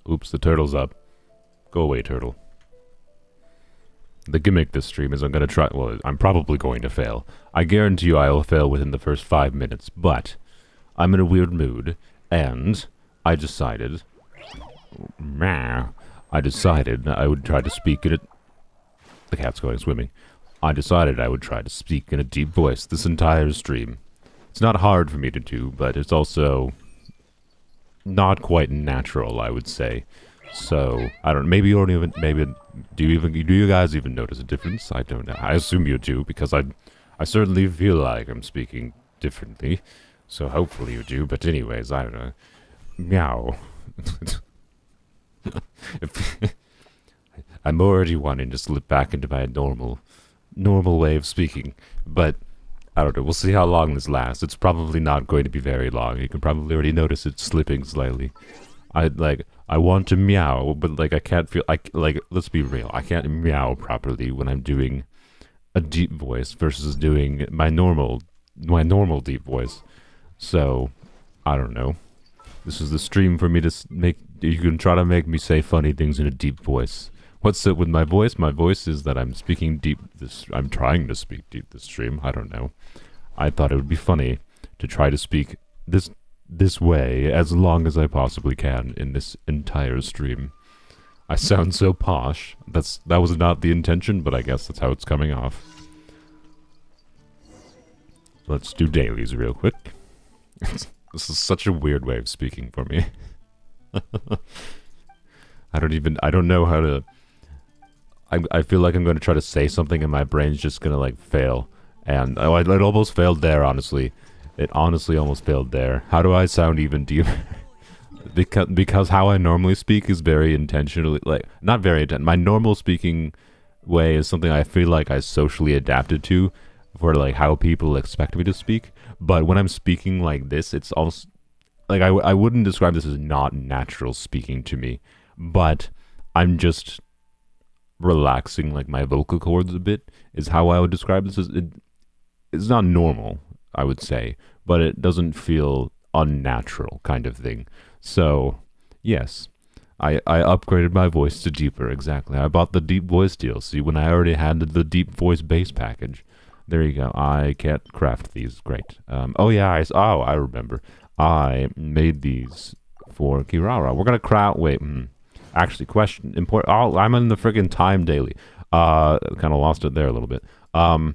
Oops, the turtle's up. Go away, turtle. The gimmick this stream is I'm gonna try. Well, I'm probably going to fail. I guarantee you I will fail within the first 5 minutes, but I'm in a weird mood, and I decided. I decided I would try to speak in it. The cat's going swimming. I decided I would try to speak in a deep voice this entire stream. It's not hard for me to do, but it's also not quite natural, I would say. So, I don't know, maybe you don't even, maybe, do you guys even notice a difference? I don't know. I assume you do, because I certainly feel like I'm speaking differently. So hopefully you do, but anyways, I don't know. Meow. I'm already wanting to slip back into my normal way of speaking, but I don't know, we'll see how long this lasts. It's probably not going to be very long. You can probably already notice it slipping slightly. I want to meow, but like I can't feel, let's be real, I can't meow properly when I'm doing a deep voice versus doing my normal deep voice. So, I don't know. This is the stream for me to make, you can try to make me say funny things in a deep voice. What's it with my voice? My voice is that I'm speaking deep, I'm trying to speak deep this stream, I don't know. I thought it would be funny to try to speak this way as long as I possibly can in this entire stream. I sound so posh. That was not the intention, but I guess that's how it's coming off. Let's do dailies real quick. This is such a weird way of speaking for me. I don't know how to... I feel like I'm going to try to say something and my brain's just going to, like, fail. And it almost failed there, honestly. It honestly almost failed there. How do I sound even deeper? because how I normally speak is very intentionally, like, not very intentional. My normal speaking way is something I feel like I socially adapted to for, like, how people expect me to speak. But when I'm speaking like this, it's almost, like, I wouldn't describe this as not natural speaking to me. But I'm just relaxing, like, my vocal cords a bit, is how I would describe this. It's not normal, I would say, but it doesn't feel unnatural kind of thing. So, yes, I upgraded my voice to deeper, exactly. I bought the deep voice DLC when I already had the deep voice base package. There you go. I can't craft these. Great. Oh yeah, I remember. I made these for Kirara. We're gonna craft. Wait. Actually, question. Important. Oh, I'm in the friggin' time daily. Kind of lost it there a little bit. Over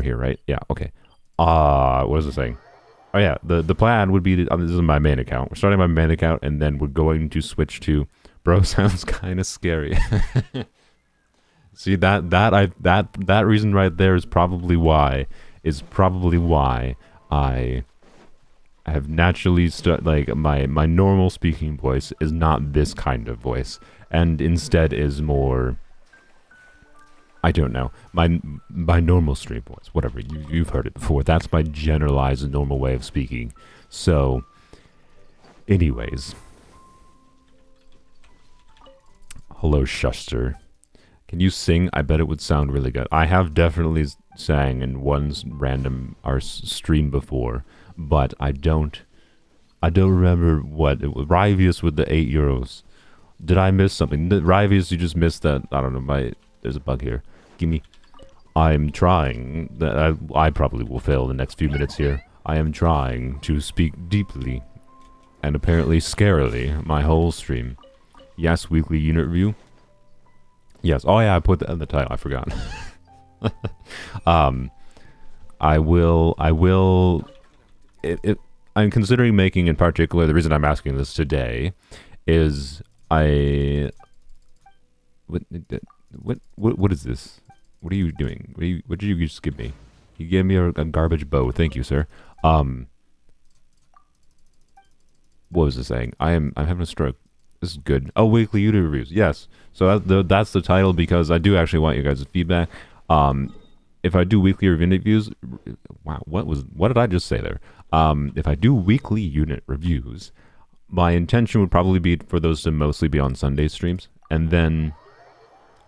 here, right? Yeah. Okay. What was I saying? Oh yeah. The plan would be to, this is my main account. We're starting my main account, and then we're going to switch to. Bro, sounds kind of scary. See that reason right there is probably why I have naturally like my normal speaking voice is not this kind of voice, and instead is more, I don't know, my normal stream voice, whatever, you've heard it before. That's my generalized normal way of speaking. So anyways, hello Shuster. Can you sing? I bet it would sound really good. I have definitely sang in one random stream before, but I don't remember what it was. Rivius with the €8. Did I miss something? Rivius, you just missed that. I don't know. There's a bug here. Gimme. I'm trying. I probably will fail in the next few minutes here. I am trying to speak deeply, and apparently scarily, my whole stream. Yes, weekly unit review. Yes. Oh yeah, I put that in the title. I forgot. I will. I'm considering making, in particular, the reason I'm asking this today is what is this? What are you doing? What did you just give me? You gave me a garbage bow. Thank you, sir. What was I saying? I'm having a stroke. This is good. Oh, weekly YouTube reviews. Yes. So that's the title, because I do actually want you guys' feedback. If I do weekly reviews, wow, what did I just say there? If I do weekly unit reviews, my intention would probably be for those to mostly be on Sunday streams, and then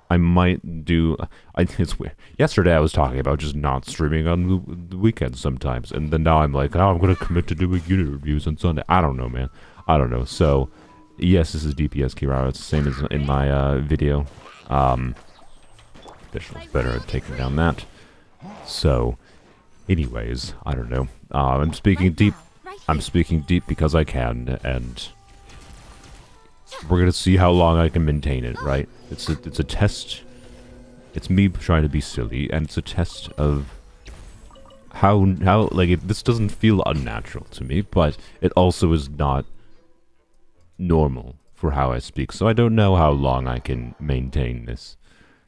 I might do. It's weird. Yesterday I was talking about just not streaming on the weekends sometimes, and then now I'm like, oh, I'm gonna commit to doing unit reviews on Sunday. I don't know, man. I don't know. So Yes, this is DPS Kirara. It's the same as in my video. Additional's better at taking down that. So, anyways, I don't know. I'm speaking deep. I'm speaking deep because I can, and we're gonna see how long I can maintain it. Right? It's a test. It's me trying to be silly, and it's a test of how like this doesn't feel unnatural to me, but it also is not normal for how I speak. So I don't know how long I can maintain this.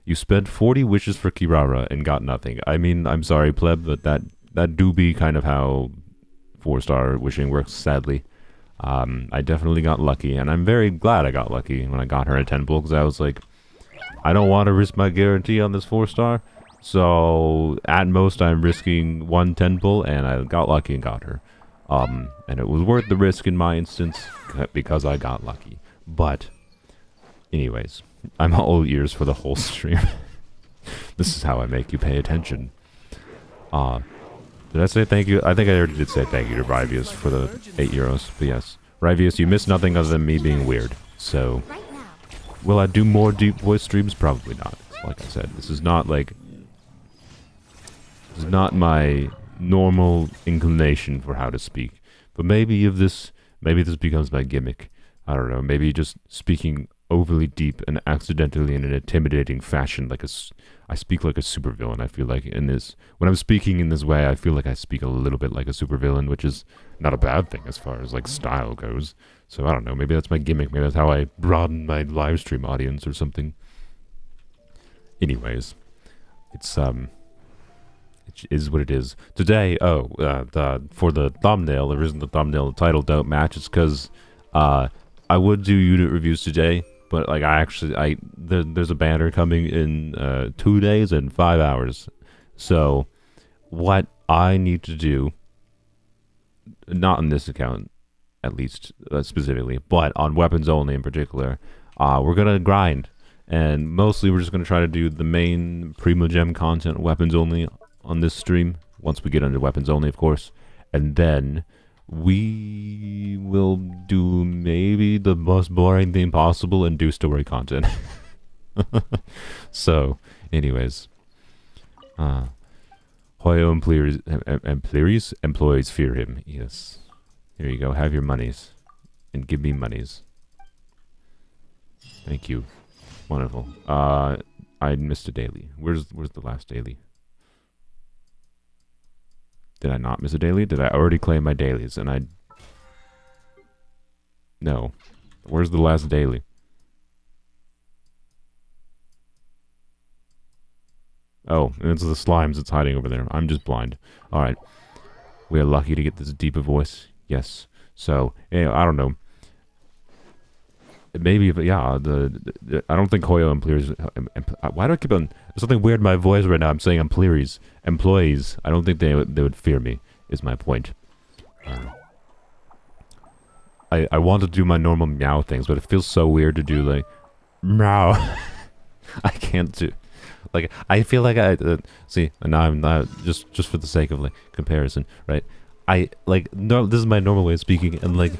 You spent 40 wishes for Kirara and got nothing. I mean, I'm sorry, pleb, but that do be kind of how 4-star wishing works, sadly. I definitely got lucky, and I'm very glad I got lucky when I got her a 10 pull, because I was like, I don't want to risk my guarantee on this 4-star, so at most I'm risking 1 10 pull, and I got lucky and got her. And it was worth the risk in my instance, because I got lucky. But, anyways, I'm all ears for the whole stream. This is how I make you pay attention. Did I say thank you? I think I already did say thank you to Rivius for the €8. But yes, Rivius, you missed nothing other than me being weird. So, will I do more deep voice streams? Probably not. Like I said, this is not like... This is not my normal inclination for how to speak. But maybe this becomes my gimmick. I don't know, maybe just speaking overly deep and accidentally in an intimidating fashion, like I speak like a supervillain. I feel like when I'm speaking in this way, I feel like I speak a little bit like a supervillain, which is not a bad thing as far as like style goes. So I don't know, maybe that's my gimmick, maybe that's how I broaden my live stream audience or something. Anyways, it is what it is. Today, for the thumbnail, the reason the thumbnail and title don't match is because I would do unit reviews today, but like there's a banner coming in 2 days and 5 hours. So what I need to do, not on this account at least specifically, but on weapons only in particular, we're gonna grind, and mostly we're just gonna try to do the main Primogem content, weapons only, on this stream. Once we get into weapons only, of course, and then we will do maybe the most boring thing possible and do story content. So, anyways, Hoyo employees fear him. Yes, here you go. Have your monies, and give me monies. Thank you. Wonderful. I missed a daily. Where's the last daily? Did I not miss a daily? Did I already claim my dailies? And no. Where's the last daily? Oh, it's the slimes that's hiding over there. I'm just blind. Alright. We are lucky to get this deeper voice. Yes. So, I don't know. Maybe, but yeah, I don't think Hoyo employees... Why do I keep on... There's something weird in my voice right now. I'm saying employees. I don't think they would fear me, is my point. I want to do my normal meow things, but it feels so weird to do, like... Meow. I can't do... Like, I feel like see, now I'm not... Just for the sake of, like, comparison, right? No, this is my normal way of speaking, and, like,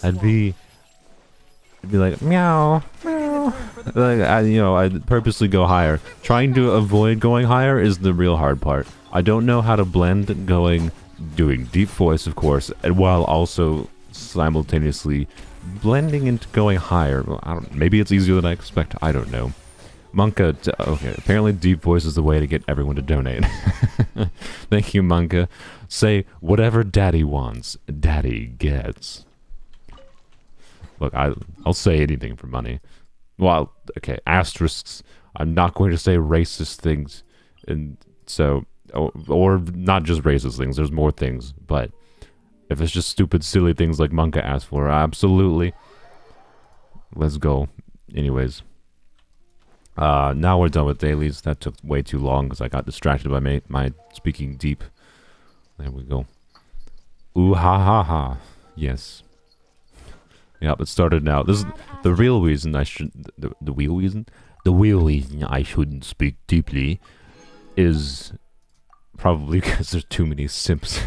I'd be like meow, meow. Like I'd purposely go higher. Trying to avoid going higher is the real hard part. I don't know how to blend doing deep voice, of course, and while also simultaneously blending into going higher. Well, maybe it's easier than I expect. I don't know. Monka, okay, apparently deep voice is the way to get everyone to donate. Thank you, Monka. Say whatever daddy wants, daddy gets. Look, I'll say anything for money. Well, okay, asterisks. I'm not going to say racist things, and so, or not just racist things. There's more things, but if it's just stupid, silly things like Monka asked for, absolutely. Let's go. Anyways, now we're done with dailies. That took way too long because I got distracted by my speaking deep. There we go. Ooh ha ha ha. Yes. Yep, it started now. This is the real reason I should... The real reason I shouldn't speak deeply is probably because there's too many simps.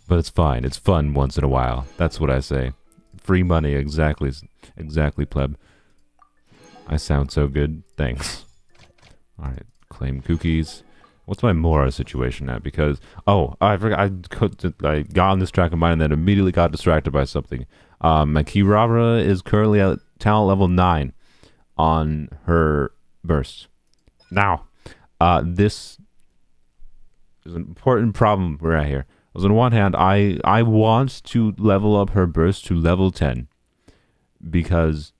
But it's fine. It's fun once in a while. That's what I say. Free money, exactly, pleb. I sound so good. Thanks. All right, claim cookies. What's my Mora situation at? Because I forgot. I got on this track of mine and then immediately got distracted by something. My Kirara is currently at talent level 9 on her burst. Now, this is an important problem we're at here. Because on one hand, I want to level up her burst to level 10 because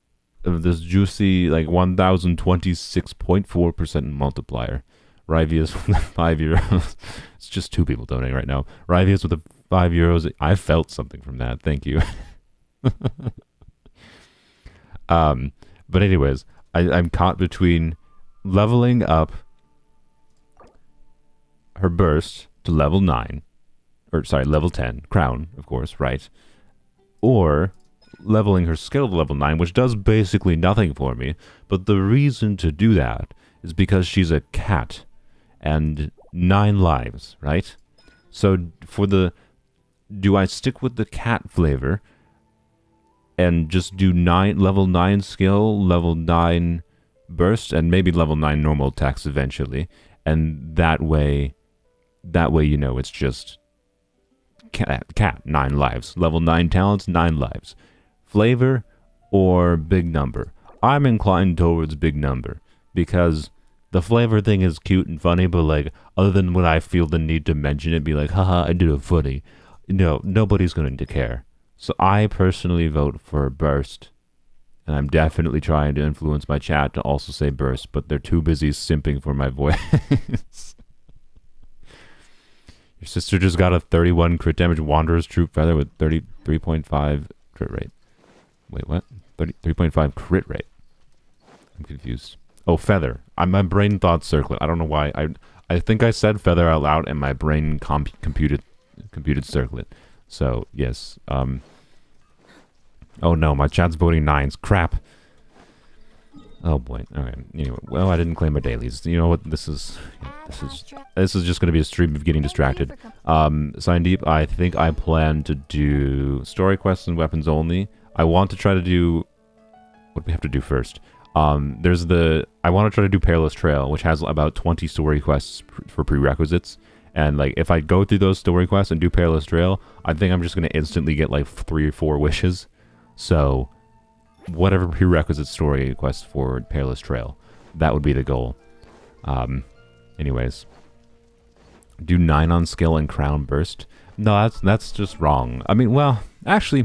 of this juicy, like, 1026.4% multiplier. Rivius with 5 euros. It's just 2 people donating right now. Rivius with the 5 euros. I felt something from that. Thank you. But anyways, I'm caught between leveling up her burst to level 9. Or, sorry, level 10. Crown, of course, right? Or leveling her skill to level 9, which does basically nothing for me. But the reason to do that is because she's a cat. And 9 lives, right? So, do I stick with the cat flavor and just do level 9 skill, level 9 burst, and maybe level 9 normal attacks eventually? And that way, you know, it's just cat 9 lives. Level 9 talents, 9 lives. Flavor or big number? I'm inclined towards big number because the flavor thing is cute and funny, but like, other than when I feel the need to mention it, be like, haha, I did a funny. No, nobody's going to care. So I personally vote for burst. And I'm definitely trying to influence my chat to also say burst, but they're too busy simping for my voice. Your sister just got a 31 crit damage Wanderer's Troop Feather with 33.5 crit rate. Wait, what? 33.5 crit rate. I'm confused. Oh, feather. My brain thought circlet. I don't know why. I think I said feather out loud and my brain computed circlet. So, yes. Oh no, my chat's voting 9s. Crap. Oh boy. Okay. Anyway, well, I didn't claim my dailies. You know what? This is just going to be a stream of getting distracted. Sandeep, I think I plan to do story quests and weapons only. I want to try to do... What do we have to do first? I want to try to do Perilous Trail, which has about 20 story quests for prerequisites. And like, if I go through those story quests and do Perilous Trail, I think I'm just going to instantly get like 3 or 4 wishes. So, whatever prerequisite story quest for Perilous Trail, that would be the goal. Anyways, do 9 on skill and crown burst. No, that's just wrong. I mean, well, actually,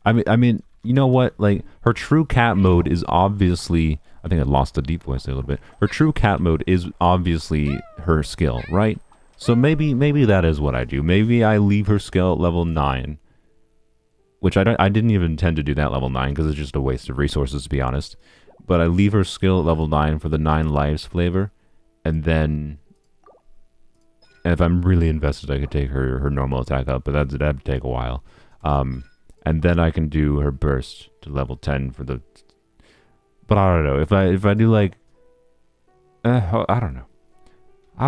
I mean, you know what? Like, her true cat mode is obviously... I think I lost the deep voice there a little bit. Her true cat mode is obviously her skill, right? So maybe that is what I do. Maybe I leave her skill at level 9. Which I didn't even intend to do that level 9, because it's just a waste of resources, to be honest. But I leave her skill at level 9 for the 9 lives flavor. And then... if I'm really invested, I could take her normal attack up, but that'd take a while. And then I can do her burst to level 10 for the... But I don't know. If I do like... I don't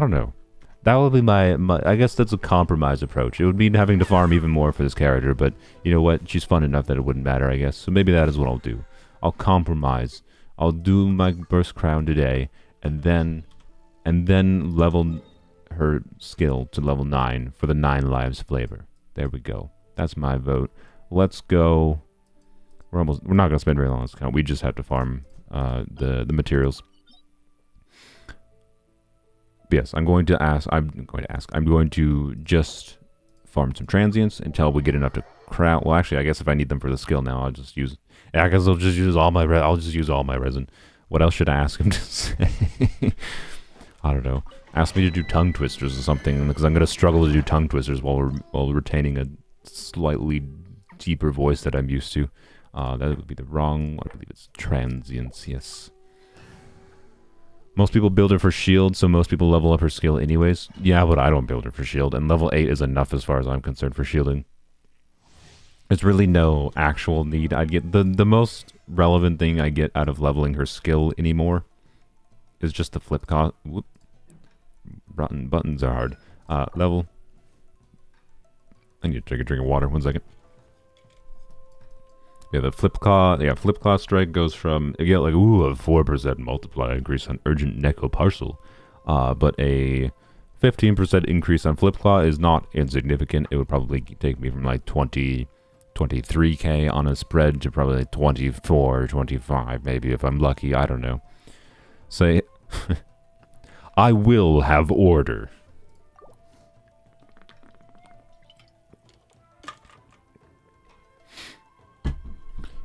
know. That would be my... I guess that's a compromise approach. It would mean having to farm even more for this character, but you know what? She's fun enough that it wouldn't matter, I guess. So maybe that is what I'll do. I'll compromise. I'll do my burst crown today, and then level her skill to level 9 for the 9 lives flavor. There we go. That's my vote. Let's go. We're not going to spend very long on this account. We just have to farm the materials. But yes, I'm going to just farm some transients until we get enough to crown. Well, actually, I guess if I need them for the skill now, I'll just use... Yeah, I guess I'll just use all my resin. What else should I ask him to say? I don't know. Ask me to do tongue twisters or something, because I'm going to struggle to do tongue twisters while retaining a slightly deeper voice that I'm used to. That would be the wrong... I believe it's transients, yes. Most people build her for shield, so most people level up her skill anyways. Yeah, but I don't build her for shield, and level 8 is enough as far as I'm concerned for shielding. There's really no actual need. I'd get the most relevant thing I get out of leveling her skill anymore is just the flip cost. Whoop. Buttons are hard. Level I need to take a drink of water. 1 second. Yeah, the flip claw. Yeah, flip claw strike goes from you get like a 4% multiplier increase on urgent Neko parcel, but a 15% increase on flip claw is not insignificant. It would probably take me from like 23k on a spread to probably like 24, 25 maybe if I'm lucky. I don't know. Say, I will have order.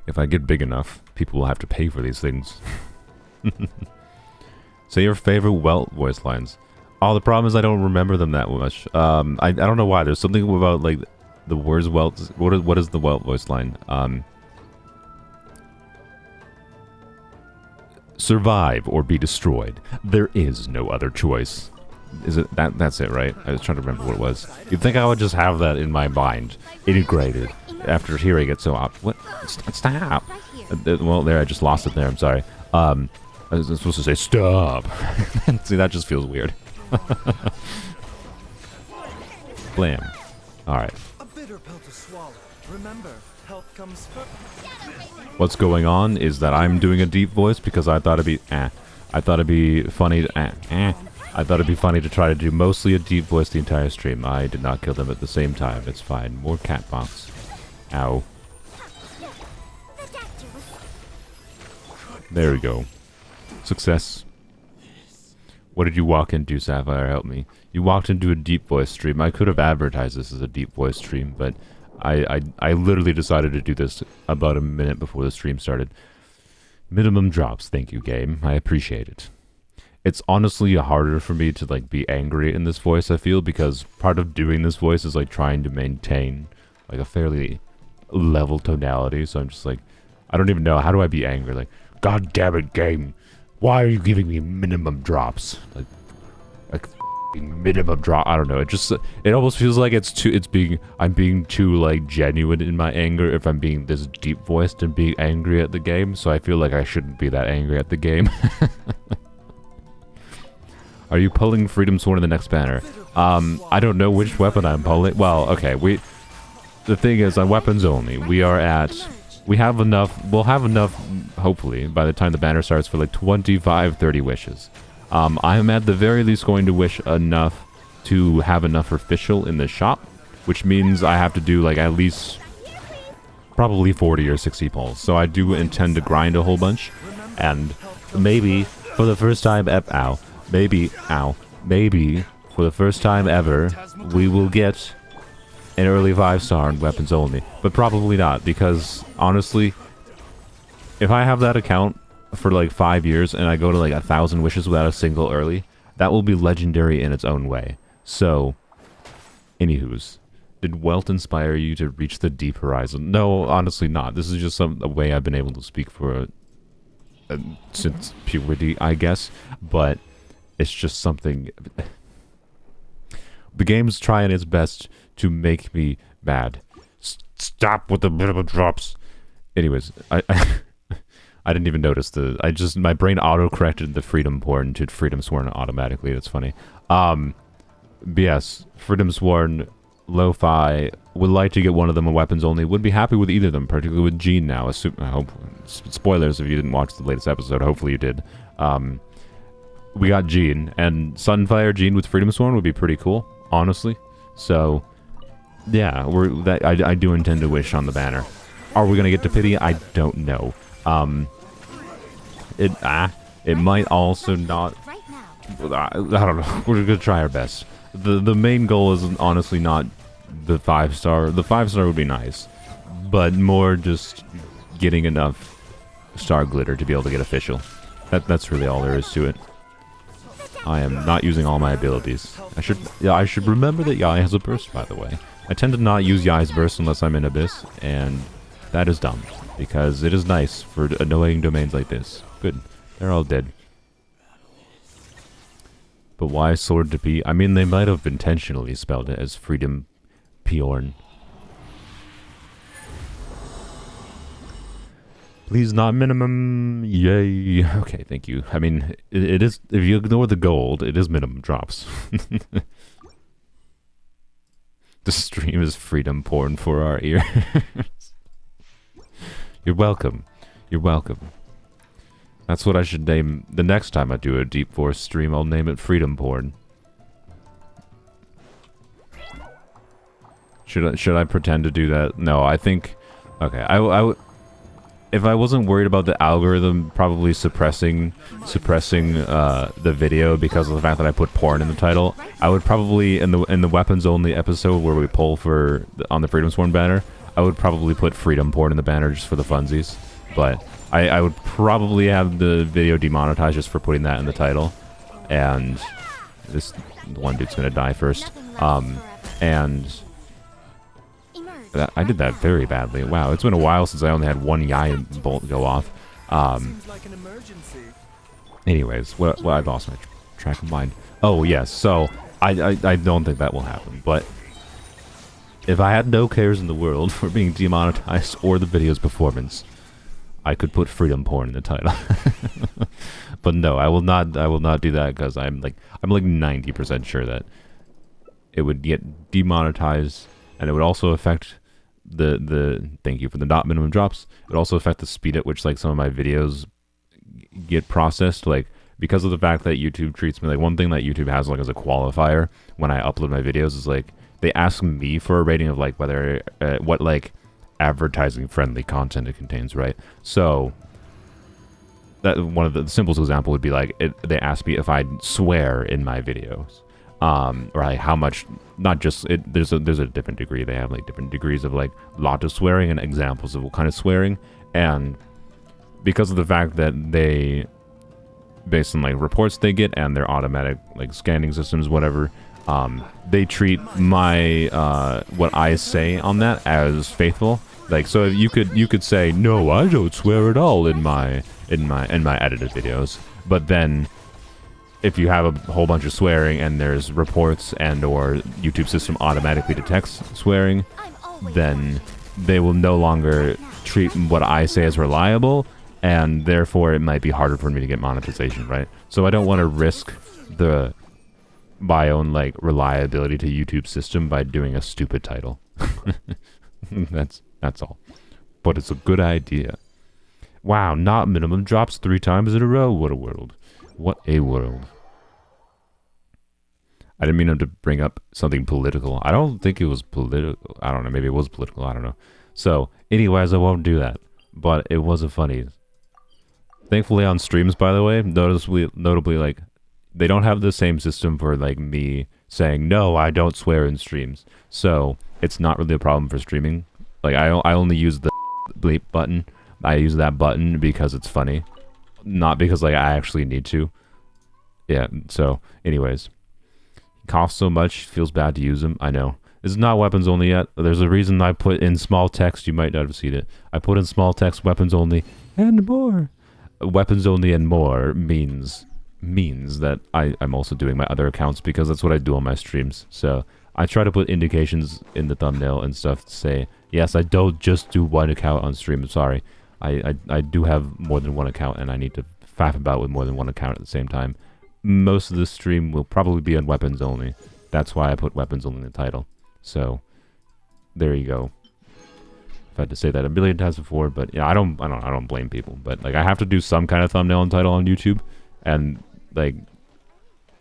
If I get big enough, people will have to pay for these things. Say your favorite Welt voice lines. Oh, the problem is I don't remember them that much. I don't know why. There's something about like the words Welt. What is the Welt voice line? Survive or be destroyed. There is no other choice. Is it that? That's it, right? I was trying to remember what it was. You'd think I would just have that in my mind, integrated. After hearing it so often. What? Stop! Well, there, I just lost it there. I'm sorry. I was supposed to say stop. See, that just feels weird. Blam. All right. A bitter pill to swallow. Remember, health comes first. What's going on is that I'm doing a deep voice because I thought it'd be I thought it'd be funny to I thought it'd be funny to try to do mostly a deep voice the entire stream. I did not kill them at the same time. It's fine. More cat box. Ow. There we go. Success. What did you walk into, Sapphire? Help me. You walked into a deep voice stream. I could have advertised this as a deep voice stream, but I literally decided to do this about a minute before the stream started. Minimum drops. Thank you, game. I appreciate it. It's honestly harder for me to like be angry in this voice, I feel, because part of doing this voice is like trying to maintain like a fairly level tonality, so I'm just like, I don't even know, how do I be angry? Like, God damn it, game, why are you giving me minimum drops? Like minimum drop, I don't know, it almost feels like I'm being too like genuine in my anger if I'm being this deep voiced and being angry at the game, so I feel like I shouldn't be that angry at the game. Are you pulling Freedom Sworn in the next banner? I don't know which weapon I'm pulling. Well, okay, the thing is, on weapons only, we'll have enough, hopefully, by the time the banner starts for like 25, 30 wishes. I'm at the very least going to wish enough to have enough official in the shop, which means I have to do like at least probably 40 or 60 pulls. So I do intend to grind a whole bunch, and maybe for the first time maybe for the first time ever, we will get an early 5-star on weapons only, but probably not, because honestly, if I have that account for like 5 years and I go to like 1,000 wishes without a single early, that will be legendary in its own way. So, anywho's, did Welt inspire you to reach the deep horizon? No, honestly not. This is just a way I've been able to speak for since puberty, I guess, but it's just something. The game's trying its best to make me mad. Stop with the minimum drops. Anyways, I didn't even notice my brain auto-corrected the freedom porn to Freedom Sworn automatically. That's funny. But yes, Freedom Sworn, Lofi, would like to get one of them on weapons only. Would be happy with either of them, particularly with Jean now. I hope, spoilers if you didn't watch the latest episode. Hopefully you did. We got Jean, and Sunfire Jean with Freedom Sworn would be pretty cool, honestly. So, yeah, I do intend to wish on the banner. Are we gonna get to pity? I don't know. It might also not. I don't know. We're gonna try our best. The main goal is honestly not the 5-star. The 5-star would be nice, but more just getting enough star glitter to be able to get official. That's really all there is to it. I am not using all my abilities. I should remember that Yai has a burst, by the way. I tend to not use Yai's burst unless I'm in Abyss, and that is dumb, because it is nice for annoying domains like this. Good. They're all dead. But why Sword to P? I mean, they might have intentionally spelled it as Freedom Pjorn. Please not minimum. Yay. Okay, thank you. I mean, it is, if you ignore the gold, it is minimum drops. The stream is freedom porn for our ears. You're welcome. You're welcome. That's what I should name the next time I do a Deep Forest stream. I'll name it freedom porn. Should I pretend to do that? No, I think. Okay, if I wasn't worried about the algorithm probably suppressing the video because of the fact that I put porn in the title, I would probably in the weapons only episode where we pull for on the freedom porn banner, I would probably put freedom porn in the banner just for the funsies. But I would probably have the video demonetized just for putting that in the title. And this one dude's gonna die first. And I did that very badly. Wow, it's been a while since I only had one Yai bolt go off. Seems like an emergency. Anyways, well, I lost my track of mind. Oh, yes, so I don't think that will happen. But if I had no cares in the world for being demonetized or the video's performance, I could put freedom porn in the title. But no, I will not do that because I'm like 90% sure that it would get demonetized, and it would also affect the thank you for the not minimum drops. It would also affect the speed at which like some of my videos get processed, like because of the fact that YouTube treats me like one thing that YouTube has like as a qualifier when I upload my videos is like they ask me for a rating of like whether what like advertising friendly content it contains, right? So that one of the simplest example would be like they ask me if I swear in my videos. Or like how much, not just it. There's a different degree. They have like different degrees of like lot of swearing and examples of what kind of swearing. And because of the fact that they, based on like reports they get and their automatic like scanning systems, whatever, they treat my what I say on that as faithful. Like so, you could say no, I don't swear at all in my edited videos, but then if you have a whole bunch of swearing and there's reports and or YouTube system automatically detects swearing, then they will no longer treat what I say as reliable, and therefore it might be harder for me to get monetization, right? So I don't want to risk my own like reliability to YouTube system by doing a stupid title. That's all. But it's a good idea. Wow, not minimum drops 3 times in a row. What a world. What a world. I didn't mean to bring up something political. I don't think it was political. I don't know. Maybe it was political. I don't know. So, anyways, I won't do that. But it was a funny. Thankfully on streams, by the way, notably, like, they don't have the same system for, like, me saying, no, I don't swear in streams. So, it's not really a problem for streaming. Like, I only use the bleep button. I use that button because it's funny. Not because, like, I actually need to. Yeah, so, anyways. He coughs so much, feels bad to use him. I know. This is not weapons only yet. There's a reason I put in small text. You might not have seen it. I put in small text, weapons only, and more. Weapons only and more means that I'm also doing my other accounts because that's what I do on my streams. So I try to put indications in the thumbnail and stuff to say, yes, I don't just do one account on stream. I'm sorry. I do have more than one account, and I need to faff about with more than one account at the same time. Most of the stream will probably be on weapons only. That's why I put weapons only in the title. So there you go. I've had to say that a million times before, but yeah, I don't blame people. But like, I have to do some kind of thumbnail and title on YouTube, and like,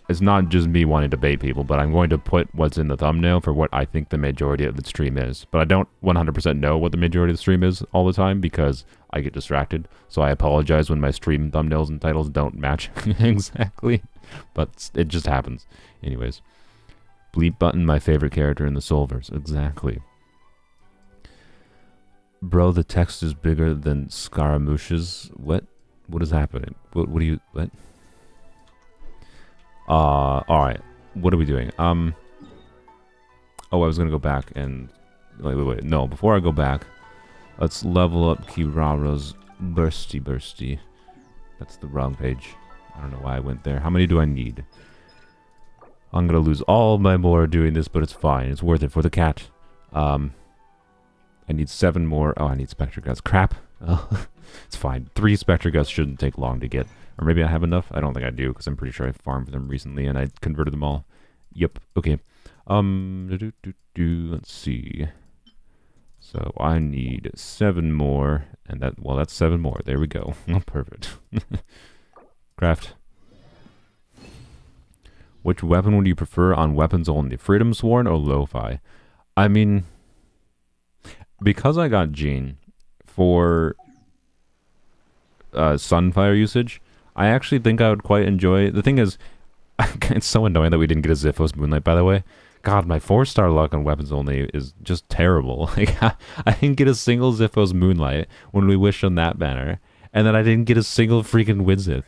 it's not just me wanting to bait people, but I'm going to put what's in the thumbnail for what I think the majority of the stream is. But I don't 100% know what the majority of the stream is all the time because I get distracted. So I apologize when my stream thumbnails and titles don't match exactly, but it just happens. Anyways, Bleep Button, my favorite character in the Soulverse. Exactly. Bro, the text is bigger than Scaramouche's. What? What is happening? What do you... What? Alright. What are we doing? Oh, I was gonna go back and... Wait. No, before I go back, let's level up Kirara's Bursty. That's the wrong page. I don't know why I went there. How many do I need? I'm gonna lose all my more doing this, but it's fine. It's worth it for the cat. I need 7 more. Oh, I need Spectre Guts. Crap. Oh, it's fine. 3 Spectre Guts shouldn't take long to get. Or maybe I have enough. I don't think I do, because I'm pretty sure I farmed them recently and I converted them all. Yep. Okay. Let's see. So I need 7 more, and that's 7 more. There we go. Perfect. Craft. Which weapon would you prefer on weapons only? Freedom Sworn or Lofi? I mean, because I got Gene for Sunfire usage, I actually think I would quite enjoy. The thing is, it's so annoying that we didn't get a Ziphos Moonlight, by the way. God, my 4-star luck on weapons only is just terrible. Like, I didn't get a single Ziphos Moonlight when we wished on that banner, and then I didn't get a single freaking Widzith.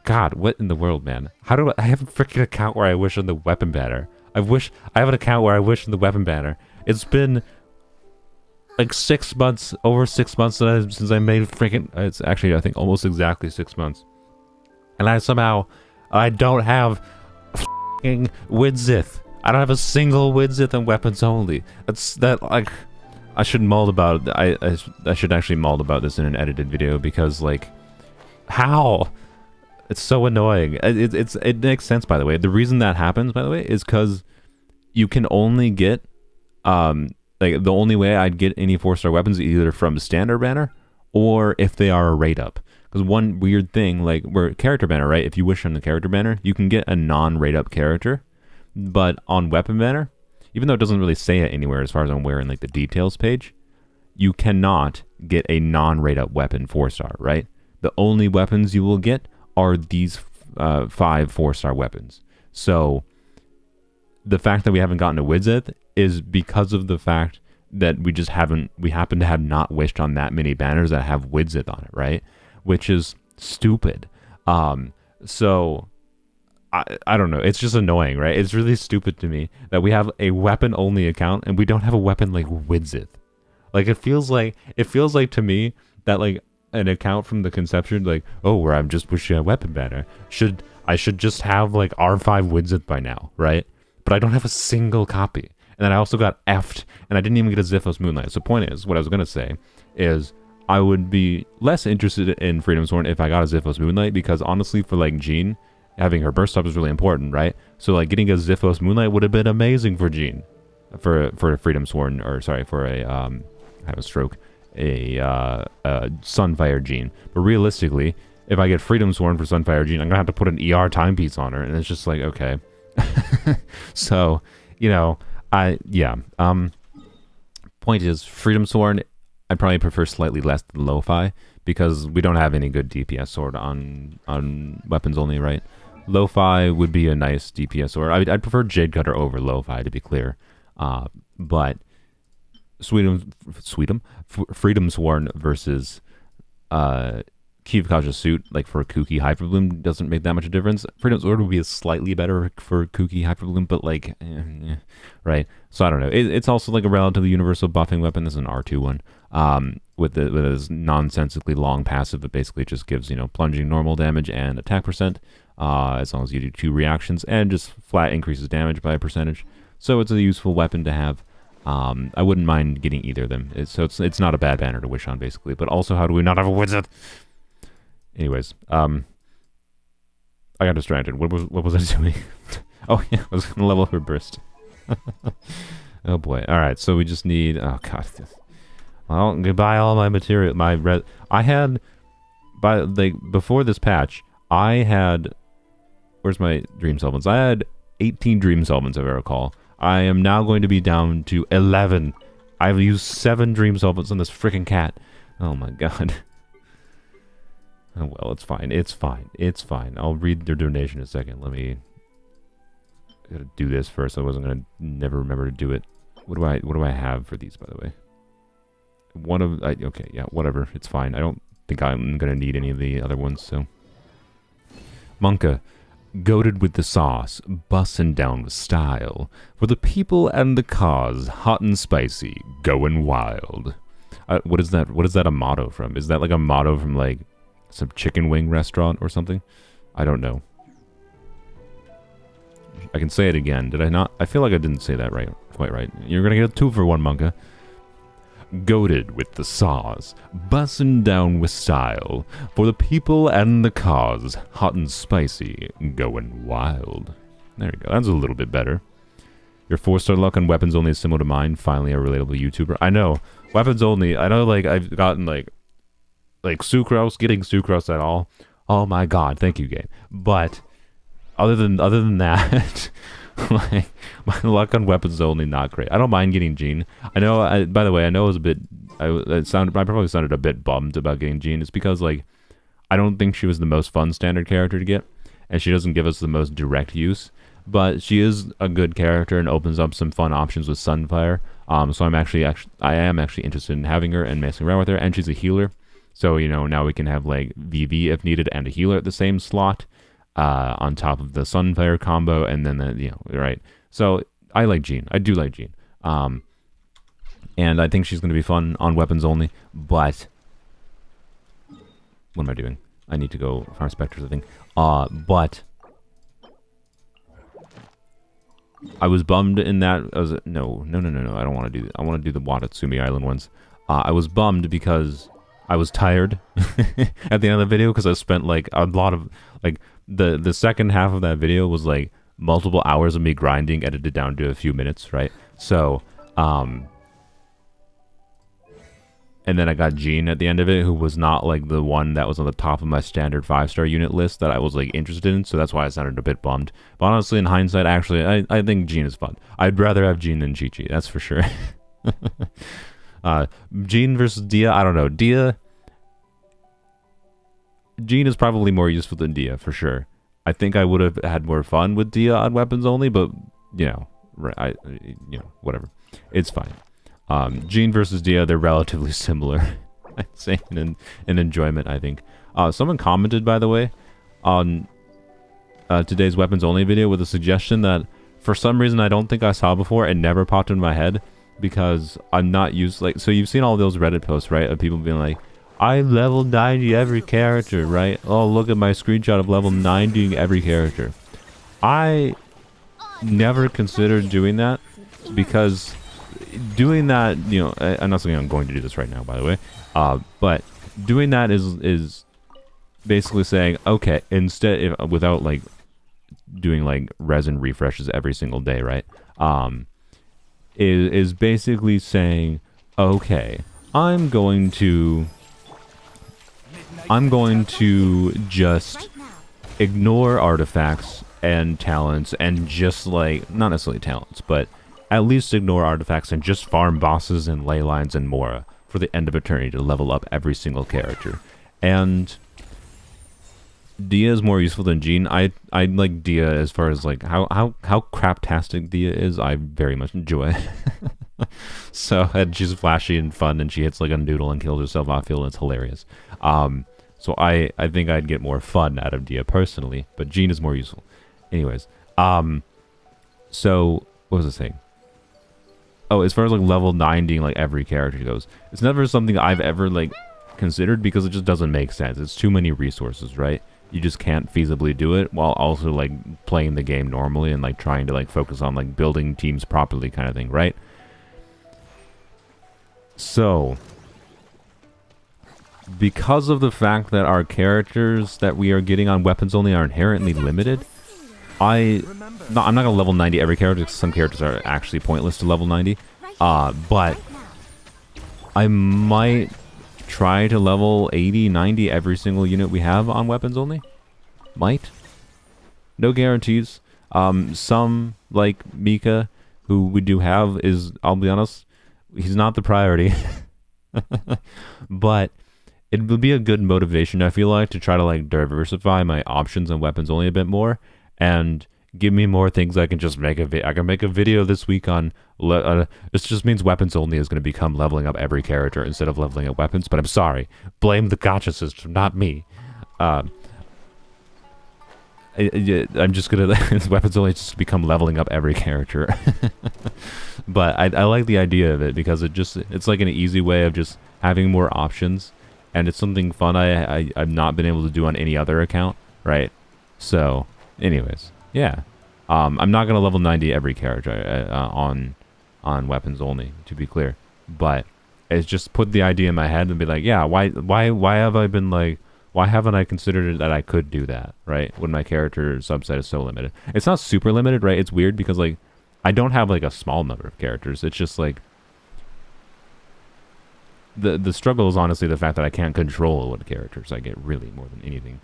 God, what in the world, man? How do I have a freaking account where I wish on the weapon banner? I have an account where I wish on the weapon banner. It's been like 6 months, over 6 months since I made freaking. It's actually, I think, almost exactly 6 months, and I don't have freaking Widzith. I don't have a single Widzith on weapons only. Like, I should mold about. I should actually mold about this in an edited video because, like, how? It's so annoying. It makes sense, by the way. The reason that happens, by the way, is because you can only get like, the only way I'd get any 4-star weapons either from standard banner or if they are a rate up. Because one weird thing, like, we're character banner, right? If you wish on the character banner, you can get a non-rate up character. But on weapon banner, even though it doesn't really say it anywhere as far as I'm aware in, like, the details page, you cannot get a non-rate up weapon 4-star, right? The only weapons you will get are these 5 4-star weapons. So the fact that we haven't gotten a Widzith is because of the fact that we happen to have not wished on that many banners that have Widzith on it, right? Which is stupid. So I don't know. It's just annoying, right? It's really stupid to me that we have a weapon only account and we don't have a weapon like Widzith. Like, it feels like to me that, like, an account from the conception, like, oh, where I'm just pushing a weapon banner, I should just have, like, R5 Widzith by now, right? But I don't have a single copy. And then I also got F'd, and I didn't even get a Ziphos Moonlight. So the point is, what I was going to say is, I would be less interested in Freedom Sworn if I got a Ziphos Moonlight, because honestly, for, like, Jean, having her burst up is really important, right? So, like, getting a Ziphos Moonlight would have been amazing for Jean. For a Freedom Sworn, or sorry, for a, I have a stroke. A Sunfire Jean. But realistically, if I get Freedom Sworn for Sunfire Jean, I'm gonna have to put an ER timepiece on her, and it's just like, okay. So, you know, point is, Freedom Sworn, I probably prefer slightly less than Lofi, because we don't have any good DPS sword on weapons only, right? Lofi would be a nice DPS sword. I'd prefer Jade Cutter over Lofi, to be clear. But Freedom Sworn versus Kivkaja Suit, like, for Kuki Hyperbloom, doesn't make that much of a difference. Freedom Sworn would be slightly better for Kuki Hyperbloom, but, like, right? So I don't know. It's also, like, a relatively universal buffing weapon. This is an R2 one, with this nonsensically long passive that basically just gives, you know, plunging normal damage and attack percent, as long as you do 2 reactions, and just flat increases damage by a percentage. So it's a useful weapon to have. I wouldn't mind getting either of them. It's not a bad banner to wish on, basically. But also, how do we not have a Widzith? Anyways, I got distracted. What was I doing? Oh yeah, I was gonna level up her burst. Oh boy. All right, so we just need. Oh god. Well, goodbye all my material. I had, before this patch, I had. Where's my Dream Solvents? I had 18 Dream Solvents, if I recall. I am now going to be down to 11. I've used 7 Dream Solvents on this freaking cat. Oh my god. Oh well, it's fine. It's fine. It's fine. I'll read their donation in a second. I gotta do this first. I wasn't gonna never remember to do it. What do I have for these, by the way? Okay, yeah, whatever. It's fine. I don't think I'm gonna need any of the other ones, so. Monka. Goated with the sauce, bussin' down with style. For the people and the cause, hot and spicy, going wild. What is that? What is that a motto from? Is that like a motto from, like, some chicken wing restaurant or something? I don't know. I can say it again. Did I not? I feel like I didn't say that quite right. You're gonna get a 2 for 1, Monka. Goated with the sauce, bussin' down with style, for the people and the cause, hot and spicy, going wild. There you go. That's a little bit better. Your 4-star luck on weapons only is similar to mine. Finally, a relatable YouTuber. I know. Weapons only. I know, like, I've gotten, like sucrose, getting sucrose at all. Oh my god, thank you, game. But other than that, like, my luck on weapons only not great. I don't mind getting Jean. I know. By the way, I know it was a bit. I probably sounded a bit bummed about getting Jean. It's because, like, I don't think she was the most fun standard character to get, and she doesn't give us the most direct use. But she is a good character and opens up some fun options with Sunfire. So I am actually interested in having her and messing around with her, and she's a healer. So, you know, now we can have, like, VV if needed and a healer at the same slot, on top of the Sunfire combo, and then the, you know, right. So I like Jean. I do like Jean. And I think she's going to be fun on weapons only, but what am I doing? I need to go farm specters, I think. But I was bummed in that. No. I don't want to do that. I want to do the Watatsumi Island ones. I was bummed because I was tired at the end of the video because I spent, like, a lot of, like, the second half of that video was, like, multiple hours of me grinding, edited down to a few minutes, right? So, and then I got Jean at the end of it, who was not, like, the one that was on the top of my standard 5-star unit list that I was, like, interested in, so that's why I sounded a bit bummed. But honestly, in hindsight, actually, I think Jean is fun. I'd rather have Jean than Chi-Chi, that's for sure. Jean versus Dia, I don't know. Jean is probably more useful than Dia, for sure. I think I would have had more fun with Dia on weapons only, but, you know, whatever. It's fine. Jean versus Dia, they're relatively similar. I'd say in enjoyment, I think. Someone commented, by the way, on today's weapons only video with a suggestion that for some reason I don't think I saw before and never popped in my head because I'm not used, like, so you've seen all those Reddit posts, right, of people being like, I level 90 every character, right? Oh, look at my screenshot of level 90 every character. I never considered doing that because doing that, you know, I'm not saying I'm going to do this right now, by the way, but doing that is basically saying, okay, instead, without, like, doing, like, resin refreshes every single day, right? Is basically saying, okay, I'm going to just ignore artifacts and talents and just, like, not necessarily talents, but at least ignore artifacts and just farm bosses and ley lines and Mora for the end of eternity to level up every single character. And Dia is more useful than Jean. I like Dia as far as, like, how craptastic Dia is. I very much enjoy. So, and she's flashy and fun, and she hits like a noodle and kills herself off field, and it's hilarious. So I think I'd get more fun out of Dia personally, but Jean is more useful. Anyways, so what was I saying? Oh, as far as, like, level 90, like, every character goes, it's never something I've ever, like, considered because it just doesn't make sense. It's too many resources, right? You just can't feasibly do it while also, like, playing the game normally and, like, trying to, like, focus on, like, building teams properly kind of thing, right? So, because of the fact that our characters that we are getting on weapons only are inherently limited, I'm not gonna level 90 every character because some characters are actually pointless to level 90. But I might try to level 80, 90 every single unit we have on weapons only. Might. No guarantees. Some, like Mika, who we do have, is, I'll be honest, he's not the priority. But it would be a good motivation, I feel like, to try to, like, diversify my options on weapons only a bit more and give me more things I can just make I can make a video this week on this just means weapons only is going to become leveling up every character instead of leveling up weapons, but I'm sorry, blame the gacha system, not me. I'm just gonna weapons only just become leveling up every character. But I like the idea of it because it's like an easy way of just having more options, and it's something fun I've not been able to do on any other account, right? So anyways, yeah, I'm not gonna level 90 every character on weapons only, to be clear, but it's just put the idea in my head and be like, yeah, why have I been like, why haven't I considered it that I could do that, right? When my character subset is so limited. It's not super limited, right? It's weird because, like, I don't have like a small number of characters. It's just like the struggle is honestly the fact that I can't control what characters I get really more than anything.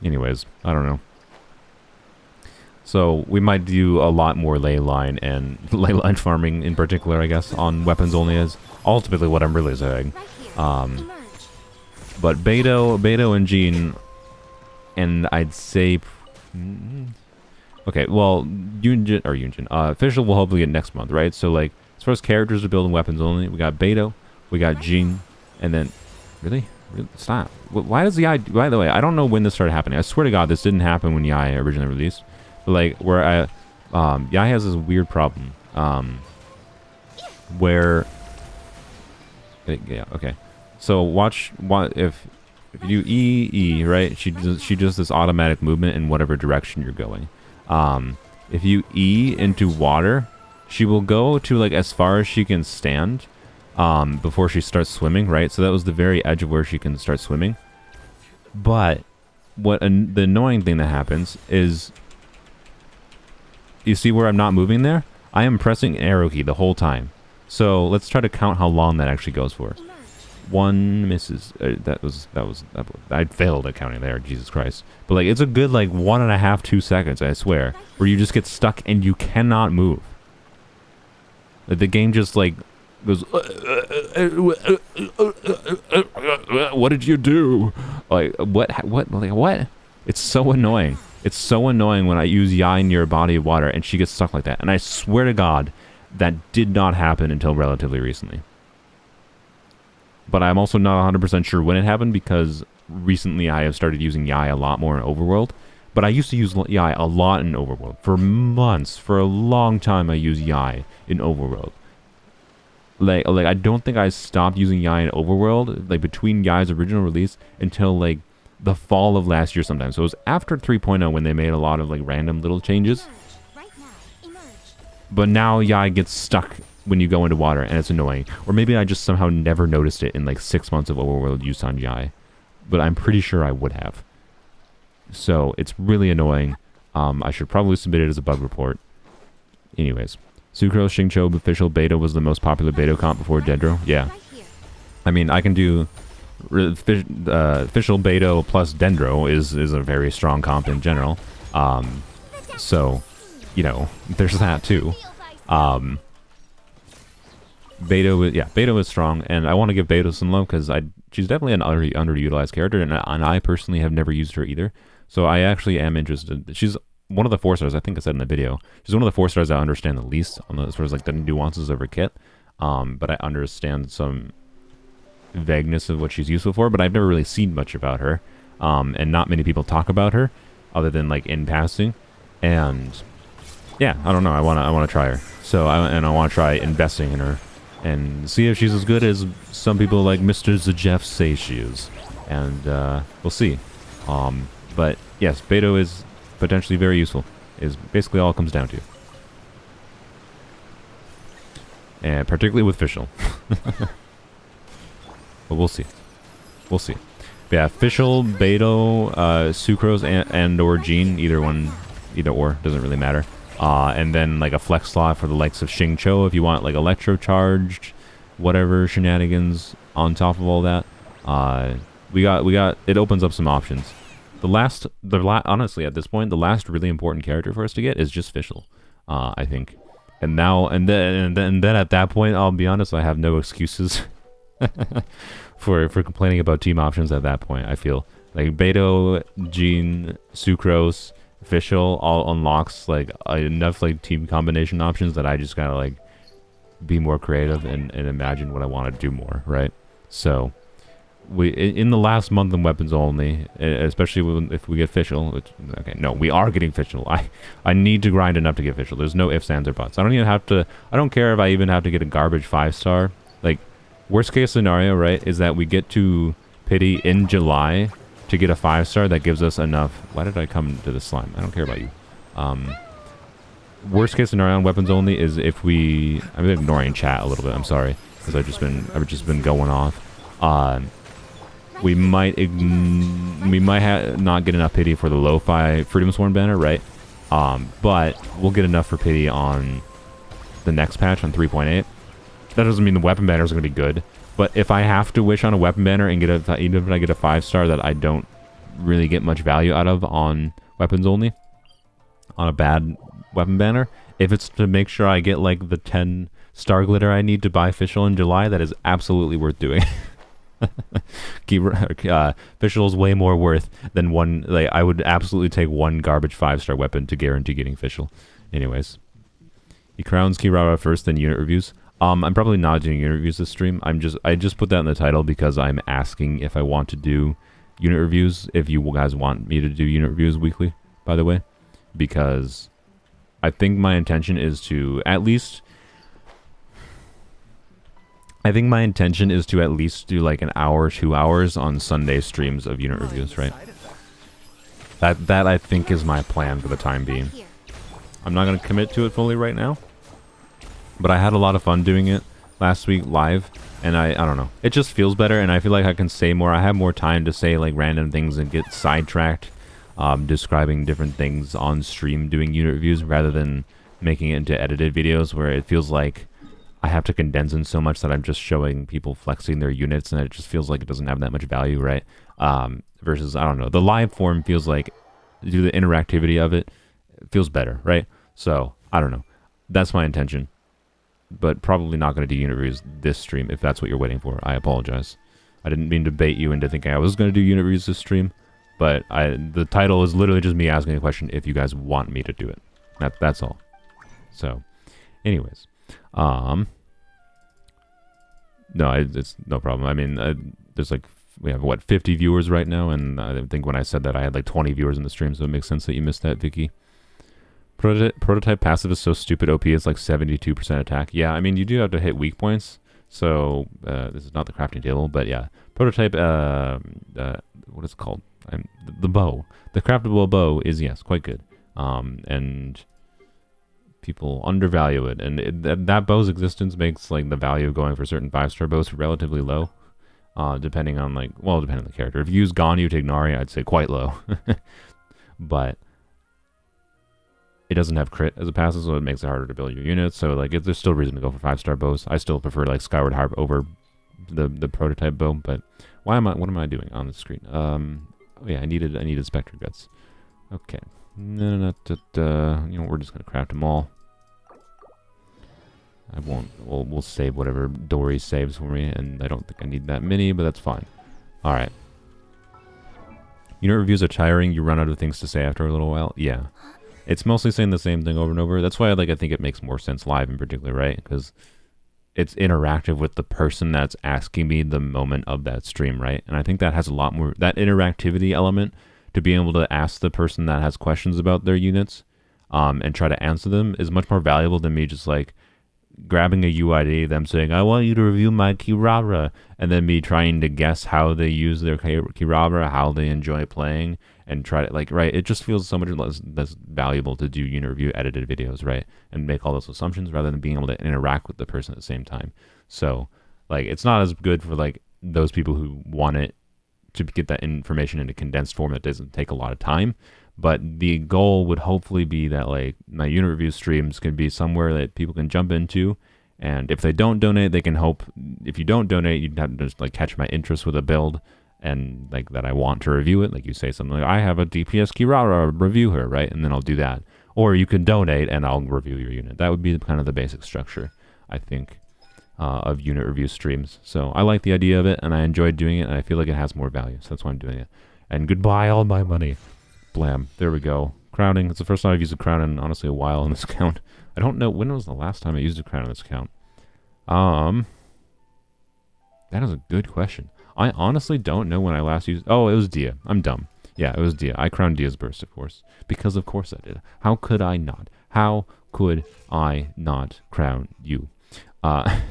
Anyways, I don't know. So we might do a lot more ley line and ley line farming in particular, I guess, on weapons only is ultimately what I'm really saying. But Beto and Jean, and I'd say, okay, well, Fischl will hopefully get next month, right? So like, as far as characters to build and weapons only, we got Beto, we got Jean, and then, really? Stop. Why does Yai, by the way, I don't know when this started happening. I swear to God, this didn't happen when Yai originally released. But like, where Yai has this weird problem, where, yeah, okay. So watch if you E, right? She does this automatic movement in whatever direction you're going. If you E into water, she will go to like as far as she can stand before she starts swimming, right? So that was the very edge of where she can start swimming. But the annoying thing that happens is, you see where I'm not moving there? I am pressing an arrow key the whole time. So let's try to count how long that actually goes for. One misses. I failed at counting there, Jesus Christ. But like, it's a good like 1.5, 2 seconds, I swear, where you just get stuck and you cannot move. Like, the game just like goes, what did you do? Like, what? It's so annoying. It's so annoying when I use Yai near a body of water and she gets stuck like that. And I swear to God, that did not happen until relatively recently. But I'm also not 100% sure when it happened, because recently I have started using Yai a lot more in Overworld. But I used to use Yai a lot in Overworld. For months, for a long time, I used Yai in Overworld. Like I don't think I stopped using Yai in Overworld, like between Yai's original release until like the fall of last year sometime. So it was after 3.0 when they made a lot of like random little changes. But now Yai gets stuck when you go into water, and it's annoying. Or maybe I just somehow never noticed it in like 6 months of Overworld use on Yai. But I'm pretty sure I would have. So it's really annoying. I should probably submit it as a bug report. Anyways. Sucrose, Xingqiu, official beta was the most popular beta comp before Dendro. Yeah. I mean, I can do official beta plus Dendro is a very strong comp in general. So, you know, there's that too. Beto is strong, and I want to give Beto some love because she's definitely an underutilized character, and I personally have never used her either. So I actually am interested. She's one of the 4-stars, I think I said in the video. She's one of the 4-stars I understand the least on as far as like the nuances of her kit. But I understand some vagueness of what she's useful for, but I've never really seen much about her. And not many people talk about her other than like in passing. And yeah, I don't know. I want to try her. So I want to try investing in her and see if she's as good as some people like Mr. Zajeff say she is. And we'll see. But yes, Beto is potentially very useful, is basically all it comes down to. And particularly with Fischl. But we'll see. We'll see. But yeah, Fischl, Beto, Sucrose, and or Jean, either or, doesn't really matter. And then like a flex slot for the likes of Xingqiu if you want like electro charged, whatever shenanigans on top of all that. We got it opens up some options. Honestly, at this point, the last really important character for us to get is just Fischl, I think. And then at that point, I'll be honest, I have no excuses for complaining about team options at that point. I feel like Beto, Jean, Sucrose, Fischl all unlocks like enough like team combination options that I just gotta like be more creative and imagine what I want to do more, right? So in the last month in weapons only, especially if we get Fischl, we are getting Fischl. I need to grind enough to get Fischl. There's no ifs, ands, or buts. I don't care if I even have to get a garbage 5-star. Like, worst case scenario, right, is that we get to Pity in July to get a 5-star that gives us enough. Why did I come to the slime? I don't care about you. Worst case scenario on weapons only is if I'm ignoring chat a little bit. I'm sorry, because I've just been going off. We might not get enough pity for the Lofi Freedom Sworn banner, right? But we'll get enough for pity on the next patch on 3.8. That doesn't mean the weapon banners are going to be good. But if I have to wish on a weapon banner and get even if I get a 5-star that I don't really get much value out of on weapons only, on a bad weapon banner, if it's to make sure I get like the 10 star glitter I need to buy Fischl in July, that is absolutely worth doing. Fischl is way more worth than one. Like, I would absolutely take one garbage 5-star weapon to guarantee getting Fischl. Anyways, he crowns Kirara first, then unit reviews. I'm probably not doing unit reviews this stream. I just put that in the title because I'm asking if I want to do unit reviews. If you guys want me to do unit reviews weekly, by the way, because I think my intention is to at least. I think my intention is to at least do like an hour, 2 hours on Sunday streams of unit reviews, right? That I think is my plan for the time being. I'm not going to commit to it fully right now, but I had a lot of fun doing it last week live, and I don't know. It just feels better, and I feel like I can say more. I have more time to say like random things and get sidetracked describing different things on stream doing unit reviews rather than making it into edited videos where it feels like I have to condense in so much that I'm just showing people flexing their units, and it just feels like it doesn't have that much value, right? Versus, I don't know, the live form feels like, do the interactivity of it, feels better, right? So, I don't know. That's my intention. But probably not going to do unit reviews this stream, if that's what you're waiting for. I apologize. I didn't mean to bait you into thinking I was going to do unit reviews this stream, but the title is literally just me asking a question if you guys want me to do it. That's all. So, anyways. No, it's no problem. I mean, there's like, we have, what, 50 viewers right now, and I think when I said that I had like 20 viewers in the stream, so it makes sense that you missed that, Vicky. Prototype passive is so stupid OP, it's like 72% attack. Yeah, I mean, you do have to hit weak points, so this is not the crafting table, but yeah. Prototype, what is it called? The bow. The craftable bow is, yes, quite good. And people undervalue it, and that bow's existence makes like the value of going for certain 5-star bows relatively low, depending on like, well, depending on the character. If you use Ganyu to Ignari, I'd say quite low, but it doesn't have crit as a passive, so it makes it harder to build your units. So like, there's still reason to go for 5-star bows. I still prefer like Skyward Harp over the prototype bow, but what am I doing on the screen? Oh yeah, I needed Spectre Guts. Okay. No, you know, we're just gonna craft them all. I won't. We'll save whatever Dory saves for me, and I don't think I need that many, but that's fine. All right. Unit reviews are tiring. You run out of things to say after a little while. Yeah, it's mostly saying the same thing over and over. That's why I think it makes more sense live in particular, right? Because it's interactive with the person that's asking me the moment of that stream, right? And I think that has a lot more, that interactivity element, to be able to ask the person that has questions about their units and try to answer them is much more valuable than me just like grabbing a UID, them saying, I want you to review my Kirara, and then me trying to guess how they use their Kirara, how they enjoy playing, and try to, like, right, it just feels so much less valuable to do unit review edited videos, right, and make all those assumptions rather than being able to interact with the person at the same time. So, like, it's not as good for, like, those people who want it to get that information in a condensed form that doesn't take a lot of time. But the goal would hopefully be that, like, my unit review streams can be somewhere that people can jump into, and if they don't donate, they can hope, if you don't donate, you'd have to just, like, catch my interest with a build, and, like, that I want to review it. Like, you say something like, I have a DPS Kirara, review her, right? And then I'll do that. Or you can donate, and I'll review your unit. That would be kind of the basic structure, I think, of unit review streams. So I like the idea of it, and I enjoyed doing it, and I feel like it has more value, so that's why I'm doing it. And goodbye, all my money. Blam. There we go. Crowning. It's the first time I've used a crown in, honestly, a while on this account. I don't know. When was the last time I used a crown on this account? That is a good question. I honestly don't know when I last used... Oh, it was Dia. I'm dumb. Yeah, it was Dia. I crowned Dia's Burst, of course. Because of course I did. How could I not? How could I not crown you? I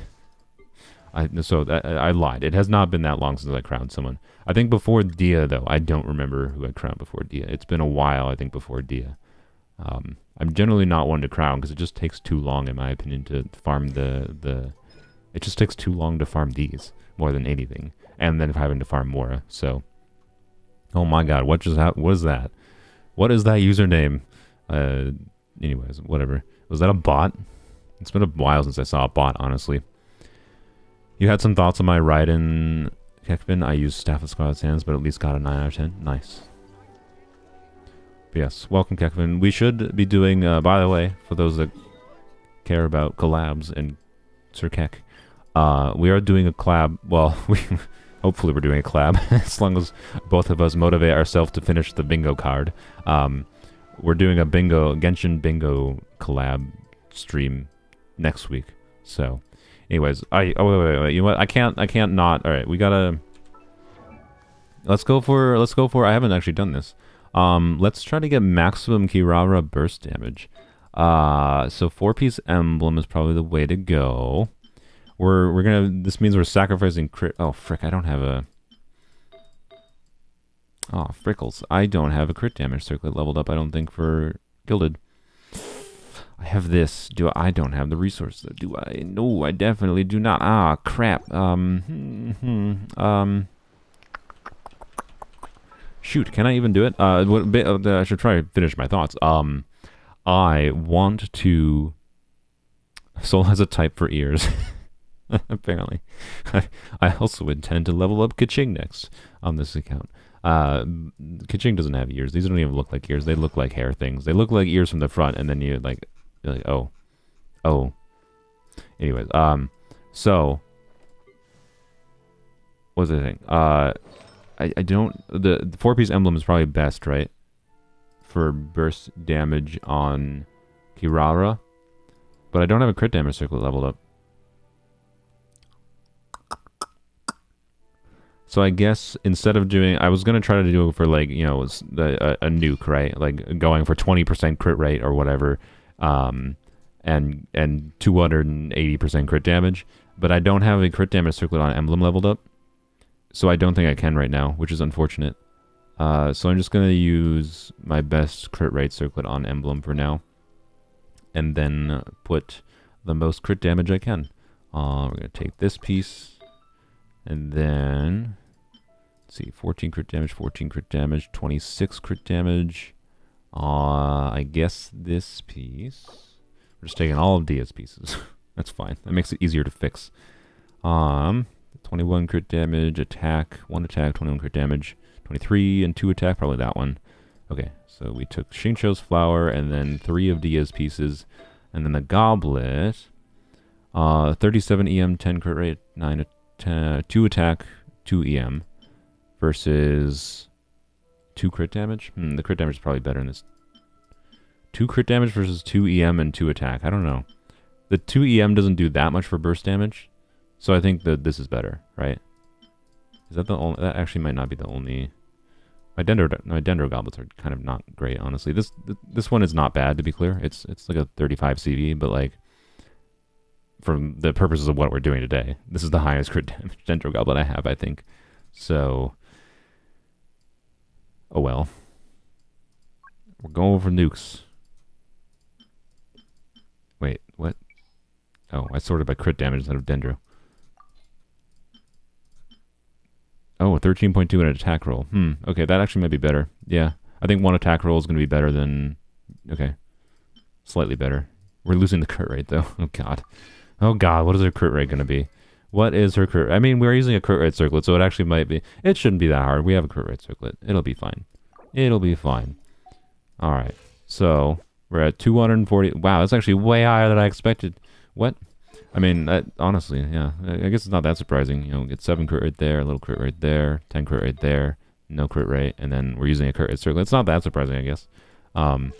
lied. It has not been that long since I crowned someone. I think before Dia, though. I don't remember who I crowned before Dia. It's been a while, I think, before Dia. I'm generally not one to crown because it just takes too long, in my opinion, to farm the... It just takes too long to farm these, more than anything. And then having to farm Mora, so... Oh my god, what is that? What is that username? Uh, anyways, whatever. Was that a bot? It's been a while since I saw a bot, honestly. You had some thoughts on my Raiden Kekvin. I used Staff of Scarlet's Hands, but at least got a 9 out of 10. Nice. But yes, welcome Kekvin. We should be doing, by the way, for those that care about collabs and Sir Kek, we are doing a collab. Well, hopefully we're doing a collab, as long as both of us motivate ourselves to finish the bingo card. We're doing a Genshin bingo collab stream next week. So, anyways, wait. You know what? I can't not. All right, we gotta. Let's go for. I haven't actually done this. Let's try to get maximum Kirara burst damage. So 4-piece emblem is probably the way to go. We're gonna. This means we're sacrificing crit. Oh frick! I don't have a. Oh frickles! I don't have a crit damage circlet leveled up. I don't think for gilded. I have this. I don't have the resources. Do I? No, I definitely do not. Ah, crap. Shoot, can I even do it? I should try to finish my thoughts. I want to... Soul has a type for ears. Apparently. I also intend to level up Kaching next on this account. Kaching doesn't have ears. These don't even look like ears. They look like hair things. They look like ears from the front, and then you're like, oh. Anyways, so... What was the thing? I don't... The 4-piece emblem is probably best, right? For burst damage on Kirara. But I don't have a crit damage circlet leveled up. So I guess instead of doing... I was going to try to do it for, like, you know, a nuke, right? Like, going for 20% crit rate or whatever. And 280% crit damage. But I don't have a crit damage circlet on emblem leveled up. So I don't think I can right now, which is unfortunate. So I'm just going to use my best crit rate circlet on emblem for now. And then put the most crit damage I can. We're going to take this piece. And then... Let's see, 14 crit damage, 26 crit damage. I guess this piece... We're just taking all of Dia's pieces. That's fine. That makes it easier to fix. 21 crit damage, attack, 1 attack, 21 crit damage, 23 and 2 attack, probably that one. Okay, so we took Shincho's flower and then 3 of Dia's pieces. And then the goblet, 37 EM, 10 crit rate, 2 attack, 2 EM versus 2 crit damage. The crit damage is probably better in this. 2 crit damage versus 2 EM and 2 attack. I don't know. The 2 EM doesn't do that much for burst damage. So I think that this is better, right? Is that the only... That actually might not be the only... My Dendro goblets are kind of not great, honestly. This one is not bad, to be clear. It's like a 35 CV, but like... For the purposes of what we're doing today, this is the highest crit damage Dendro goblet I have, I think. So... Oh well. We're going for nukes. Wait, what? Oh, I sorted by crit damage instead of Dendro. Oh, 13.2 in an attack roll. Okay, that actually might be better. Yeah, I think 1 attack roll is going to be better than... Okay, slightly better. We're losing the crit rate, though. Oh, God. Oh, God, what is her crit rate going to be? What is her crit... I mean, we're using a crit rate circlet, so it actually might be... It shouldn't be that hard. We have a crit rate circlet. It'll be fine. It'll be fine. All right, so we're at 240... Wow, that's actually way higher than I expected. What? I mean, honestly, yeah. I guess it's not that surprising. You know, get 7 crit rate there, a little crit rate there, 10 crit rate there, no crit rate, and then we're using a crit rate circlet. It's not that surprising, I guess. But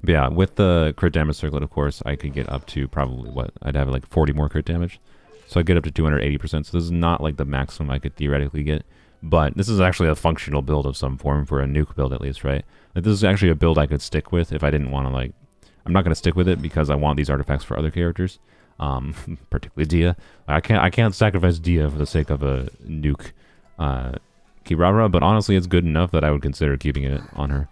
yeah, with the crit damage circlet, of course, I could get up to probably, what? I'd have like 40 more crit damage. So I'd get up to 280%. So this is not like the maximum I could theoretically get. But this is actually a functional build of some form for a nuke build, at least, right? Like, this is actually a build I could stick with if I didn't want to, like... I'm not going to stick with it because I want these artifacts for other characters. Particularly Dia. I can't sacrifice Dia for the sake of a nuke Kirara, but honestly it's good enough that I would consider keeping it on her.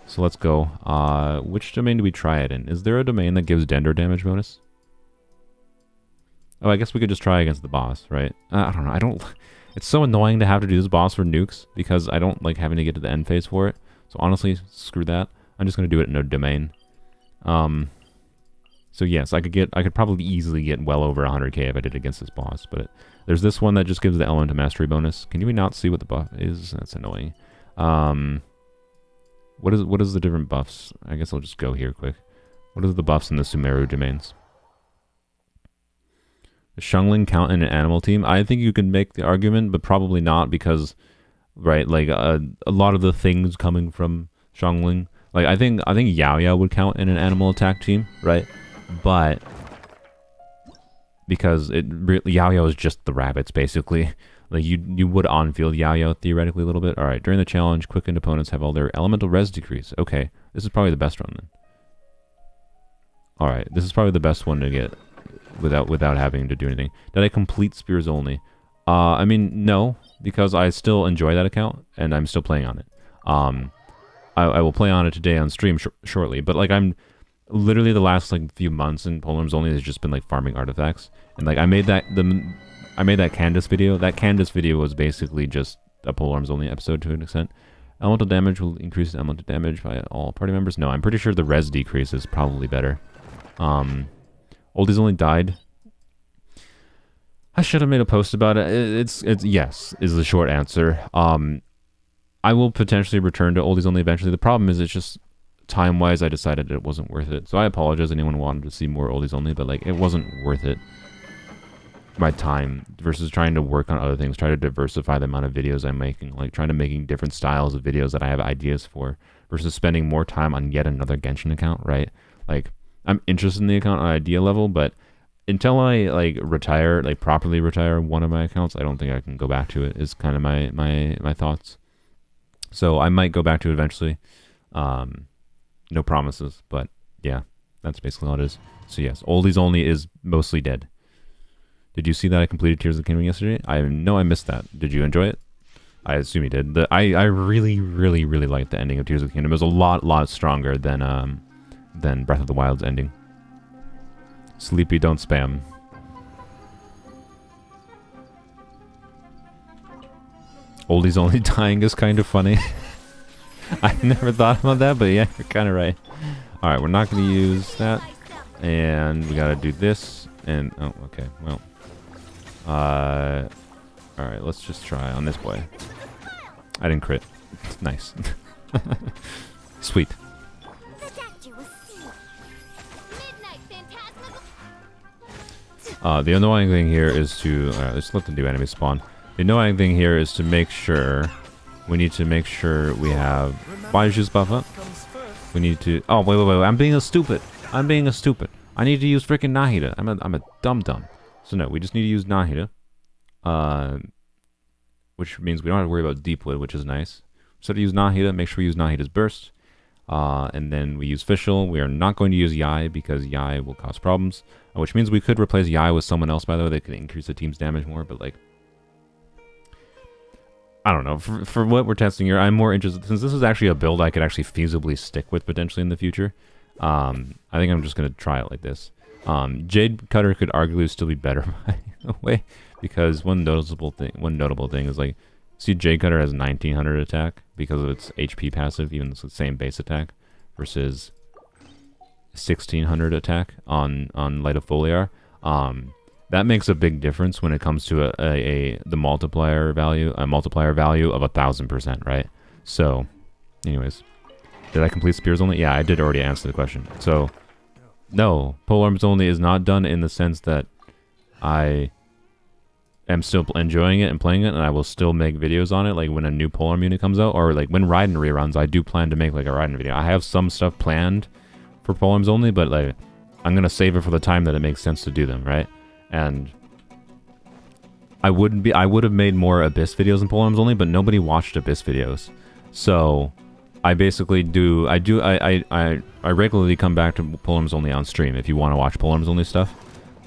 So let's go. Which domain do we try it in? Is there a domain that gives Dendro damage bonus? Oh, I guess we could just try against the boss, right? I don't know. It's so annoying to have to do this boss for nukes because I don't like having to get to the end phase for it. So honestly, screw that. I'm just gonna do it in a domain. So yes, I could probably easily get well over 100k if I did against this boss. But there's this one that just gives the element of mastery bonus. Can you not see what the buff is? That's annoying. What is the different buffs? I guess I'll just go here quick. What is the buffs in the Sumeru domains? Does Xiangling count in an animal team? I think you can make the argument, but probably not because, right? Like a lot of the things coming from Xiangling, like I think Yao Yao would count in an animal attack team, right? But because Yao Yao is just the rabbits basically. Like you would on-field Yao Yao theoretically a little bit. All right, during the challenge, quickened opponents have all their elemental res decrease. Okay, this is probably the best run then. All right, this is probably the best one to get without having to do anything. Did I complete spears only? I mean, no, because I still enjoy that account and I'm still playing on it. I will play on it today on stream shortly, but like I'm literally the last like few months in Polearms only has just been like farming artifacts, and like I made that Candace video. That Candace video was basically just a Polearms only episode to an extent. Elemental damage will increase elemental damage by all party members. No, I'm pretty sure the res decrease is probably better. Oldies only died. I should have made a post about it. It's yes is the short answer. I will potentially return to Oldies only eventually. The problem is it's just time-wise I decided it wasn't worth it. So I apologize anyone who wanted to see more Oldies only, but like it wasn't worth it. My time versus trying to work on other things, try to diversify the amount of videos I'm making, like trying to making different styles of videos that I have ideas for versus spending more time on yet another Genshin account, right? Like I'm interested in the account on idea level, but until I like retire, like properly retire one of my accounts, I don't think I can go back to it is kind of my thoughts. So I might go back to it eventually. No promises, but yeah, that's basically all it is. So yes, Oldies only is mostly dead. Did you see that I completed Tears of the Kingdom yesterday? I know I missed that. Did you enjoy it? I assume you did. I really liked the ending of Tears of the Kingdom. It was a lot stronger than Breath of the Wild's ending. Sleepy, don't spam. Oldies only dying is kind of funny. I never thought about that, but yeah, you're kind of right. All right, we're not going to use that, and we got to do this. And oh, okay, well, all right, let's just try on this boy. I didn't crit. Nice. Sweet. The annoying thing here is to let's let them do enemy spawn. The annoying thing here is to make sure we need to make sure we have Baiju's buff up. We need to. Oh wait! I'm being a stupid. I need to use freaking Nahida. I'm a dum. So no, we just need to use Nahida. Which means we don't have to worry about Deepwood, which is nice. So to use Nahida, make sure we use Nahida's burst. And then we use Fischl. We are not going to use Yai because Yai will cause problems. Which means we could replace Yai with someone else, by the way. They could increase the team's damage more, but like, I don't know. For what we're testing here, I'm more interested, since this is actually a build I could actually feasibly stick with potentially in the future. I think I'm just going to try it like this. Jade Cutter could arguably still be better, by the way, because one notable thing is like, see, Jade Cutter has 1900 attack because of its HP passive, even it's the same base attack, versus 1600 attack on Light of Foliar. That makes a big difference when it comes to the multiplier value, of 1000%, right? So, anyways, did I complete Spears Only? Yeah, I did already answer the question. So, no, Polearms Only is not done in the sense that I am still enjoying it and playing it, and I will still make videos on it, like when a new Polearm unit comes out, or like when Raiden reruns, I do plan to make like a Raiden video. I have some stuff planned for Polearms Only, but like I'm gonna save it for the time that it makes sense to do them, right? And I would have made more Abyss videos in Polearms Only, but nobody watched Abyss videos. So I basically I regularly come back to Polearms Only on stream if you want to watch Polearms Only stuff.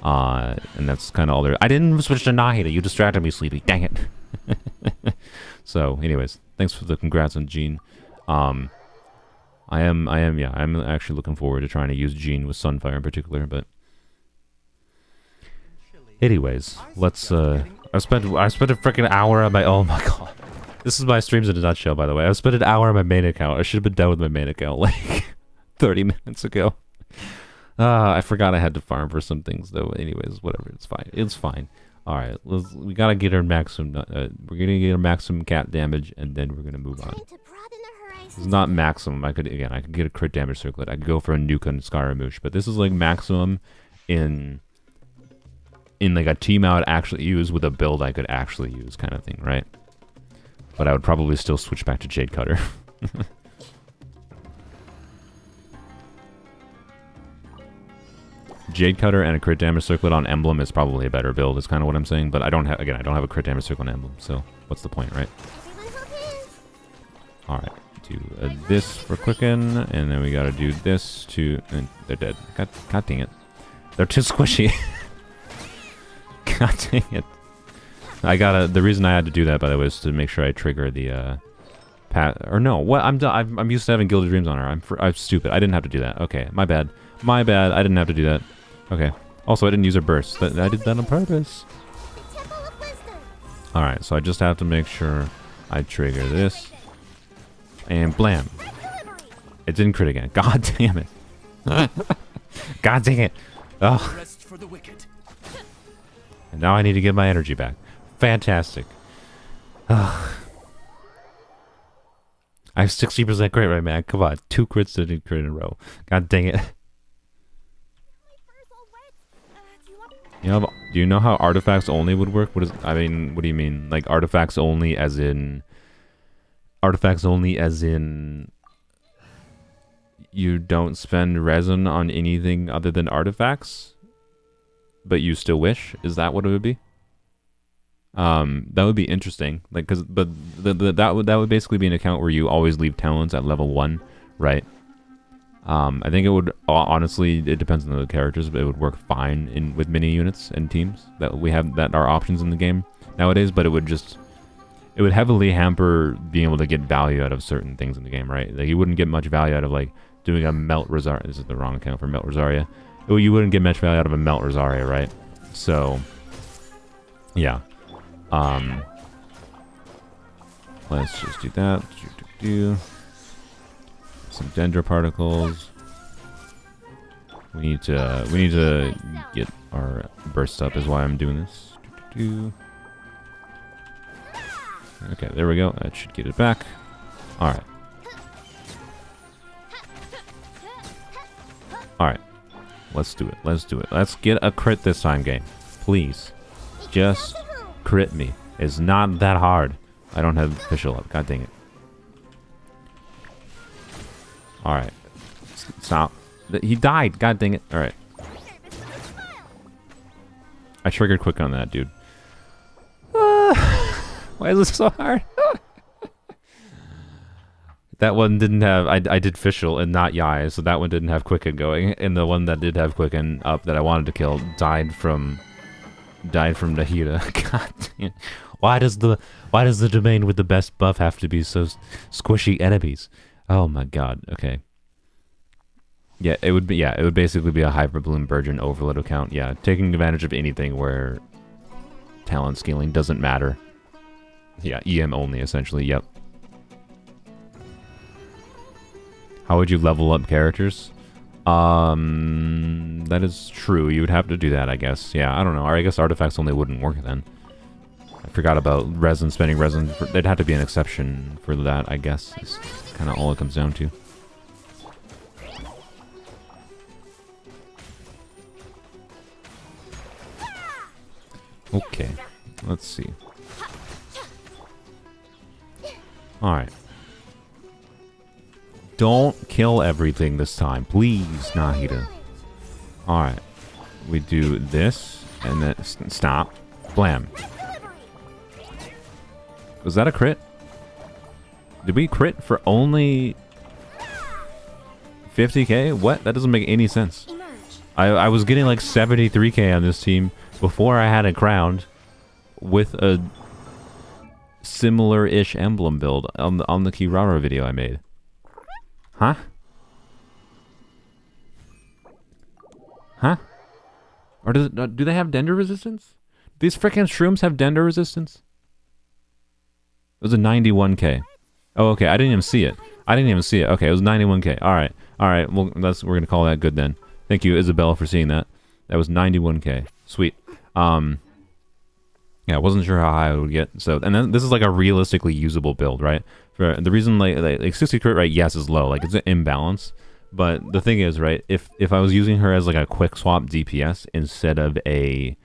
And that's kind of all there. I didn't switch to Nahida. You distracted me, Sleepy. Dang it. So, anyways, thanks for the congrats on Jean. I'm actually looking forward to trying to use Jean with Sunfire in particular, but anyways, let's I spent a freaking hour on my, oh my god. This is my streams in a nutshell, by the way. I've spent an hour on my main account. I should have been done with my main account like 30 minutes ago. I forgot I had to farm for some things, though. Anyways, whatever. It's fine. It's fine. All right, we gotta get our maximum. We're gonna get our maximum cat damage, and then we're gonna move on. It's not maximum. I could get a crit damage circlet. I could go for a nuke on Scaramouche, but this is like maximum in like a team I would actually use with a build I could actually use, kind of thing, right? But I would probably still switch back to Jade Cutter. Jade Cutter and a crit damage circlet on Emblem is probably a better build, is kind of what I'm saying. But I don't have a crit damage circlet on Emblem, so what's the point, right? Alright, do this for Quicken, and then we gotta do this to... And they're dead. God dang it. They're too squishy. God dang it. The reason I had to do that, by the way, is to make sure I trigger the, I'm used to having Gilded Dreams on her. I'm stupid. I didn't have to do that. Okay, my bad. My bad. I didn't have to do that. Okay. Also, I didn't use her burst. I did that on purpose. Alright, so I just have to make sure I trigger this. And blam. It didn't crit again. God damn it. God dang it. Oh. And now I need to get my energy back. Fantastic. I have 60% crit right, man. Come on. 2 crits to crit in a row. God dang it. Do you know how artifacts only would work? What do you mean? Like artifacts only as in you don't spend resin on anything other than artifacts, but you still wish? Is that what it would be? That would be interesting. Like, that would basically be an account where you always leave talents at level 1, right? I think it would, honestly, it depends on the characters, but it would work fine with mini units and teams that we have that are options in the game nowadays, but it would heavily hamper being able to get value out of certain things in the game, right? Like, you wouldn't get much value out of, like, doing a Melt Rosaria. This is the wrong account for Melt Rosaria. You wouldn't get much value out of a Melt Rosaria, right? So, yeah. Let's just do that. Some dendro particles. We need to get our burst up is why I'm doing this. Okay, there we go. That should get it back. Alright. Alright. Let's do it. Let's do it. Let's get a crit this time, game. Please. Just crit me. It's not that hard. I don't have official up. God dang it. Alright. Stop. He died. God dang it. Alright. I triggered quick on that, dude. Why is this so hard? That one didn't have... I did official and not Yai, so that one didn't have quicken going. And the one that did have quicken up that I wanted to kill died from Nahida. God damn it. Why does the domain with the best buff have to be so squishy enemies? Oh my god. Okay. Yeah, it would basically be a Hyper Bloom Virgin Overload account. Yeah, taking advantage of anything where talent scaling doesn't matter. Yeah, EM only essentially. Yep. How would you level up characters? That is true. You would have to do that, I guess. Yeah, I don't know. Or I guess artifacts only wouldn't work then. I forgot about resin, spending resin. There'd have to be an exception for that, I guess. Is kind of all it comes down to. Okay, let's see. Alright. Don't kill everything this time, please, Nahida. Alright. We do this, and then stop. Blam. Was that a crit? Did we crit for only 50k? What? That doesn't make any sense. I was getting like 73k on this team before I had it crowned with a similar-ish emblem build on the Kirara video I made. Huh? Huh? Or do they have dender resistance? These frickin' shrooms have dender resistance? was a 91k. Oh, okay. I didn't even see it. I didn't even see it. Okay, it was 91k. All right. All right. Well, we're gonna call that good then. Thank you, Isabella, for seeing that. That was 91k. Sweet. Yeah, I wasn't sure how high I would get. So, and then this is like a realistically usable build, right? For the reason like 60 crit rate, yes, is low. Like it's an imbalance. But the thing is, right? If I was using her as like a quick swap DPS instead of a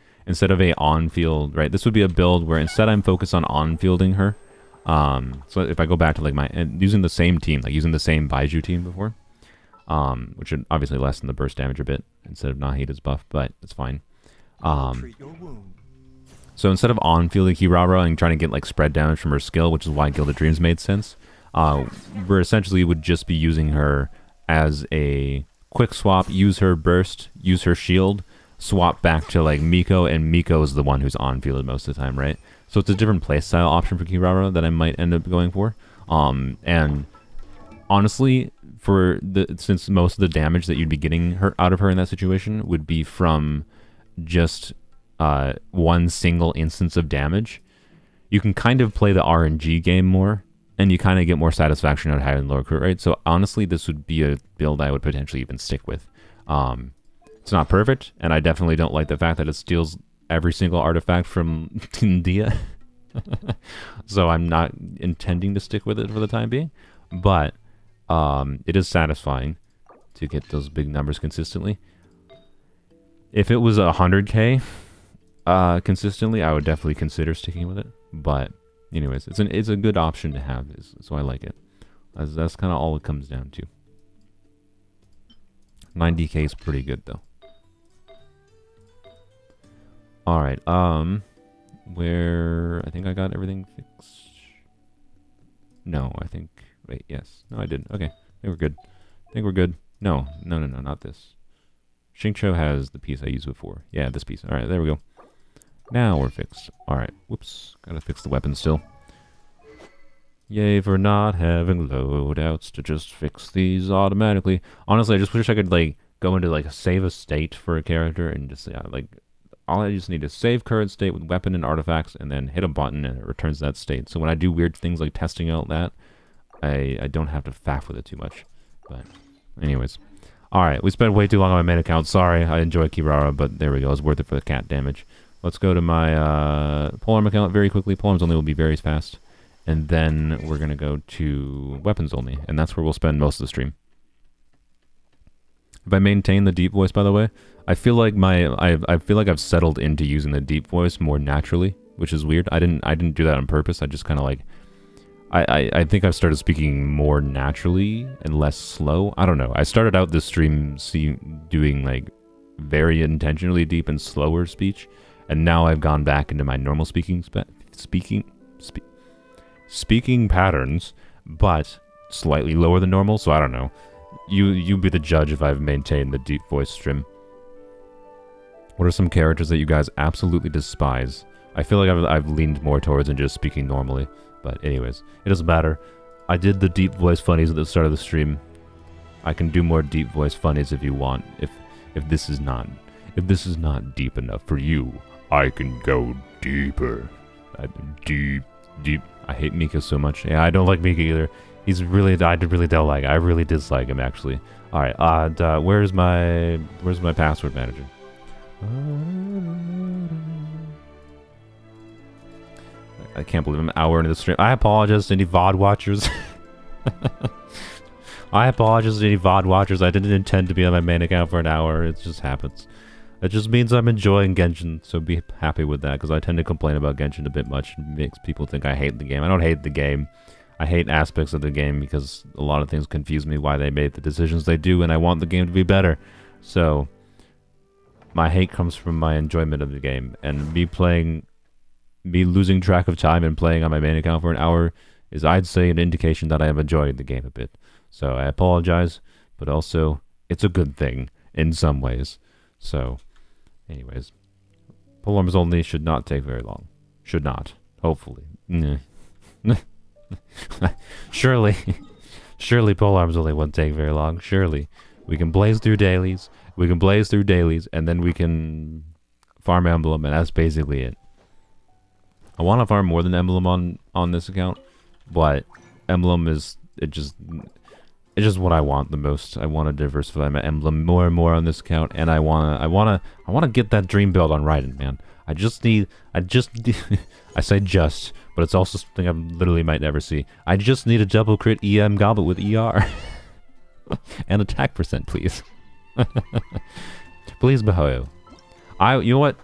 on field, right? This would be a build where instead I'm focused on fielding her. So if I go back to like using the same team, like using the same Baiju team before, which would obviously lessen the burst damage a bit instead of Nahida's buff, but it's fine. Treat your wound. So instead of on-fielding Kirara and trying to get like spread damage from her skill, which is why Gilded Dreams made sense, we're essentially would just be using her as a quick swap, use her burst, use her shield, swap back to like Miko, and Miko is the one who's on-fielded most of the time, right? So it's a different playstyle option for Kirara that I might end up going for. And honestly, since most of the damage that you'd be getting out of her in that situation would be from just one single instance of damage, you can kind of play the RNG game more, and you kind of get more satisfaction out of having lower crit rate. So honestly, this would be a build I would potentially even stick with. It's not perfect, and I definitely don't like the fact that it steals every single artifact from Dia. So I'm not intending to stick with it for the time being, but it is satisfying to get those big numbers consistently. If it was 100k consistently, I would definitely consider sticking with it. But anyways, it's a good option to have, so I like it. That's kind of all it comes down to. 90k is pretty good though. All right, where I think I got everything fixed. No, I think. Wait, yes. No, I didn't. Okay, I think we're good. I think we're good. No, not this. Xingqiu has the piece I used before. Yeah, this piece. All right, there we go. Now we're fixed. All right, whoops. Gotta fix the weapon still. Yay for not having loadouts to just fix these automatically. Honestly, I just wish I could like go into like save a state for a character and just like all I just need is save current state with weapon and artifacts, and then hit a button and it returns that state. So when I do weird things like testing out that, I don't have to faff with it too much. But anyways. Alright, we spent way too long on my main account. Sorry, I enjoy Kirara, but there we go. It's worth it for the cat damage. Let's go to my polearm account very quickly. Polearms only will be very fast. And then we're going to go to weapons only. And that's where we'll spend most of the stream. If I maintain the deep voice, by the way, I feel like I feel like I've settled into using the deep voice more naturally, which is weird. I didn't do that on purpose. I just kind of like I think I've started speaking more naturally and less slow. I don't know. I started out this stream doing like very intentionally deep and slower speech, and now I've gone back into my normal speaking patterns, but slightly lower than normal. So I don't know. You be the judge if I've maintained the deep voice stream. What are some characters that you guys absolutely despise? I feel like I've leaned more towards than just speaking normally. But anyways, it doesn't matter. I did the deep voice funnies at the start of the stream. I can do more deep voice funnies if you want. If this is not deep enough for you, I can go deeper. Deep. I hate Mika so much. Yeah, I don't like Mika either. I really don't like. I really dislike him actually. All right. Where's my password manager? I can't believe I'm an hour into the stream. I apologize to any VOD watchers. I apologize to any VOD watchers. I didn't intend to be on my main account for an hour. It just happens. It just means I'm enjoying Genshin, so be happy with that, because I tend to complain about Genshin a bit much. It makes people think I hate the game. I don't hate the game. I hate aspects of the game because a lot of things confuse me why they made the decisions they do, and I want the game to be better. So my hate comes from my enjoyment of the game, and me losing track of time and playing on my main account for an hour is, I'd say, an indication that I am enjoying the game a bit. So I apologize, but also it's a good thing in some ways. So anyways, polearms only should not take very long. Should not. Hopefully. Surely polearms only won't take very long. Surely. We can blaze through dailies. And then we can farm emblem, and that's basically it. I want to farm more than Emblem on this account, but Emblem is it's just what I want the most. I want to diversify my Emblem more and more on this account, and I wanna get that dream build on Raiden, man. I just need I say just, but it's also something I literally might never see. I just need a double crit EM goblet with ER. And attack percent, please. Please, Mihoyo. You know what?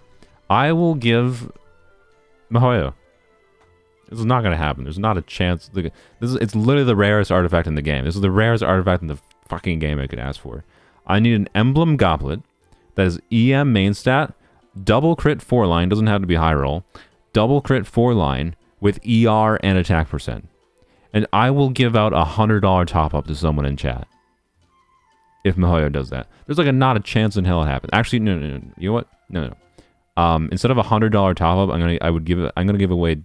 I will give Mihoyo. This is not going to happen. There's not a chance. It's literally the rarest artifact in the game. This is the rarest artifact in the fucking game I could ask for. I need an Emblem Goblet that is EM main stat, double crit 4 line, doesn't have to be high roll, double crit 4 line with ER and attack percent. And I will give out a $100 top up to someone in chat if Mihoyo does that. There's like not a chance in hell it happens. Actually, no. You know what? No. Instead of a $100 top up, I'm gonna give away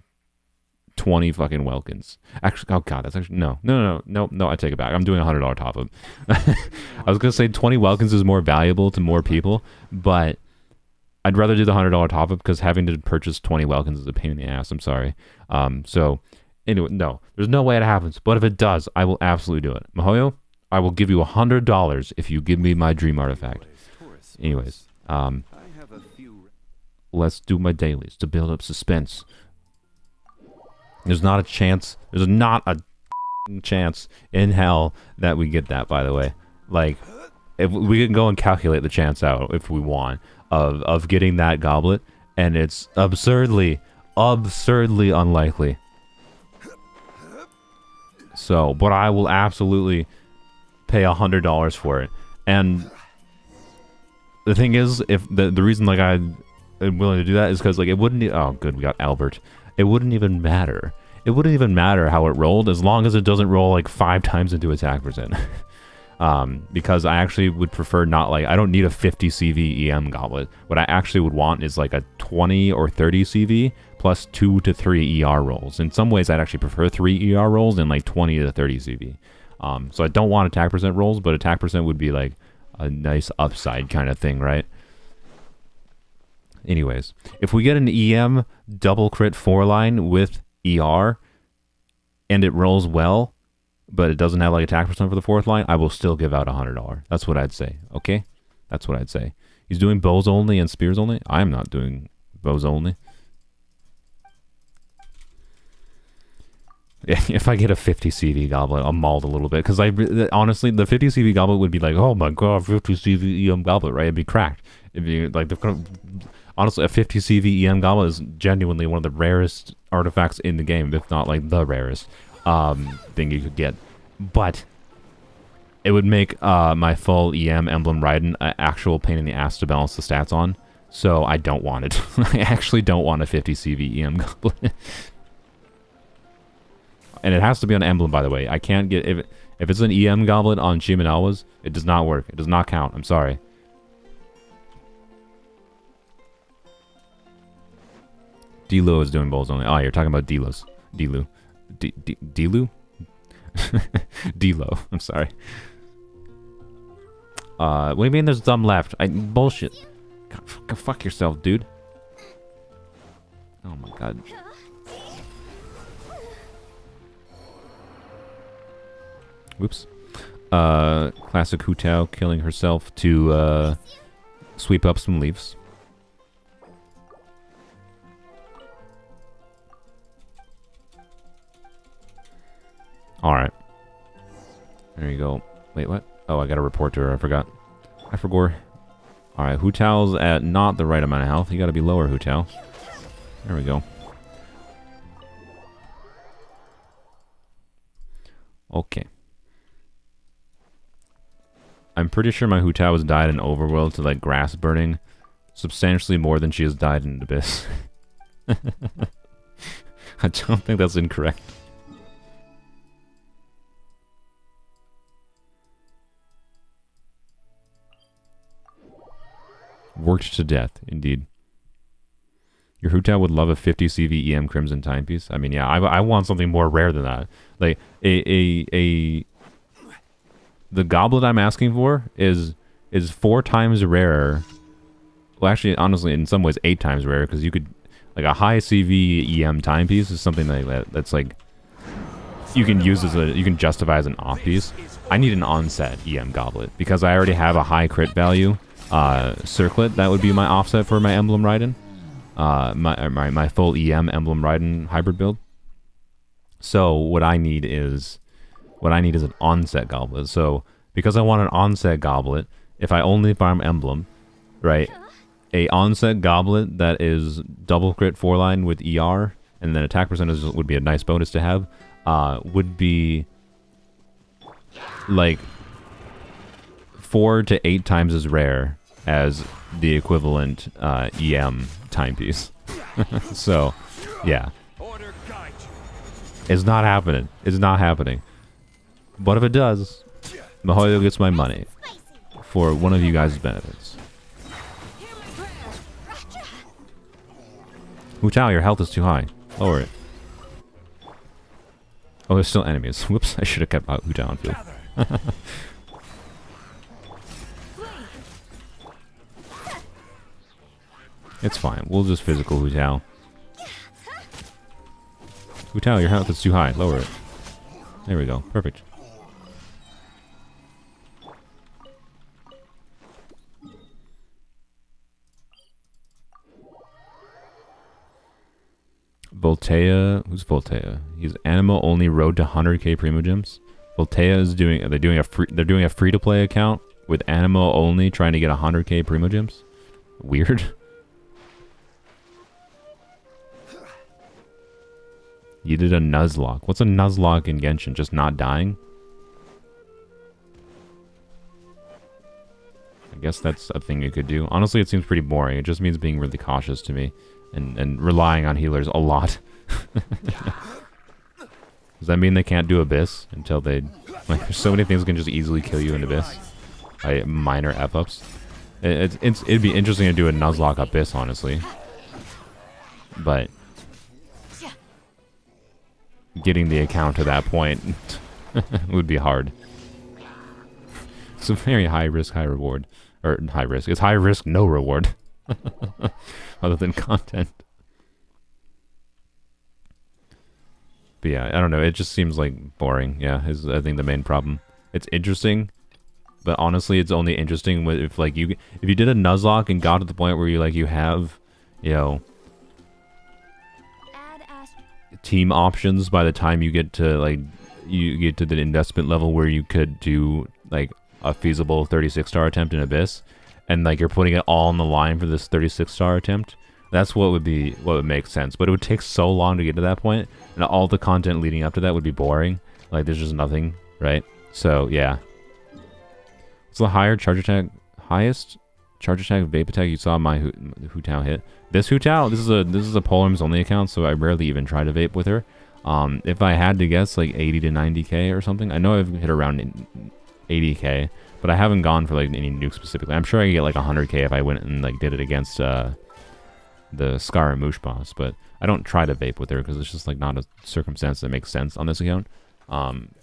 20 fucking Welkins. Actually, oh god, that's actually no. I take it back. I'm doing a $100 top up. I was gonna say 20 Welkins is more valuable to more people, but I'd rather do the $100 top up because having to purchase 20 Welkins is a pain in the ass. I'm sorry. So anyway, no, there's no way it happens. But if it does, I will absolutely do it. Mihoyo, I will give you $100 if you give me my dream artifact. Anyways, let's do my dailies to build up suspense. There's not a chance. There's not a chance in hell that we get that, by the way. Like, if we can go and calculate the chance out if we want of getting that goblet, and it's absurdly unlikely. So, but I will absolutely pay $100 for it. And the thing is, if the reason like I'm willing to do that is because like it wouldn't. Oh, good, we got Albert. It wouldn't even matter. It wouldn't even matter how it rolled as long as it doesn't roll like 5 times into attack percent. Because I actually would prefer not like I don't need a 50 CV EM goblet. What I actually would want is like a 20 or 30 CV plus 2 to 3 ER rolls. In some ways, I'd actually prefer 3 ER rolls than like 20 to 30 CV. So I don't want attack percent rolls, but attack percent would be like a nice upside kind of thing, right? Anyways, if we get an EM double crit 4 line with ER and it rolls well, but it doesn't have like attack percent for the 4th line, I will still give out $100. That's what I'd say. Okay? That's what I'd say. He's doing bows only and spears only. I'm not doing bows only. If I get a 50 CV goblet, I'm mauled a little bit. Because honestly, the 50 CV goblet would be like, oh my god, 50 CV EM goblet, right? It'd be cracked. It'd be like, honestly, a 50 CV EM goblet is genuinely one of the rarest artifacts in the game, if not like the rarest thing you could get. But it would make my full EM Emblem Raiden an actual pain in the ass to balance the stats on. So I don't want it. I actually don't want a 50 CV EM goblet. And it has to be on Emblem, by the way. I can't get... If it's an EM goblet on Shimenawa's, it does not work. It does not count. I'm sorry. Dilu is doing bowls only. Oh, you're talking about Dilu's. Dilu. Dilu? Dilo. I'm sorry. What do you mean there's some left? Bullshit. God, fuck yourself, dude. Oh my god. Whoops. Classic Hu Tao killing herself to sweep up some leaves. Alright. There you go. Wait, what? Oh, I gotta report to her. I forgot. I forgot. Alright, Hu Tao's at not the right amount of health. You gotta be lower, Hu Tao. There we go. Okay. I'm pretty sure my Hu Tao has died in Overworld to like grass burning substantially more than she has died in Abyss. I don't think that's incorrect. Worked to death, indeed. Your Hu Tao would love a 50 CV EM Crimson Timepiece. I mean, yeah, I want something more rare than that. Like, the goblet I'm asking for is 4 times rarer. Well, actually, honestly, in some ways, 8 times rarer, because you could like a high CV EM timepiece is something like that. That's like you can use as you can justify as an off piece. I need an onset EM goblet because I already have a high crit value circlet. That would be my offset for my Emblem Raiden, my full EM Emblem Raiden hybrid build. So what I need is an onset goblet. So because I want an onset goblet, if I only farm Emblem, right? A onset goblet that is double crit 4-line with ER and then attack percentage would be a nice bonus to have. Would be like 4 to 8 times as rare as the equivalent EM timepiece. So, yeah. It's not happening. It's not happening. But if it does, Mihoyo gets my money for one of you guys' benefits. Wu Tao, your health is too high. Lower it. Oh, there's still enemies. Whoops, I should have kept Wu Tao on field. It's fine. We'll just physical Wu Tao. Wu Tao, your health is too high. Lower it. There we go. Perfect. Voltea, who's Voltea? He's Animo only road to 100k Primogems. Voltea is doing they're doing a free to play account with Animo only trying to get 100k Primogems. Weird. You did a Nuzlocke. What's a Nuzlocke in Genshin? Just not dying? I guess that's a thing you could do. Honestly, it seems pretty boring. It just means being really cautious to me. And relying on healers a lot. Does that mean they can't do Abyss until they... Like, there's so many things that can just easily kill you in Abyss. By minor F-ups. It'd be interesting to do a Nuzlocke Abyss, honestly. But... getting the account to that point would be hard. It's a very high risk, high reward. Or high risk. It's high risk, no reward. Other than content. But yeah, I don't know. It just seems like boring. Yeah, is I think the main problem. It's interesting, but honestly, it's only interesting if you did a Nuzlocke and got to the point where you have, you know, team options by the time you get to the investment level where you could do like a feasible 36-star attempt in Abyss. And like you're putting it all on the line for this 36-star attempt. That's what would make sense. But it would take so long to get to that point, and all the content leading up to that would be boring. Like there's just nothing, right? So yeah. What's the highest charge attack vape attack you saw my Hu Tao hit? This Hu Tao, this is a Polearms only account, so I rarely even try to vape with her. If I had to guess, like 80 to 90k or something. I know I've hit around 80k. But I haven't gone for like any nuke specifically. I'm sure I could get like 100k if I went and like did it against the Scar and Moosh boss. But I don't try to vape with her because it's just like not a circumstance that makes sense on this account.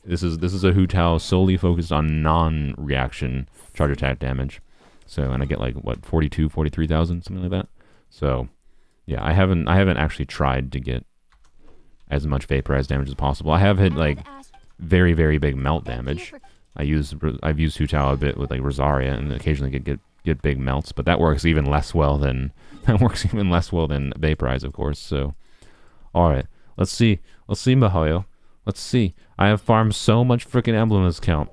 This is a Hu Tao solely focused on non-reaction charge attack damage. So and I get like what 43,000 something like that. So yeah, I haven't actually tried to get as much vaporized damage as possible. I have hit like very very big melt damage. I've used Hu Tao a bit with like Rosaria and occasionally get big melts, but that works even less well than Vaporize, of course. So, all right, let's see Mihoyo. Let's see. I have farmed so much freaking emblem in this count.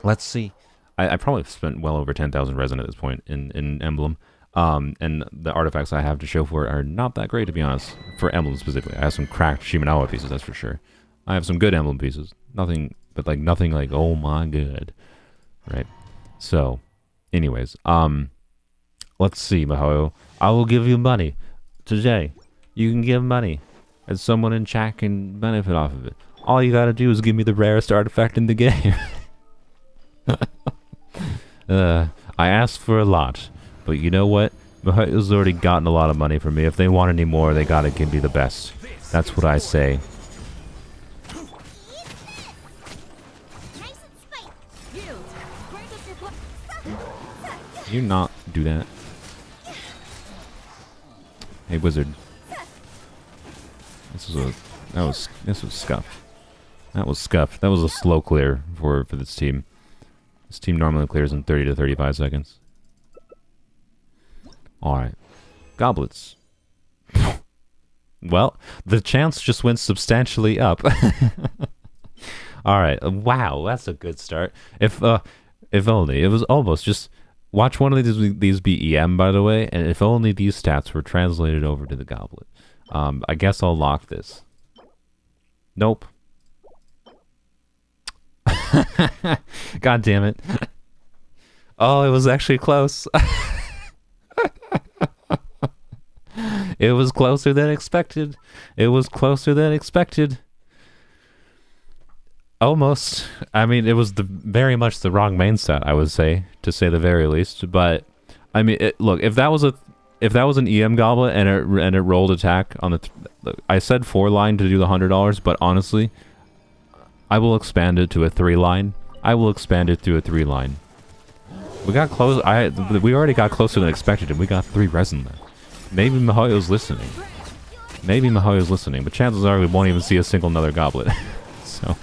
Let's see. I probably spent well over 10,000 resin at this point in emblem. And the artifacts I have to show for it are not that great, to be honest. For emblem specifically, I have some cracked Shimenawa pieces, that's for sure. I have some good emblem pieces. Nothing like oh my god, right? So, anyways, let's see, Mihoyo. I will give you money today. You can give money, and someone in chat can benefit off of it. All you gotta do is give me the rarest artifact in the game. I asked for a lot, but you know what? Mihoyo's already gotten a lot of money from me. If they want any more, they gotta give me the best. That's what I say. Can you not do that? Hey, wizard. This was scuffed. That was scuffed. That was a slow clear for this team. This team normally clears in 30 to 35 seconds. Alright. Goblets. Well, the chance just went substantially up. Alright. Wow, that's a good start. If only. It was almost just... Watch one of these be EM, by the way, and if only these stats were translated over to the goblet. I guess I'll lock this. Nope. God damn it. Oh, it was actually close. It was closer than expected. It was closer than expected. Almost. I mean, it was very much the wrong main stat, I would say, to say the very least. But I mean, look, if that was an EM goblet and it rolled attack on the, I said 4-line to do the $100, but honestly, I will expand it to a 3-line. I will expand it to a 3-line. We got close. We already got closer than expected, and we got 3 resin there. Maybe Mihoyo's listening. Maybe Mihoyo's listening, but chances are we won't even see a single another goblet. So.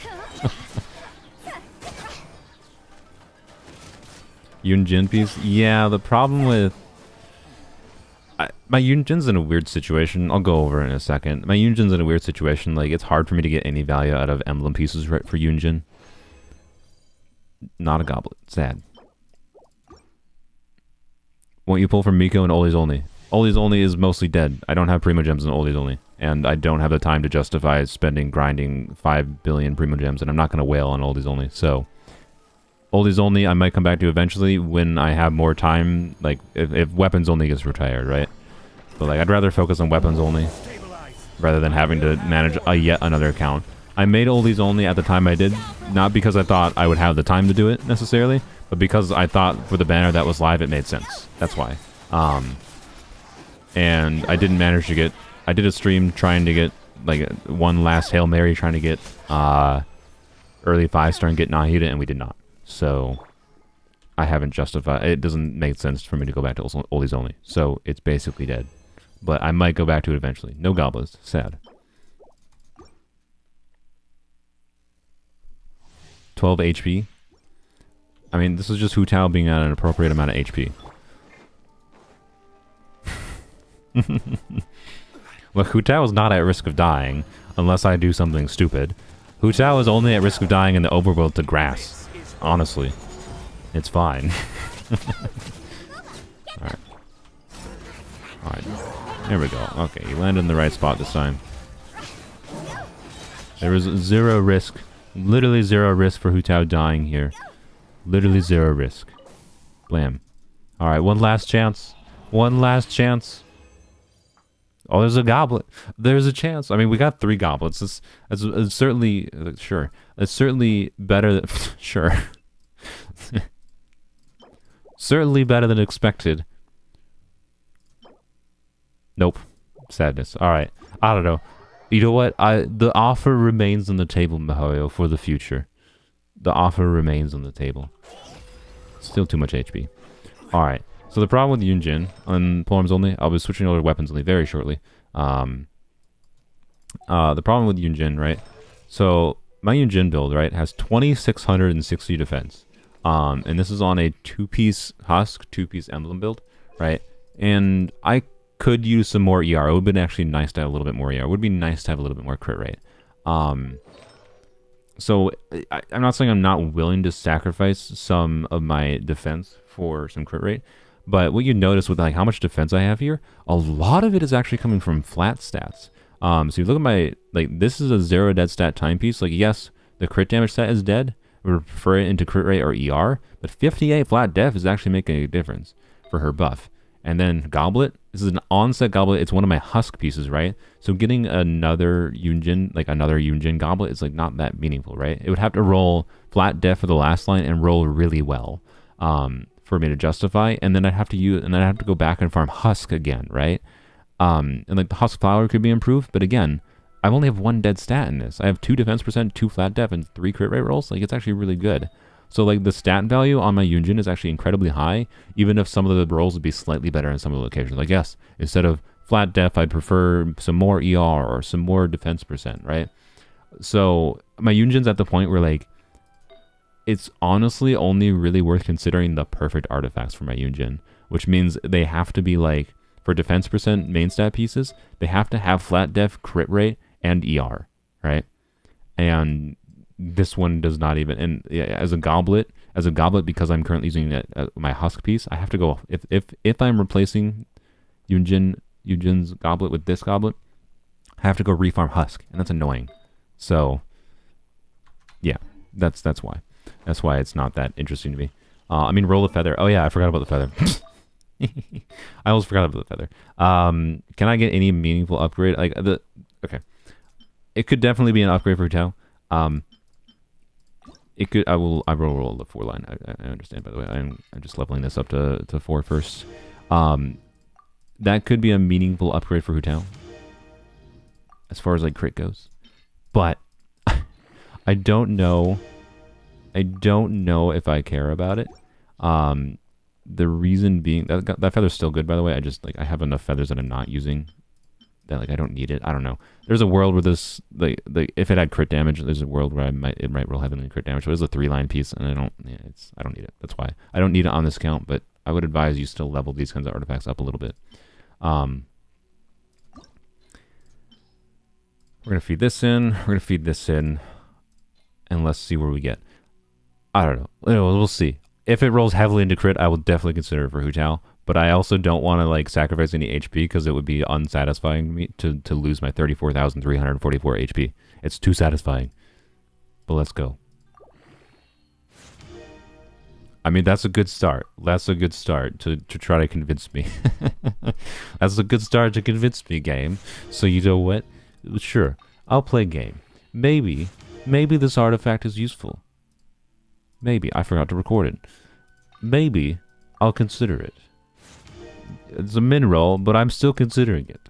Yunjin piece? Yeah, the problem with... my Yunjin's in a weird situation. I'll go over it in a second. My Yunjin's in a weird situation. Like, it's hard for me to get any value out of emblem pieces right for Yunjin. Not a goblet. Sad. Won't you pull from Miko and Oli's Only? Oli's Only is mostly dead. I don't have Primo Gems in Oli's Only. And I don't have the time to justify grinding 5 billion Primo Gems. And I'm not going to wail on Oli's Only. So... Oldies Only, I might come back to eventually when I have more time, like, if Weapons Only gets retired, right? But, like, I'd rather focus on Weapons Only rather than having to manage yet another account. I made Oldies Only at the time I did, not because I thought I would have the time to do it, necessarily, but because I thought for the banner that was live, it made sense. That's why. And I didn't manage to get... I did a stream trying to get, like, one last Hail Mary, trying to get early 5-star and get Nahida, and we did not. So, I haven't justified... It doesn't make sense for me to go back to Oldies Only. So, it's basically dead. But I might go back to it eventually. No goblins. Sad. 12 HP. I mean, this is just Hu Tao being at an appropriate amount of HP. Look, Hu Tao is not at risk of dying unless I do something stupid. Hu Tao is only at risk of dying in the overworld to grass. Honestly, it's fine. Alright. Alright. There we go. Okay, you landed in the right spot this time. There was 0 risk. Literally 0 risk for Hu Tao dying here. Literally 0 risk. Blam. Alright, one last chance. One last chance. Oh, there's a goblet. There's a chance. I mean, we got 3 goblets. It's certainly... sure. It's certainly better than... sure. Certainly better than expected. Nope. Sadness. Alright. I don't know. You know what? The offer remains on the table, Mihoyo, for the future. The offer remains on the table. Still too much HP. Alright. So the problem with Yunjin on Polearms Only, I'll be switching over to Weapons Only very shortly. The problem with Yunjin, right? So my Yunjin build, right, has 2,660 defense. And this is on a 2-piece husk, 2-piece emblem build, right? And I could use some more ER. It would have been actually nice to have a little bit more ER. It would be nice to have a little bit more crit rate. So I'm not saying I'm not willing to sacrifice some of my defense for some crit rate. But what you notice with like how much defense I have here, a lot of it is actually coming from flat stats. So you look at my, like, this is a 0 dead stat timepiece. Like, yes, the crit damage stat is dead. We prefer it into crit rate or ER. But 58 flat def is actually making a difference for her buff. And then Goblet, this is an onset Goblet. It's one of my husk pieces, right? So getting another Yunjin, like another Yunjin Goblet is like not that meaningful, right? It would have to roll flat def for the last line and roll really well. For me to justify, and then I'd have to go back and farm husk again, right? And like the husk flower could be improved, but again, I only have 1 dead stat in this. I have 2 defense percent, 2 flat def, and 3 crit rate rolls. Like, it's actually really good. So like the stat value on my Yunjin is actually incredibly high, even if some of the rolls would be slightly better in some of the locations. Like, yes, instead of flat def, I'd prefer some more ER or some more defense percent, right? So my Yunjin's at the point where like it's honestly only really worth considering the perfect artifacts for my Yunjin, which means they have to be like, for defense percent main stat pieces, they have to have flat def, crit rate, and ER, right? And this one does not even, and yeah, as a goblet, because I'm currently using it, my husk piece, I have to go, if I'm replacing Yunjin's goblet with this goblet, I have to go refarm husk, and that's annoying. So yeah, that's why. That's why it's not that interesting to me. I mean, roll a feather. Oh yeah, I forgot about the feather. I almost forgot about the feather. Can I get any meaningful upgrade? Like okay, it could definitely be an upgrade for Tao. It could. I will roll the 4 line. I understand. By the way, I'm just leveling this up to 4 first. That could be a meaningful upgrade for Hu Tao, as far as like crit goes, but I don't know. I don't know if I care about it. The reason being that feather's still good, by the way. I just like I have enough feathers that I'm not using that like I don't need it. I don't know. There's a world where this the if it had crit damage, there's a world where it might roll heavily in crit damage. So it's a 3-line piece, and I don't need it. That's why I don't need it on this count. But I would advise you still level these kinds of artifacts up a little bit. We're gonna feed this in. We're gonna feed this in, and let's see where we get. I don't know. We'll see. If it rolls heavily into crit, I will definitely consider it for Hu Tao. But I also don't want to like sacrifice any HP because it would be unsatisfying me to lose my 34,344 HP. It's too satisfying. But let's go. I mean, that's a good start. That's a good start to try to convince me. That's a good start to convince me, game. So you know what? Sure, I'll play game. Maybe this artifact is useful. Maybe. I forgot to record it. Maybe I'll consider it. It's a min roll, but I'm still considering it.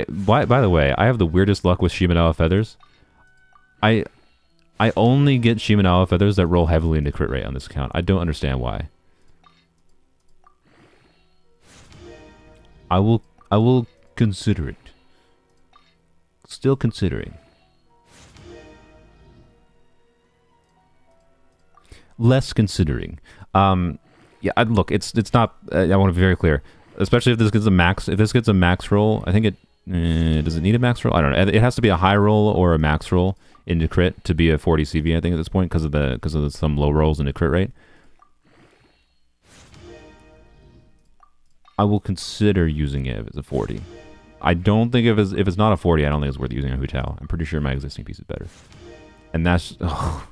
By the way, I have the weirdest luck with Shimenawa feathers. I only get Shimenawa feathers that roll heavily into crit rate on this account. I don't understand why. I will consider it. Still considering. Less considering. Yeah, look, it's not. I want to be very clear, especially if this gets a max. If this gets a max roll, I think it does it need a max roll? I don't know. It has to be a high roll or a max roll into crit to be a 40 CV. I think at this point because of some low rolls into crit rate. I will consider using it if it's a 40. I don't think if it's not a 40, I don't think it's worth using a Hu Tao. I'm pretty sure my existing piece is better, and that's. Oh,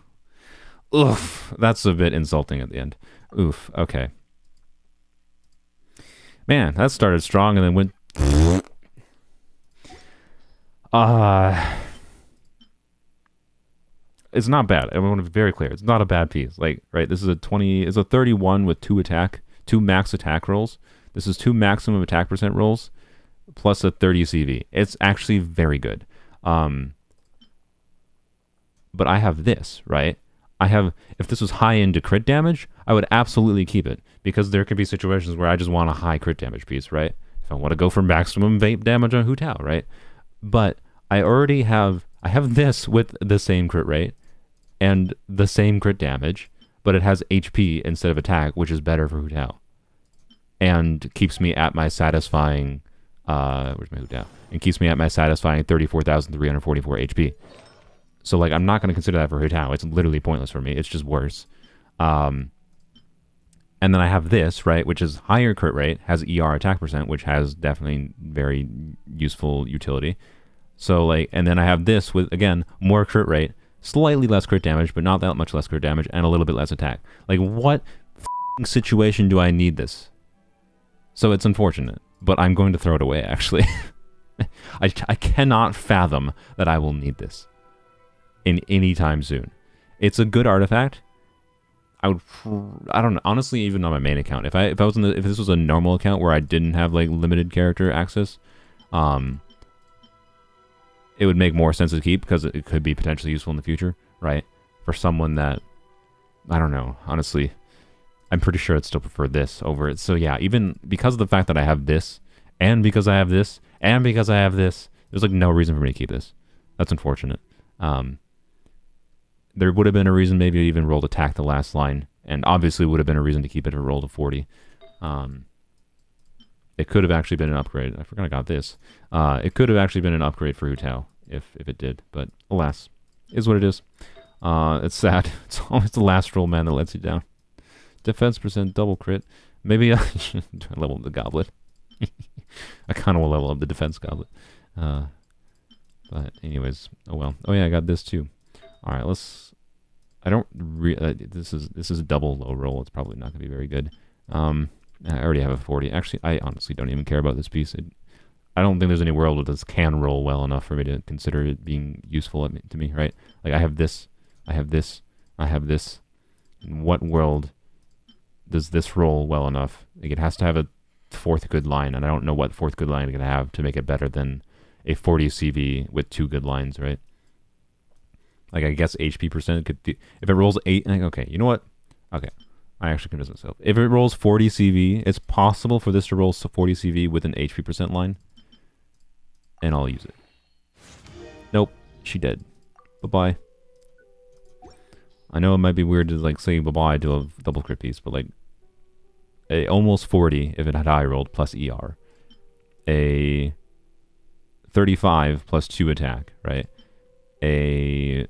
oof, that's a bit insulting at the end. Oof, okay. Man, that started strong and then went... It's not bad. I want to be very clear. It's not a bad piece. Like, right, this is a 20... It's a 31 with 2 max attack rolls. This is 2 maximum attack percent rolls, plus a 30 CV. It's actually very good. But I have this, right? If this was high into crit damage, I would absolutely keep it because there could be situations where I just want a high crit damage piece, right? If I want to go for maximum vape damage on Hu Tao, right? But I have this with the same crit rate and the same crit damage, but it has HP instead of attack, which is better for Hu Tao. And keeps me at my satisfying, where's my Hu Tao? And keeps me at my satisfying 34,344 HP. So, like, I'm not going to consider that for Hu Tao. It's literally pointless for me. It's just worse. And then I have this, right, which is higher crit rate, has ER attack percent, which has definitely very useful utility. So, like, and then I have this with, again, more crit rate, slightly less crit damage, but not that much less crit damage, and a little bit less attack. Like, what situation do I need this? So it's unfortunate, but I'm going to throw it away, actually. I cannot fathom that I will need this in any time soon. It's a good artifact. I don't know, honestly, even on my main account, if this was a normal account where I didn't have like limited character access, it would make more sense to keep because it could be potentially useful in the future, right? For someone that, I don't know, honestly, I'm pretty sure I'd still prefer this over it. So yeah, even because of the fact that I have this and because I have this, and because I have this, there's like no reason for me to keep this. That's unfortunate. There would have been a reason maybe to even roll attack the last line, and obviously would have been a reason to keep it a roll to 40. It could have actually been an upgrade. I forgot I got this. It could have actually been an upgrade for Hu Tao if it did, but alas, is what it is. It's sad. It's always the last roll, man, that lets you down. Defense percent double crit. Maybe I should level up the goblet. I kind of will level up the defense goblet. But anyways, oh well. Oh yeah, I got this too. All right, let's. I don't. This is a double low roll. It's probably not going to be very good. I already have a 40. Actually, I honestly don't even care about this piece. I don't think there's any world where this can roll well enough for me to consider it being useful to me, right? Like I have this, I have this, I have this. In what world does this roll well enough? Like it has to have a fourth good line, and I don't know what fourth good line it's going to have to make it better than a 40 CV with 2 good lines, right? Like I guess HP percent could if it rolls 8. Okay, you know what? Okay, I actually convinced myself. If it rolls 40 CV, it's possible for this to roll 40 CV with an HP percent line, and I'll use it. Nope, she dead. Bye bye. I know it might be weird to like say bye bye to a double crit piece, but like a almost 40 if it had high rolled plus ER, a 35 plus 2 attack, right? A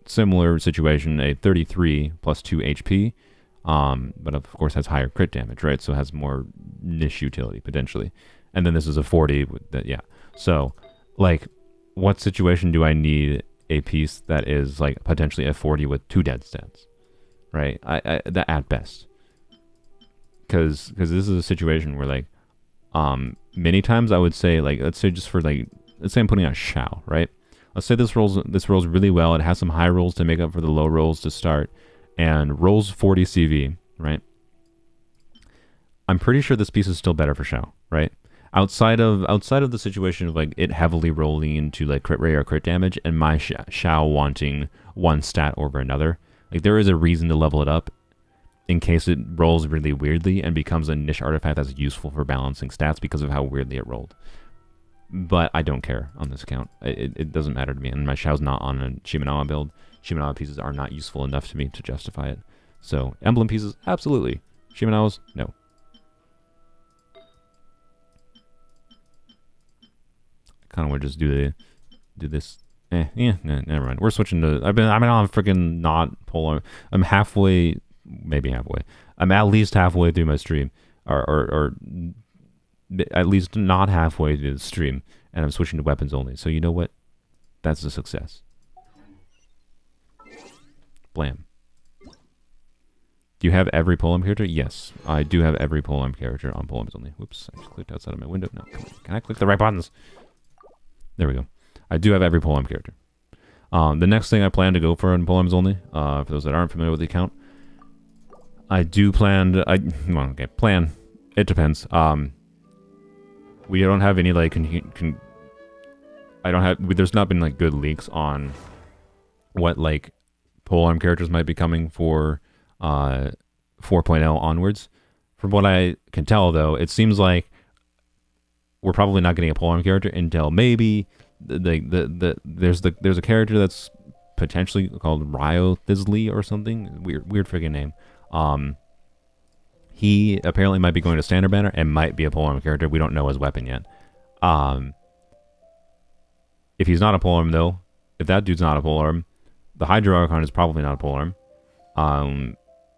similar situation, a 33 plus 2 HP, but of course has higher crit damage, right? So it has more niche utility potentially. And then this is a 40 with that, yeah. So, like, what situation do I need a piece that is like potentially a 40 with 2 dead stats, right? That at best, because this is a situation where like, many times I would say like, let's say just for like, let's say I'm putting out Shao, right? Let's say this rolls really well. It has some high rolls to make up for the low rolls to start, and rolls 40 CV, right? I'm pretty sure this piece is still better for Shao, right? Outside of the situation of like it heavily rolling into like crit rate or crit damage, and my Shao wanting one stat over another, like there is a reason to level it up in case it rolls really weirdly and becomes a niche artifact that's useful for balancing stats because of how weirdly it rolled. But I don't care on this account. It doesn't matter to me, and my Shao's not on a Shimenawa build. Shimenawa pieces are not useful enough to me to justify it. So emblem pieces, absolutely. Shimenawas, no. Kind of want to just do this. Never mind. We're switching to. I've been on freaking not polar. I'm halfway, maybe halfway. I'm at least halfway through my stream, or at least not halfway through the stream, and I'm switching to weapons only. So you know what? That's a success. Blam. Do you have every polearm character? Yes, I do have every polearm character on polearms only. Whoops, I just clicked outside of my window. No, come on. Can I click the right buttons? There we go. I do have every polearm character. The next thing I plan to go for on polearms only, for those that aren't familiar with the account, I do plan to, plan. It depends. We don't have any like there's not been like good leaks on what like polearm characters might be coming for 4.0 onwards. From what I can tell though, it seems like we're probably not getting a polearm character until maybe there's a character that's potentially called Ryo Thisley or something. Weird freaking name. He apparently might be going to standard banner and might be a polearm character. We don't know his weapon yet. If he's not a polearm though, if that dude's not a polearm, the Hydro Archon is probably not a polearm.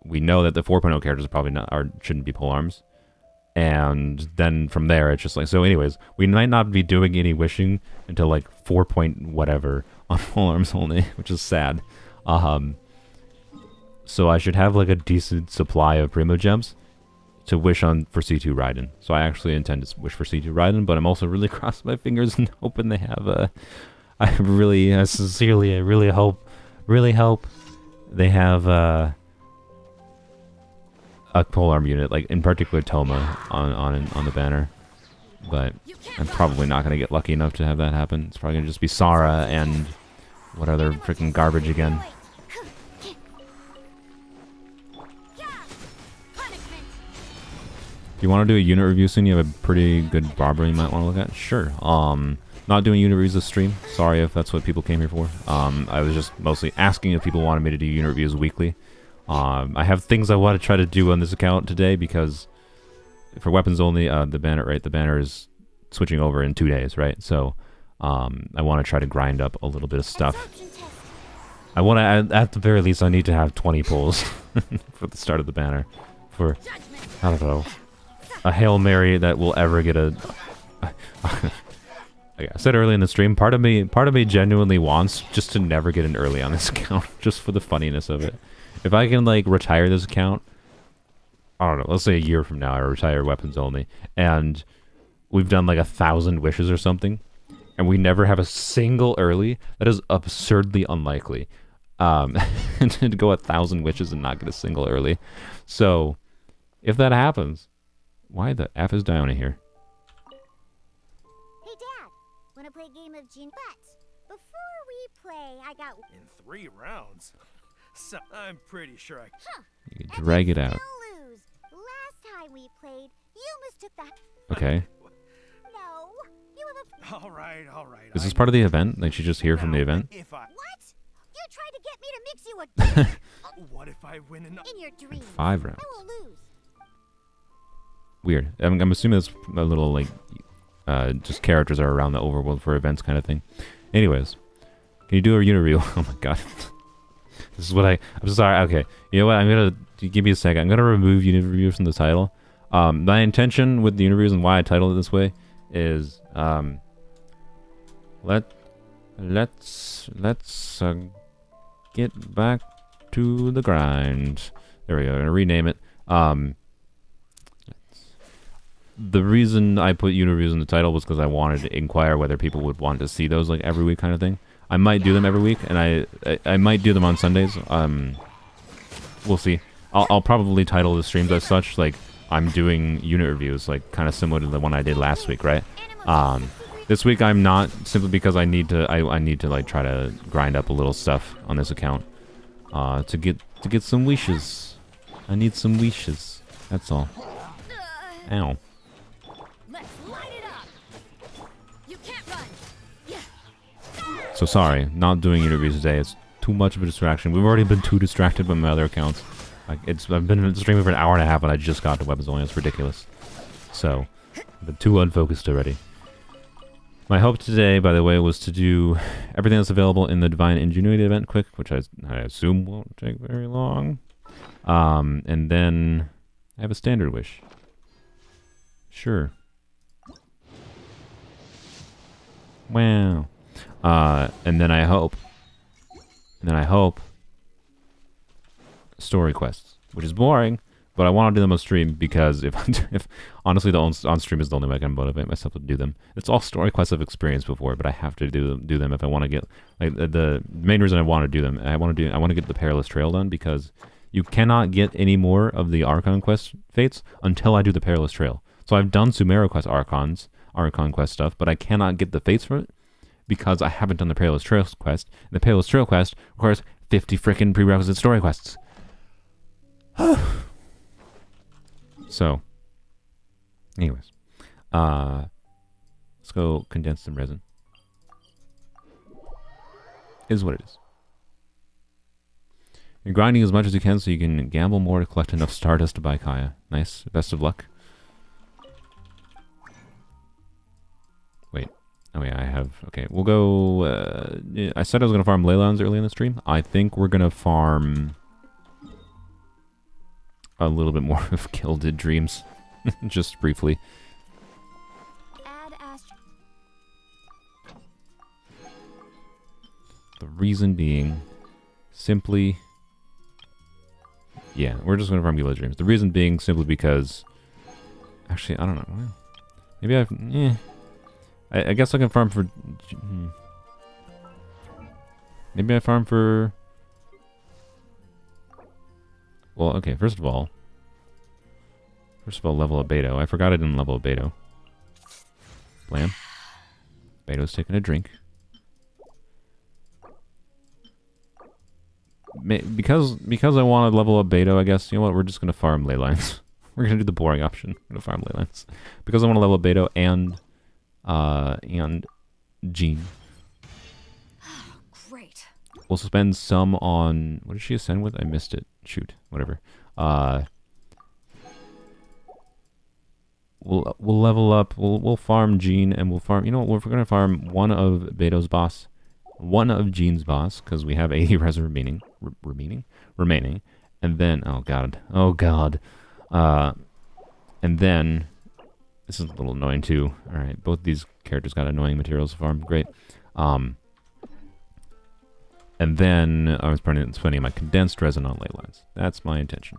We know that the 4.0 characters probably shouldn't be polearms. And then from there, it's just like, so anyways, we might not be doing any wishing until like 4 point whatever on polearms only, which is sad. So I should have like a decent supply of Primo Gems to wish on for C2 Raiden. So I actually intend to wish for C2 Raiden, but I'm also really crossing my fingers and hoping they have I really hope they have a polearm unit, like in particular Toma on the banner. But I'm probably not going to get lucky enough to have that happen. It's probably going to just be Sara and what other freaking garbage again. you want to do a unit review soon? You have a pretty good barber you might want to look at? Sure. Not doing unit reviews this stream. Sorry if that's what people came here for. I was just mostly asking if people wanted me to do unit reviews weekly. I have things I want to try to do on this account today because for weapons only, the banner is switching over in 2 days, right? So I want to try to grind up a little bit of stuff. I want to, at the very least, I need to have 20 pulls for the start of the banner. For, I don't know, a Hail Mary that will ever get a... Like I said early in the stream, part of me genuinely wants just to never get an early on this account, just for the funniness of it. If I can, like, retire this account, I don't know, let's say a year from now I retire weapons only, and we've done like 1,000 wishes or something, and we never have a single early, that is absurdly unlikely. To go 1,000 wishes and not get a single early. So, if that happens, why the F is Diona here? Hey Dad, wanna play a game of Gin? But before we play, I got In 3 rounds? So, I'm pretty sure I... You can drag it out. lose. Last time we played, you mistook that. Okay. No, you have a. Alright. Is this part of the event? Like she's just here from the event? If I... What? You tried to get me to mix you a What if I win enough? in your dreams. 5 rounds. I will lose. Weird. I'm assuming it's a little like, just characters are around the overworld for events kind of thing. Anyways, can you do a unit review? Oh my god. This is what I'm sorry. Okay. You know what? I'm gonna give me a second. I'm gonna remove unit reviews from the title. My intention with the unit reviews and why I titled it this way is let's get back to the grind. There we go. I'm gonna rename it. The reason I put unit reviews in the title was because I wanted to inquire whether people would want to see those like every week kind of thing. I might do them every week, and I might do them on Sundays. We'll see. I'll probably title the streams as such, like I'm doing unit reviews, like kind of similar to the one I did last week, right? This week I'm not, simply because I need to like try to grind up a little stuff on this account to get some wishes. I need some wishes. That's all. Ow. Let's light it up. You can't run. So sorry, not doing interviews today. It's too much of a distraction. We've already been too distracted by my other accounts. Like I've been streaming for an hour and a half and I just got to weapons only. It's ridiculous. So, I've been too unfocused already. My hope today, by the way, was to do everything that's available in the Divine Ingenuity event quick, which I assume won't take very long. And then I have a standard wish. Sure. Wow. And then I hope story quests, which is boring, but I want to do them on stream because if honestly the on stream is the only way I can motivate myself to do them. It's all story quests I've experienced before, but I have to do them if I want to get like the main reason I want to do them. I want to get the Perilous Trail done because you cannot get any more of the Archon quest fates until I do the Perilous Trail. So I've done Sumeru quest Archon quest stuff, but I cannot get the fates from it because I haven't done the Perilous Trail quest. And the Perilous Trail quest requires 50 frickin' prerequisite story quests. So, anyways, let's go condense some resin. Is what it is. You're grinding as much as you can so you can gamble more to collect enough Stardust to buy Kaya. Nice. Best of luck. Wait. Oh yeah, I have... Okay, we'll go... I said I was going to farm Leylons early in the stream. I think we're going to farm... a little bit more of Gilded Dreams. Just briefly. The reason being... simply... Yeah, we're just going to farm Gilded Dreams. The reason being simply because... Actually, I don't know. Maybe I've... I guess I can farm for... Maybe I farm for... Well, okay, first of all, level up Beto. I forgot I didn't level up Beto. Blam. Beto's taking a drink. Because I want to level up Beto, I guess, you know what, we're just going to farm ley lines. We're gonna do the boring option. We're gonna farm Leylands because I want to level up Beto and Jean. Great. We'll spend some on what did she ascend with? I missed it. Shoot, whatever. We'll level up. We'll farm Jean and we'll farm. You know what? We're gonna farm one of Beto's boss, one of Jean's boss because we have 80 res remaining, and then oh god, and then this is a little annoying too. All right, both these characters got annoying materials to farm. Great. And then I was spending my condensed resin on ley lines. That's my intention.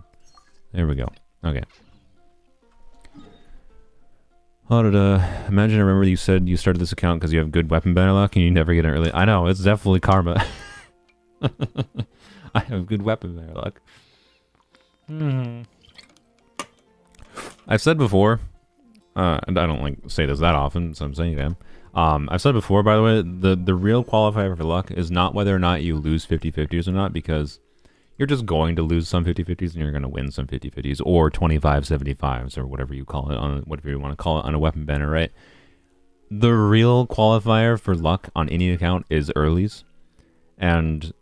There we go. Okay. Imagine I remember you said you started this account because you have good weapon banner luck and you never get an early. I know, it's definitely karma. I have good weapon banner luck. I've said before, and I don't like say this that often, so I'm saying it again. I've said before, by the way, the real qualifier for luck is not whether or not you lose 50-50s or not, because you're just going to lose some 50-50s and you're going to win some 50-50s or 25-75s or whatever you call it, on whatever you want to call it on a weapon banner, right? The real qualifier for luck on any account is earlies, and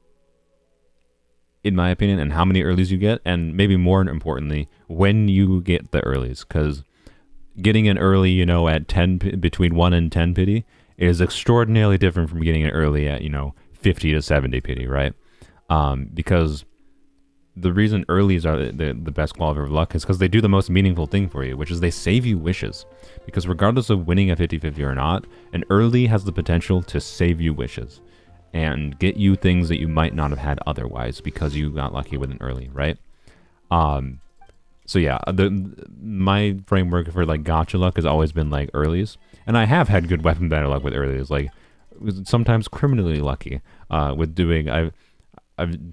in my opinion, and how many earlies you get, and maybe more importantly, when you get the earlies, because getting an early, you know, at 10 between 1 and 10 pity is extraordinarily different from getting an early at, you know, 50 to 70 pity, right? Because the reason earlies are the best qualifier of luck is because they do the most meaningful thing for you, which is they save you wishes. Because regardless of winning a 50-50 or not, an early has the potential to save you wishes and get you things that you might not have had otherwise because you got lucky with an early, right? So yeah, my framework for like gotcha luck has always been like earlies, and I have had good weapon banner luck with earlies, like sometimes criminally lucky with doing. I've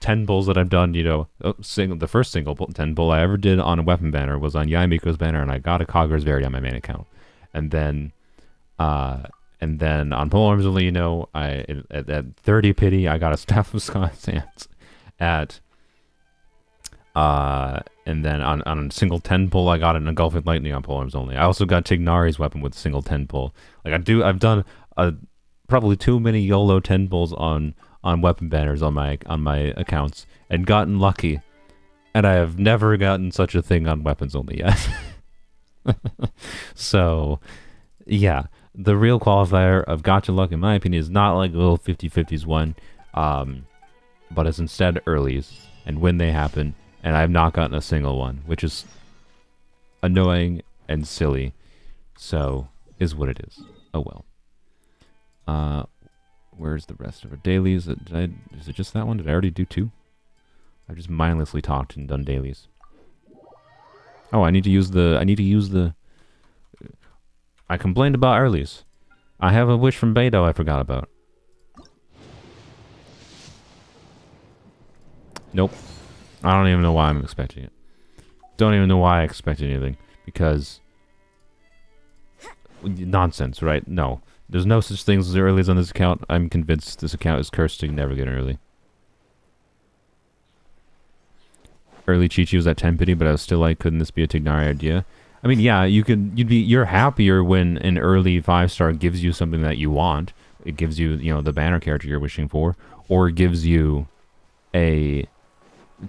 10 pulls that I've done, you know, the first single 10 pull I ever did on a weapon banner was on Yaimiko's banner, and I got a Cogger's Verity on my main account, and then on polearms only, you know, at 30 pity I got a Staff of Scott's Hands at. And then on a single 10 pull, I got an Engulfing Lightning on polearms only. I also got Tignari's weapon with a single 10 pull. Like I've done probably too many YOLO 10 pulls on weapon banners on my accounts and gotten lucky, and I have never gotten such a thing on weapons only yet. So, yeah, the real qualifier of gotcha luck, in my opinion, is not like a little 50-50s one, but it's instead earlies and when they happen. And I've not gotten a single one, which is annoying and silly. So, is what it is. Oh well. Where's the rest of our dailies? Is it just that one? Did I already do 2? I've just mindlessly talked and done dailies. Oh, I need to use the... I complained about earlies. I have a wish from Beto I forgot about. Nope. I don't even know why I'm expecting it. Don't even know why I expected anything. Because... nonsense, right? No. There's no such things as earlies on this account. I'm convinced this account is cursed to never get an early. Early Chi-Chi was at 10 pity, but I was still like, couldn't this be a Tignari idea? I mean, yeah, you're happier when an early 5-star gives you something that you want. It gives you, you know, the banner character you're wishing for, or gives you a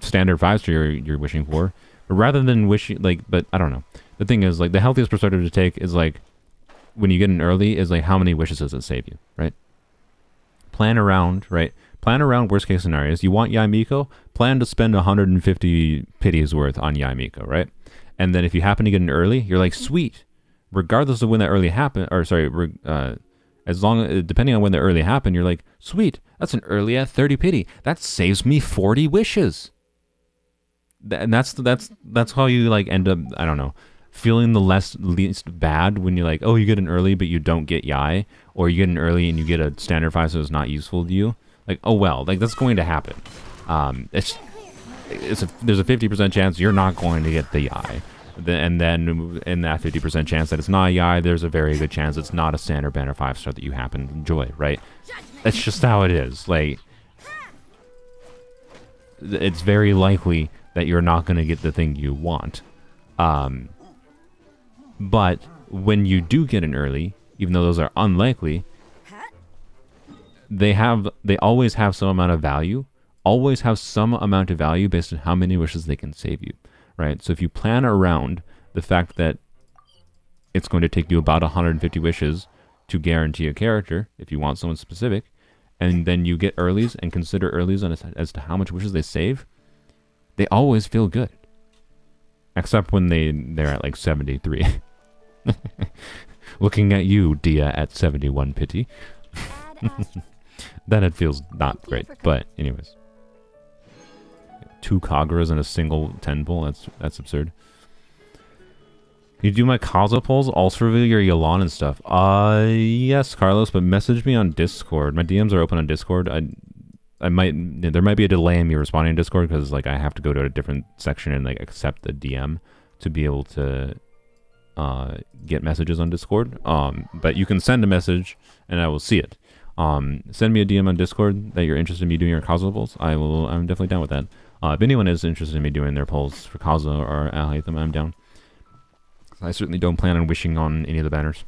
standard 5-star you're wishing for. But rather than wishing, like, but I don't know. The thing is, like, the healthiest perspective to take is like, when you get an early, is like, how many wishes does it save you, right? Plan around, right? Plan around worst case scenarios. You want Yaimiko? Plan to spend 150 pities worth on Yaimiko, right? And then if you happen to get an early, you're like, sweet. Regardless of when that early happened, or sorry, as long depending on when the early happened, you're like, sweet. That's an early at 30 pity. That saves me 40 wishes. And that's how you like end up. I don't know. Feeling the least bad when you're like, oh, you get an early but you don't get Yai, or you get an early and you get a standard 5 so it's not useful to you. Like, oh well, like that's going to happen. There's a 50% chance you're not going to get the Yai, and then in that 50% chance that it's not a Yai, there's a very good chance it's not a standard banner 5-star that you happen to enjoy, right? That's just how it is. Like, it's very likely that you're not going to get the thing you want. But when you do get an early, even though those are unlikely, they always have some amount of value. Always have some amount of value based on how many wishes they can save you, right? So if you plan around the fact that it's going to take you about 150 wishes to guarantee a character, if you want someone specific, and then you get earlies and consider earlies as to how much wishes they save, they always feel good. Except when they're at like 73. Looking at you, Dia, at 71 pity. Then it feels not great. But anyways. 2 Kagras and a single 10 pull, that's absurd. You do my Kaza pulls, also reveal your Yalan and stuff. Yes, Carlos, but message me on Discord. My DMs are open on Discord. There might be a delay in me responding in Discord because like I have to go to a different section and like accept the DM to be able to get messages on Discord. But you can send a message and I will see it. Send me a DM on Discord that you're interested in me doing your Kaza pulls. I'm definitely down with that. If anyone is interested in me doing their polls for Kaza or Al-Haytham, I'm down. I certainly don't plan on wishing on any of the banners.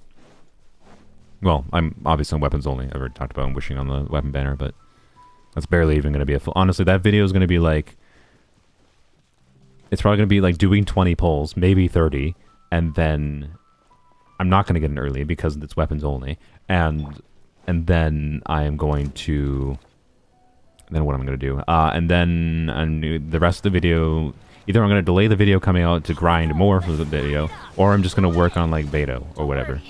Well, I'm obviously on weapons only. I've already talked about wishing on the weapon banner, but that's barely even going to be a full... Honestly, that video is going to be like... It's probably going to be like doing 20 polls, maybe 30, and then I'm not going to get an early because it's weapons only, and then I am going to... Then what I'm going to do? And then the rest of the video... Either I'm going to delay the video coming out to grind more for the video, or I'm just going to work on, like, Beto, or whatever.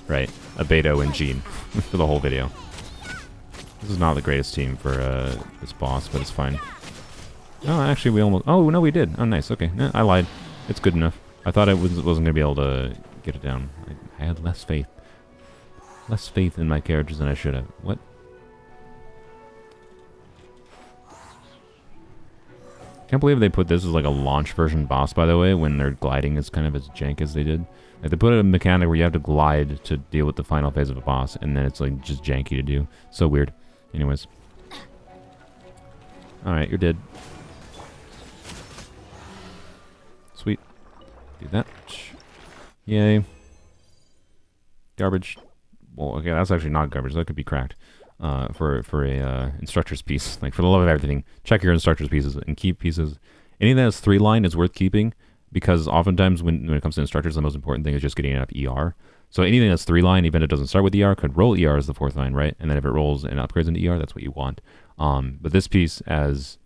Right? A Beto and Jean for the whole video. This is not the greatest team for this boss, but it's fine. Oh, actually, we almost... Oh, no, we did. Oh, nice. Okay. No, I lied. It's good enough. I thought I wasn't going to be able to get it down. I had less faith. Less faith in my characters than I should have. What? Can't believe they put this as like a launch version boss, by the way, when their gliding is kind of as jank as they did. Like they put a mechanic where you have to glide to deal with the final phase of a boss, and then it's like just janky to do. So weird. Anyways. Alright, you're dead. Sweet. Do that. Yay. Garbage. Well, okay, that's actually not garbage. That could be cracked. For a instructor's piece. Like, for the love of everything, check your instructor's pieces and keep pieces. Anything that's 3-line is worth keeping, because oftentimes when it comes to instructors, the most important thing is just getting enough ER. So anything that's 3-line, even if it doesn't start with ER, could roll ER as the 4th line, right? And then if it rolls and upgrades into ER, that's what you want. But this piece as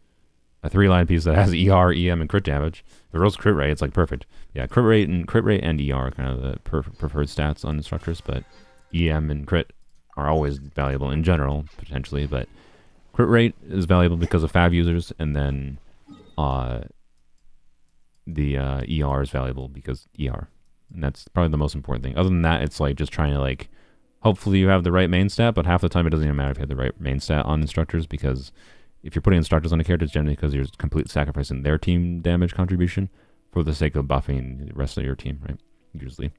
a 3-line piece that has ER, EM, and crit damage, if it rolls crit rate, it's like perfect. Yeah, crit rate and ER are kind of the preferred stats on instructors, but EM and crit are always valuable in general, potentially, but crit rate is valuable because of Fab users, and then the ER is valuable because ER. And that's probably the most important thing. Other than that, it's like just trying to like, hopefully you have the right main stat, but half the time it doesn't even matter if you have the right main stat on instructors, because if you're putting instructors on a character, it's generally because you're completely sacrificing their team damage contribution for the sake of buffing the rest of your team, right? Usually.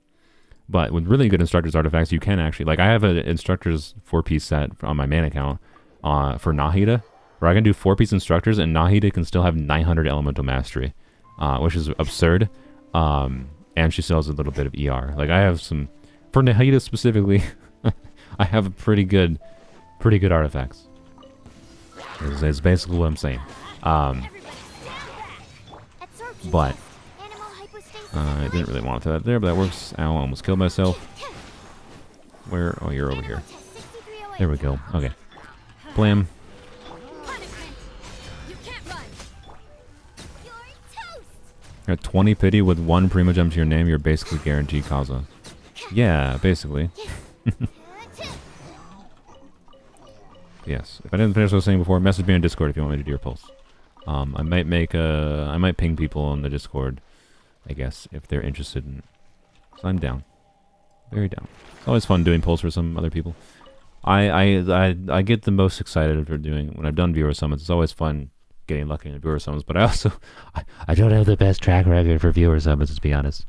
But with really good instructors artifacts, you can actually, like I have an instructors 4-piece set on my main account for Nahida, where I can do 4-piece instructors and Nahida can still have 900 elemental mastery, which is absurd. And she still has a little bit of ER. Like I have some, for Nahida specifically, I have pretty good artifacts. Is basically what I'm saying. But I didn't really want to throw that there, but that works. Ow, I almost killed myself. Where? Oh, you're over here. There we go. Okay. Blam. Got 20 pity with 1 Prima Gem to your name, you're basically guaranteed Kaza. Yeah, basically. Yes. If I didn't finish what I was saying before, message me on Discord if you want me to do your pulse. I might ping people on the Discord, I guess, if they're interested in it. So I'm down. Very down. It's always fun doing polls for some other people. I get the most excited for doing, when I've done viewer summons, it's always fun getting lucky in viewer summons, but I also, I don't have the best track record for viewer summons, to be honest.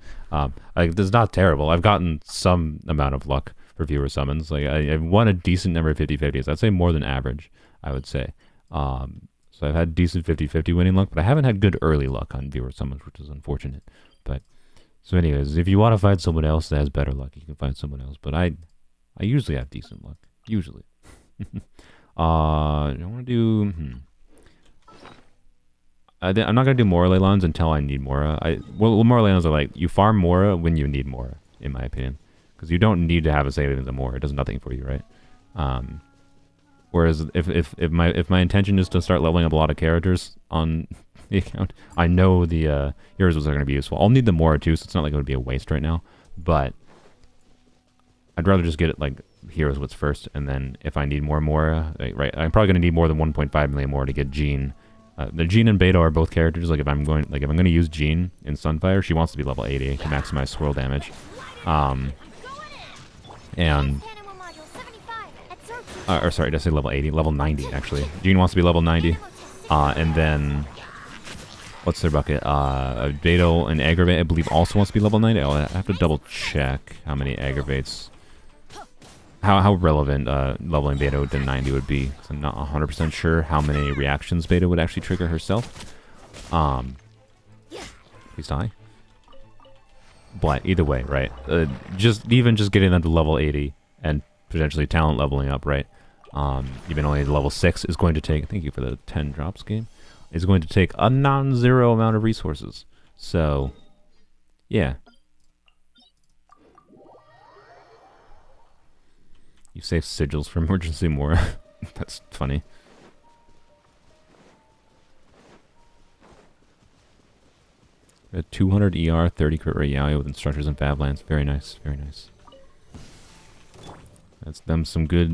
It's not terrible. I've gotten some amount of luck for viewer summons. Like I've won a decent number of 50-50s. I'd say more than average, I would say. So I've had decent 50-50 winning luck, but I haven't had good early luck on viewer summons, which is unfortunate. But So anyways, if you want to find someone else that has better luck, you can find someone else. But I usually have decent luck. Usually. I want to do... I'm not going to do Mora Leylons until I need Mora. Well, Mora Leylons are like, you farm Mora when you need Mora, in my opinion. Because you don't need to have a savings of Mora. It does nothing for you, right? Whereas if my intention is to start leveling up a lot of characters on the account, I know the heroes are going to be useful. I'll need the Mora too, so it's not like it would be a waste right now. But I'd rather just get it like heroes what's first, and then if I need more Mora, right? I'm probably going to need more than 1.5 million Mora to get Jean. The Jean and Beta are both characters. Like if I'm going to use Jean in Sunfire, she wants to be level 80 to maximize swirl damage. Or sorry, did I say level 80? Level 90 actually. Jean wants to be level 90, and then what's their bucket? Beta and Aggravate, I believe, also wants to be level 90. Oh, I have to double check how many Aggravates. How relevant leveling Beta to 90 would be. I'm not 100% sure how many reactions Beta would actually trigger herself. Please die. But either way, right? Just getting them to level 80 and potentially talent leveling up, right? Even only level 6 is going to take, thank you for the 10 drops game, is going to take a non-zero amount of resources. So, yeah. You save sigils for emergency more. That's funny. A 200 ER, 30 crit rate Yaoi with instructors and Fablands. Very nice, very nice. That's some good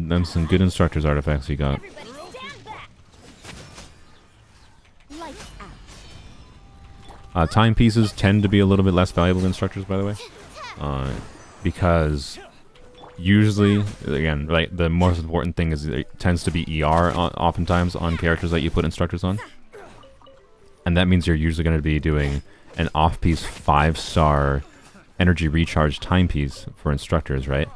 instructors artifacts you got. Timepieces tend to be a little bit less valuable than instructors, by the way, because usually, again, like the most important thing is it tends to be ER oftentimes on characters that you put instructors on, and that means you're usually going to be doing an off-piece 5-star energy recharge timepiece for instructors, right?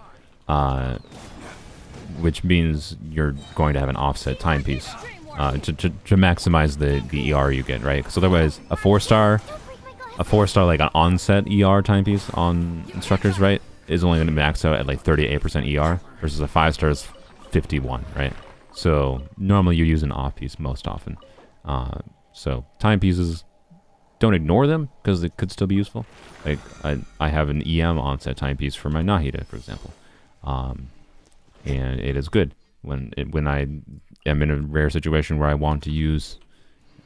Which means you're going to have an offset timepiece to maximize the ER you get, right? Because otherwise, a 4-star like an onset ER timepiece on instructors, right, is only going to max out at like 38% ER versus a 5-star is 51, right? So normally you use an off piece most often. So timepieces, don't ignore them because it could still be useful. Like I have an EM onset timepiece for my Nahida, for example, and it is good when I am in a rare situation where I want to use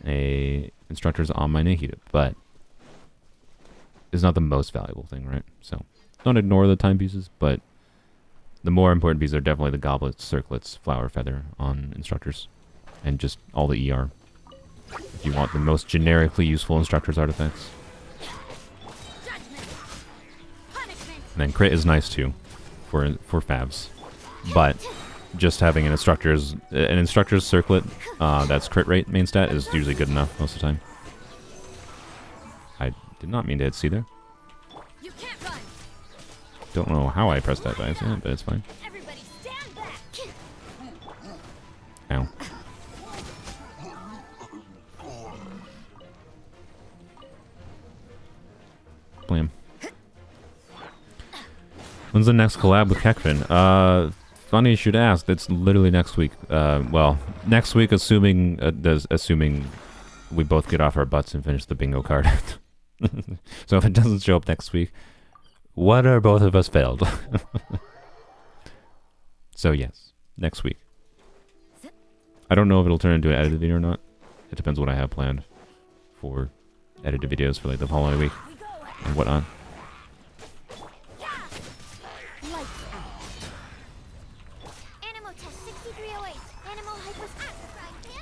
a instructors on my Nahida, but it's not the most valuable thing, right? So don't ignore the timepieces, but the more important pieces are definitely the goblets, circlets, flower feather on instructors, and just all the ER. If you want the most generically useful instructors artifacts. And then crit is nice too, for favs, but just having an instructor's circlet that's crit rate main stat is usually good enough most of the time. I did not mean to hit C there. Don't know how I pressed that by accident, but it's fine. Ow. Blam. When's the next collab with Kekvin? Funny you should ask. It's literally next week. Well, next week, assuming we both get off our butts and finish the bingo card. So if it doesn't show up next week, what are both of us failed? So yes, next week. I don't know if it'll turn into an edited video or not. It depends what I have planned for edited videos for like the following week and whatnot.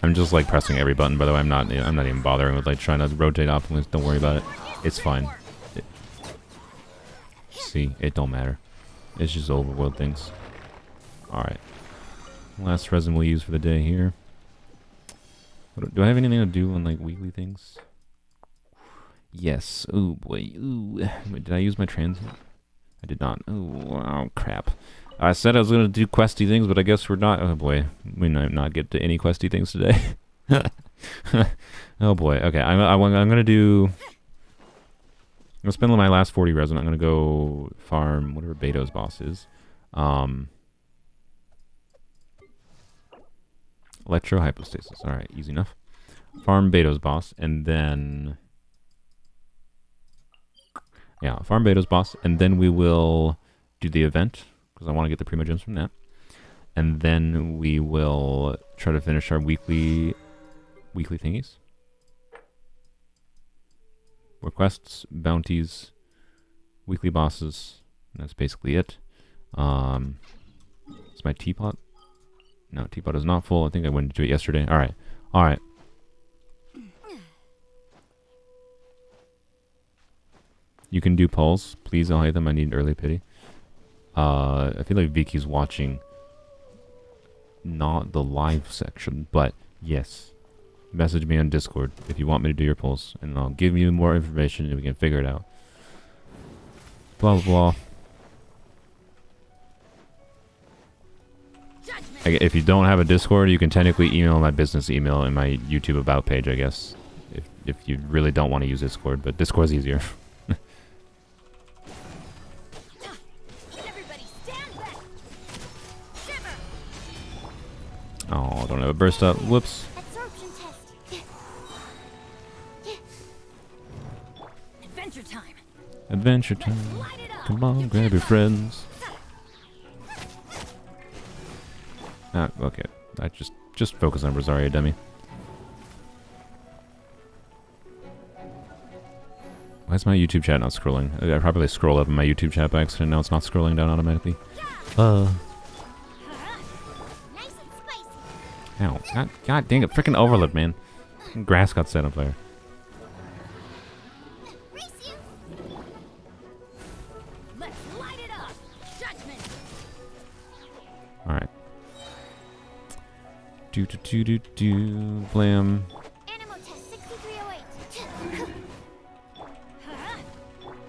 I'm just like pressing every button. By the way, I'm not even bothering with like trying to rotate optimally. Don't worry about it. It's fine. See, it don't matter. It's just overworld things. All right. Last resin we'll use for the day here. Do I have anything to do on like weekly things? Yes. Oh boy. Ooh. Wait, did I use my transit? I did not. Oh crap. I said I was going to do questy things, but I guess we're not. Oh boy. We might not get to any questy things today. Oh boy. Okay. I'm going to do... gonna spend my last 40 resin. I'm gonna go farm whatever Beto's boss is. Electro hypostasis. All right, easy enough. Farm Beto's boss, and then farm Beto's boss, and then we will do the event because I want to get the primo gems from that, and then we will try to finish our weekly thingies. Requests, bounties, weekly bosses. And that's basically it. Is my teapot? No, teapot is not full. I think I went to do it yesterday. All right. You can do polls. Please, I'll hate them. I need early pity. I feel like Vicky's watching not the live section, but yes. Message me on Discord if you want me to do your polls, and I'll give you more information and we can figure it out. Blah, blah, blah. If you don't have a Discord, you can technically email my business email in my YouTube About page, I guess. If you really don't want to use Discord, but Discord's easier. Oh, don't have a burst up. Whoops. Absorption test. Adventure time. Adventure time. Come on, grab your friends. Okay. I just focus on Rosario, dummy. Why is my YouTube chat not scrolling? I probably scroll up in my YouTube chat by accident. Now it's not scrolling down automatically. Nice and spicy. Ow. God dang it. Freaking overload, man. Grass got set on fire. Race you. Let's light it up. Judgment. Alright. Do. Blam. Animal test 6308.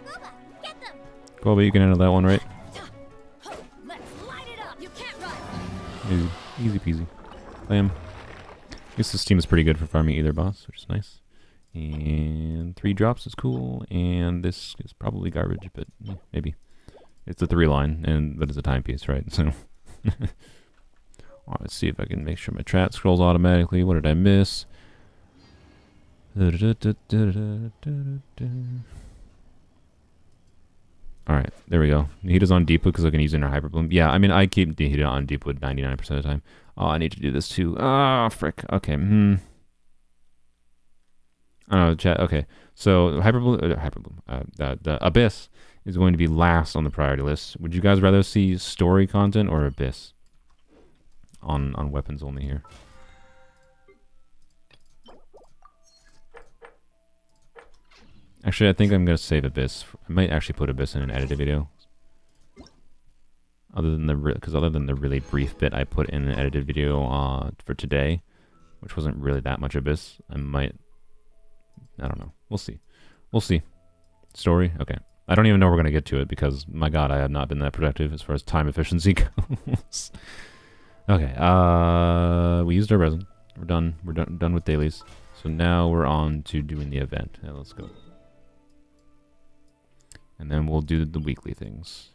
Booba, get them. Cool, but you can handle that one, right? Let's light it up. You can't run. Easy peasy. Blam. I guess this team is pretty good for farming either boss, which is nice. And 3 drops is cool, and this is probably garbage, but maybe. It's a 3-line, but it's a timepiece, right? So, alright, let's see if I can make sure my chat scrolls automatically. What did I miss? Alright, there we go. Nahita's on Deepwood because I can use Inner Hyper Bloom. Yeah, I mean, I keep Nahita on Deepwood 99% of the time. Oh, I need to do this too. Ah, frick. Okay, Oh, chat. Okay, so Hyper Bloom, the Abyss is going to be last on the priority list. Would you guys rather see story content or Abyss on weapons only here? Actually, I think I'm going to save Abyss. I might actually put Abyss in an edited video. Other than the really brief bit I put in an edited video for today, which wasn't really that much Abyss, I don't know. We'll see. Story? Okay. I don't even know we're going to get to it because, my god, I have not been that productive as far as time efficiency goes. Okay, we used our resin. We're done. We're done with dailies. So now we're on to doing the event. Yeah, let's go. And then we'll do the weekly things.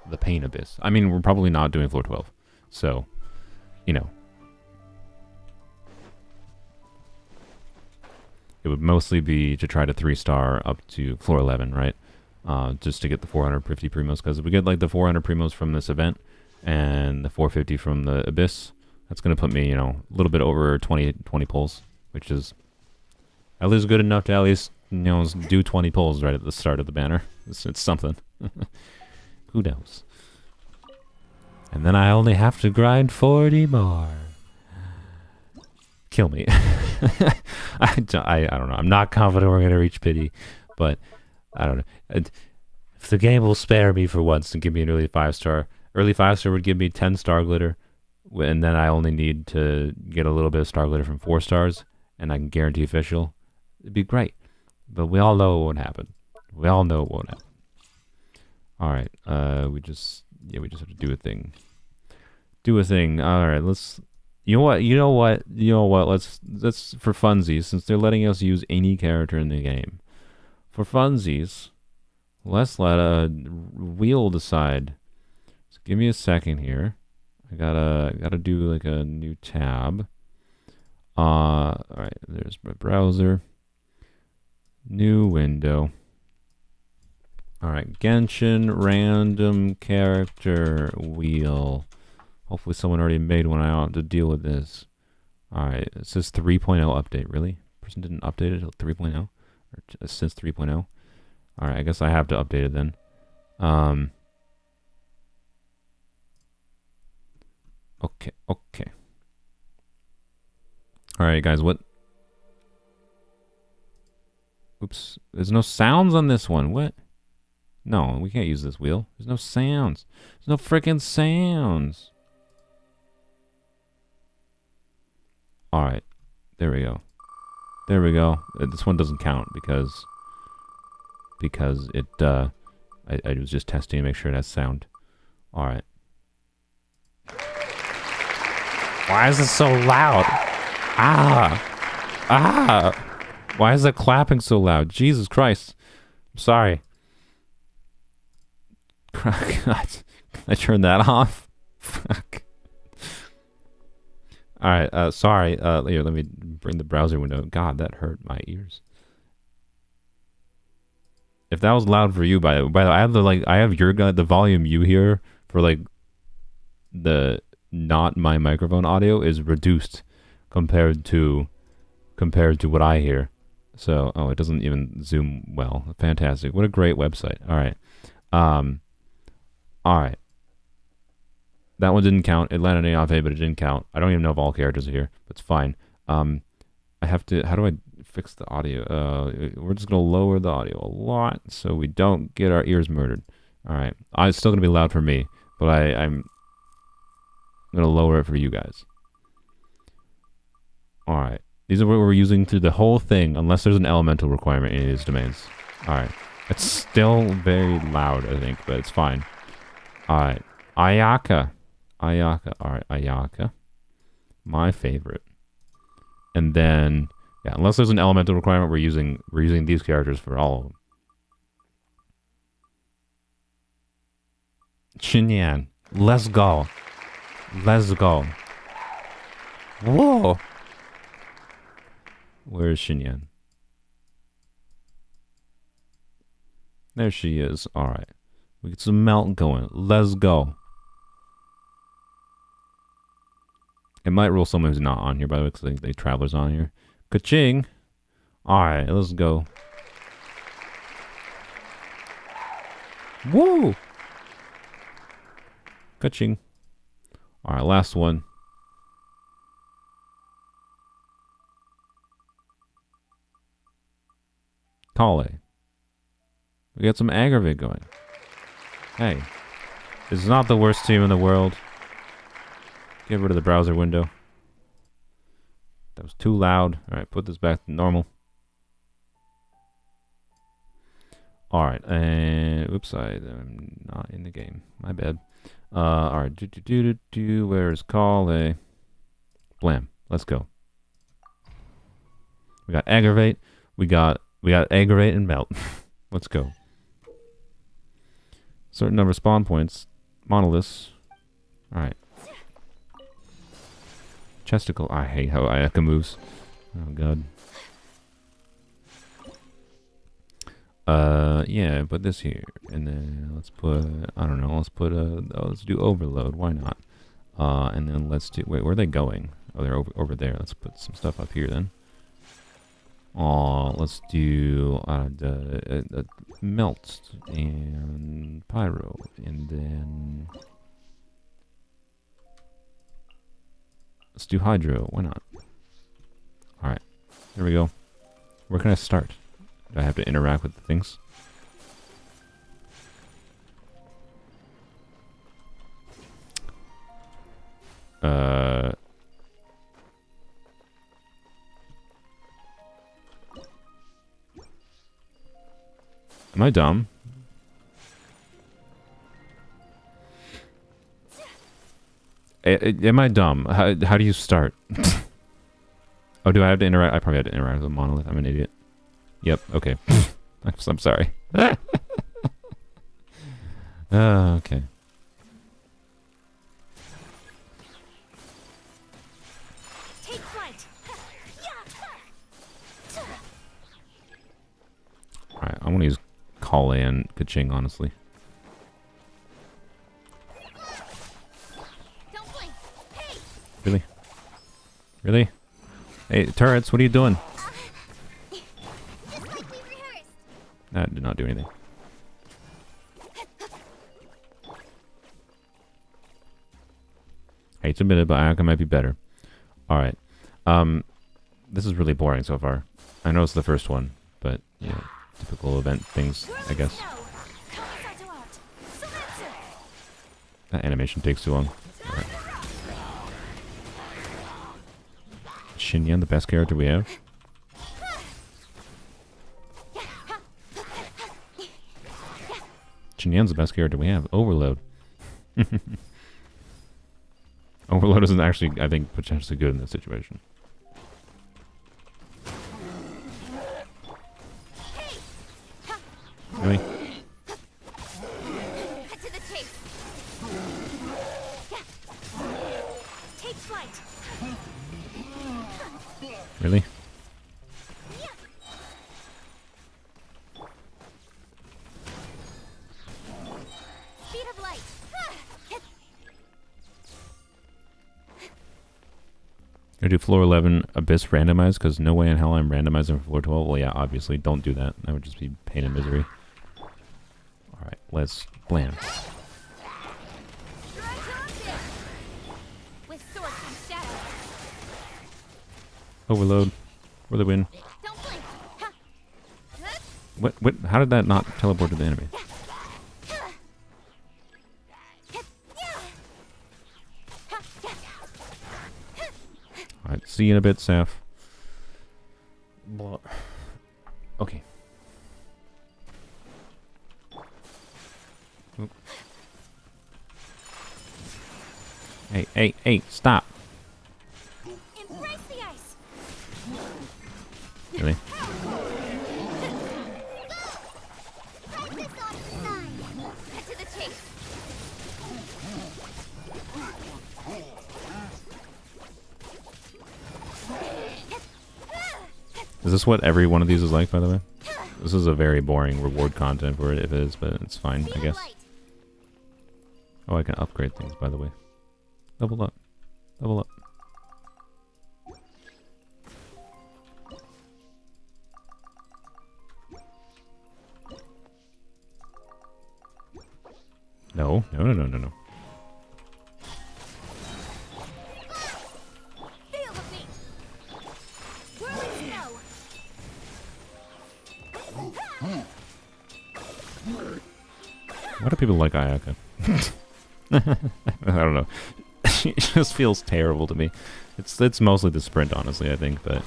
The Pain Abyss. I mean, we're probably not doing floor 12. So, you know. It would mostly be to try to 3-star up to floor 11, right? Just to get the 450 primos. Because if we get like the 400 primos from this event and the 450 from the Abyss, that's going to put me, a little bit over 20 pulls, which is at least good enough to at least, do 20 pulls right at the start of the banner. It's something. Who knows? And then I only have to grind 40 more. Kill me. I don't know. I'm not confident we're going to reach pity, but I don't know. If the game will spare me for once and give me an early 5-star, early 5-star would give me 10 star glitter, and then I only need to get a little bit of star glitter from 4 stars, and I can guarantee official. It'd be great. But we all know what would happen. We all know what won't happen. Alright, we just have to do a thing. Alright, let's... You know what? Let's for funsies, since they're letting us use any character in the game, for funsies, let's let a wheel decide. So give me a second here. I gotta do like a new tab. All right, there's my browser. New window. All right, Genshin random character wheel. Hopefully someone already made one. I don't have to deal with this. All right, it says 3.0 update. Really? Person didn't update it until 3.0 or since 3.0. All right, I guess I have to update it then. Okay. All right, guys, what? Oops, there's no sounds on this one. What? No, we can't use this wheel. There's no sounds. There's no freaking sounds. All right, there we go. There we go. This one doesn't count because it. I was just testing to make sure it has sound. All right. Why is it so loud? Why is the clapping so loud? Jesus Christ. I'm sorry. God. Can I turn that off? Fuck. Alright, sorry. Here, let me bring the browser window. God, that hurt my ears. If that was loud for you, by the way, I have the volume you hear for like the not my microphone audio is reduced compared to what I hear. So, oh, it doesn't even zoom well. Fantastic. What a great website. All right. All right. That one didn't count. It landed on A, but it didn't count. I don't even know if all characters are here, but it's fine. I have to, how do I fix the audio? We're just going to lower the audio a lot so we don't get our ears murdered. All right. It's still going to be loud for me, but I'm going to lower it for you guys. All right. These are what we're using through the whole thing, unless there's an elemental requirement in these domains. All right. It's still very loud, I think, but it's fine. All right. Ayaka. All right. Ayaka. My favorite. And then, yeah, unless there's an elemental requirement, we're using these characters for all of them. Xinyan. Let's go. Let's go. Whoa. Where is Xinyan? There she is. All right. We get some melt going. Let's go. It might rule someone who's not on here, by the way, because they travelers on here. Ka-ching. All right, let's go. Woo! Ka-ching. All right, last one. Kale. We got some aggravate going. Hey, this is not the worst team in the world. Get rid of the browser window. That was too loud. All right, put this back to normal. All right, and oops, I'm not in the game. My bad. All right, where is Kale? Blam. Let's go. We got aggravate. We got aggravate and melt. Let's go. Certain number of spawn points. Monoliths. All right. Chesticle. I hate how Ayaka moves. Oh god. Yeah, put this here, and then let's put, I don't know, let's do overload. Why not? And then let's do. Wait, where are they going? Oh, they're over there. Let's put some stuff up here then. Let's do the melt and pyro, and then let's do hydro. Why not? All right, there we go. Where can I start? Do I have to interact with the things? Am I dumb? Am I dumb? How do you start? Oh, do I have to interact? I probably have to interact with a monolith. I'm an idiot. Yep, okay. I'm sorry. Okay. Take flight. Alright, I want to use Kale and Kaching, honestly. Don't blink. Hey. Really? Really? Hey, turrets, what are you doing? Just like we rehearsed. That did not do anything. Hate to admit it, but Ayaka might be better. Alright. This is really boring so far. I know it's the first one, but, you know, typical event things, I guess. That animation takes too long. Alright. Xinyan, the best character we have? Xinyan's the best character we have. Overload. Overload isn't actually, I think, potentially good in this situation. Really? Cut to the chase. Take flight. Really? Speed of light. Gonna do floor 11 Abyss randomized, because no way in hell I'm randomizing for floor 12. Well, yeah, obviously, don't do that. That would just be pain and misery. Alright, let's blam. With sword comes shadow. Overload. For the win. Don't blink. What? How did that not teleport to the enemy? Alright, see you in a bit, Saf. Okay. Oop. Hey, stop. Embrace the ice. Really? Practice on design. Cut to the chase. Is this what every one of these is like, by the way? This is a very boring reward content for it, if it is, but it's fine, I guess. Oh, I can upgrade things, by the way. Level up. Level up. No. Feel the beat. Whirling snow. Why do people like Ayaka? I don't know. It just feels terrible to me. It's mostly the sprint, honestly, I think, but... Amp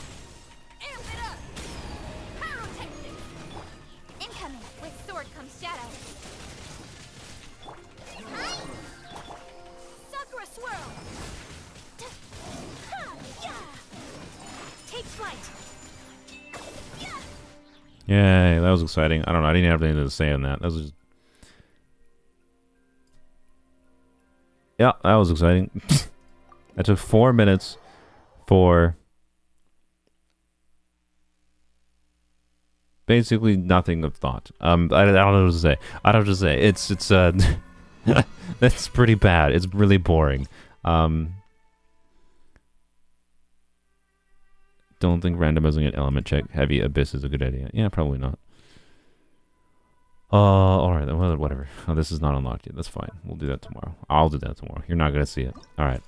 it up. Pyrotechnic. Incoming. With sword comes shadow. Sakura swirl. Take flight. Yay, that was exciting. I don't know, I didn't have anything to say on that. That was just... Yeah, that was exciting. That took 4 minutes for basically nothing of thought. I don't know what to say. I don't know what to say. It's that's pretty bad. It's really boring. Don't think randomizing an element check heavy abyss is a good idea. Yeah, probably not. Alright, then whatever. Oh, this is not unlocked yet. That's fine. We'll do that tomorrow. I'll do that tomorrow. You're not gonna see it. Alright,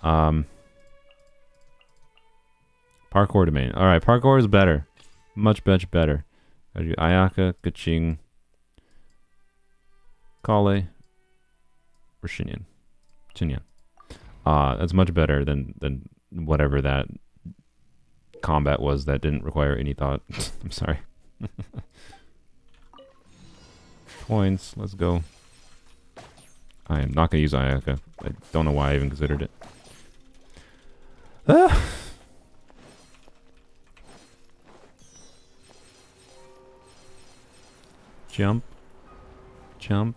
parkour domain. Alright, parkour is better. Much better. Gotta do Ayaka, Kaching, Kale, or Xinyan. That's much better than whatever that combat was that didn't require any thought. I'm sorry. Points, let's go. I am not going to use Ayaka. I don't know why I even considered it. Ah! Jump. Jump.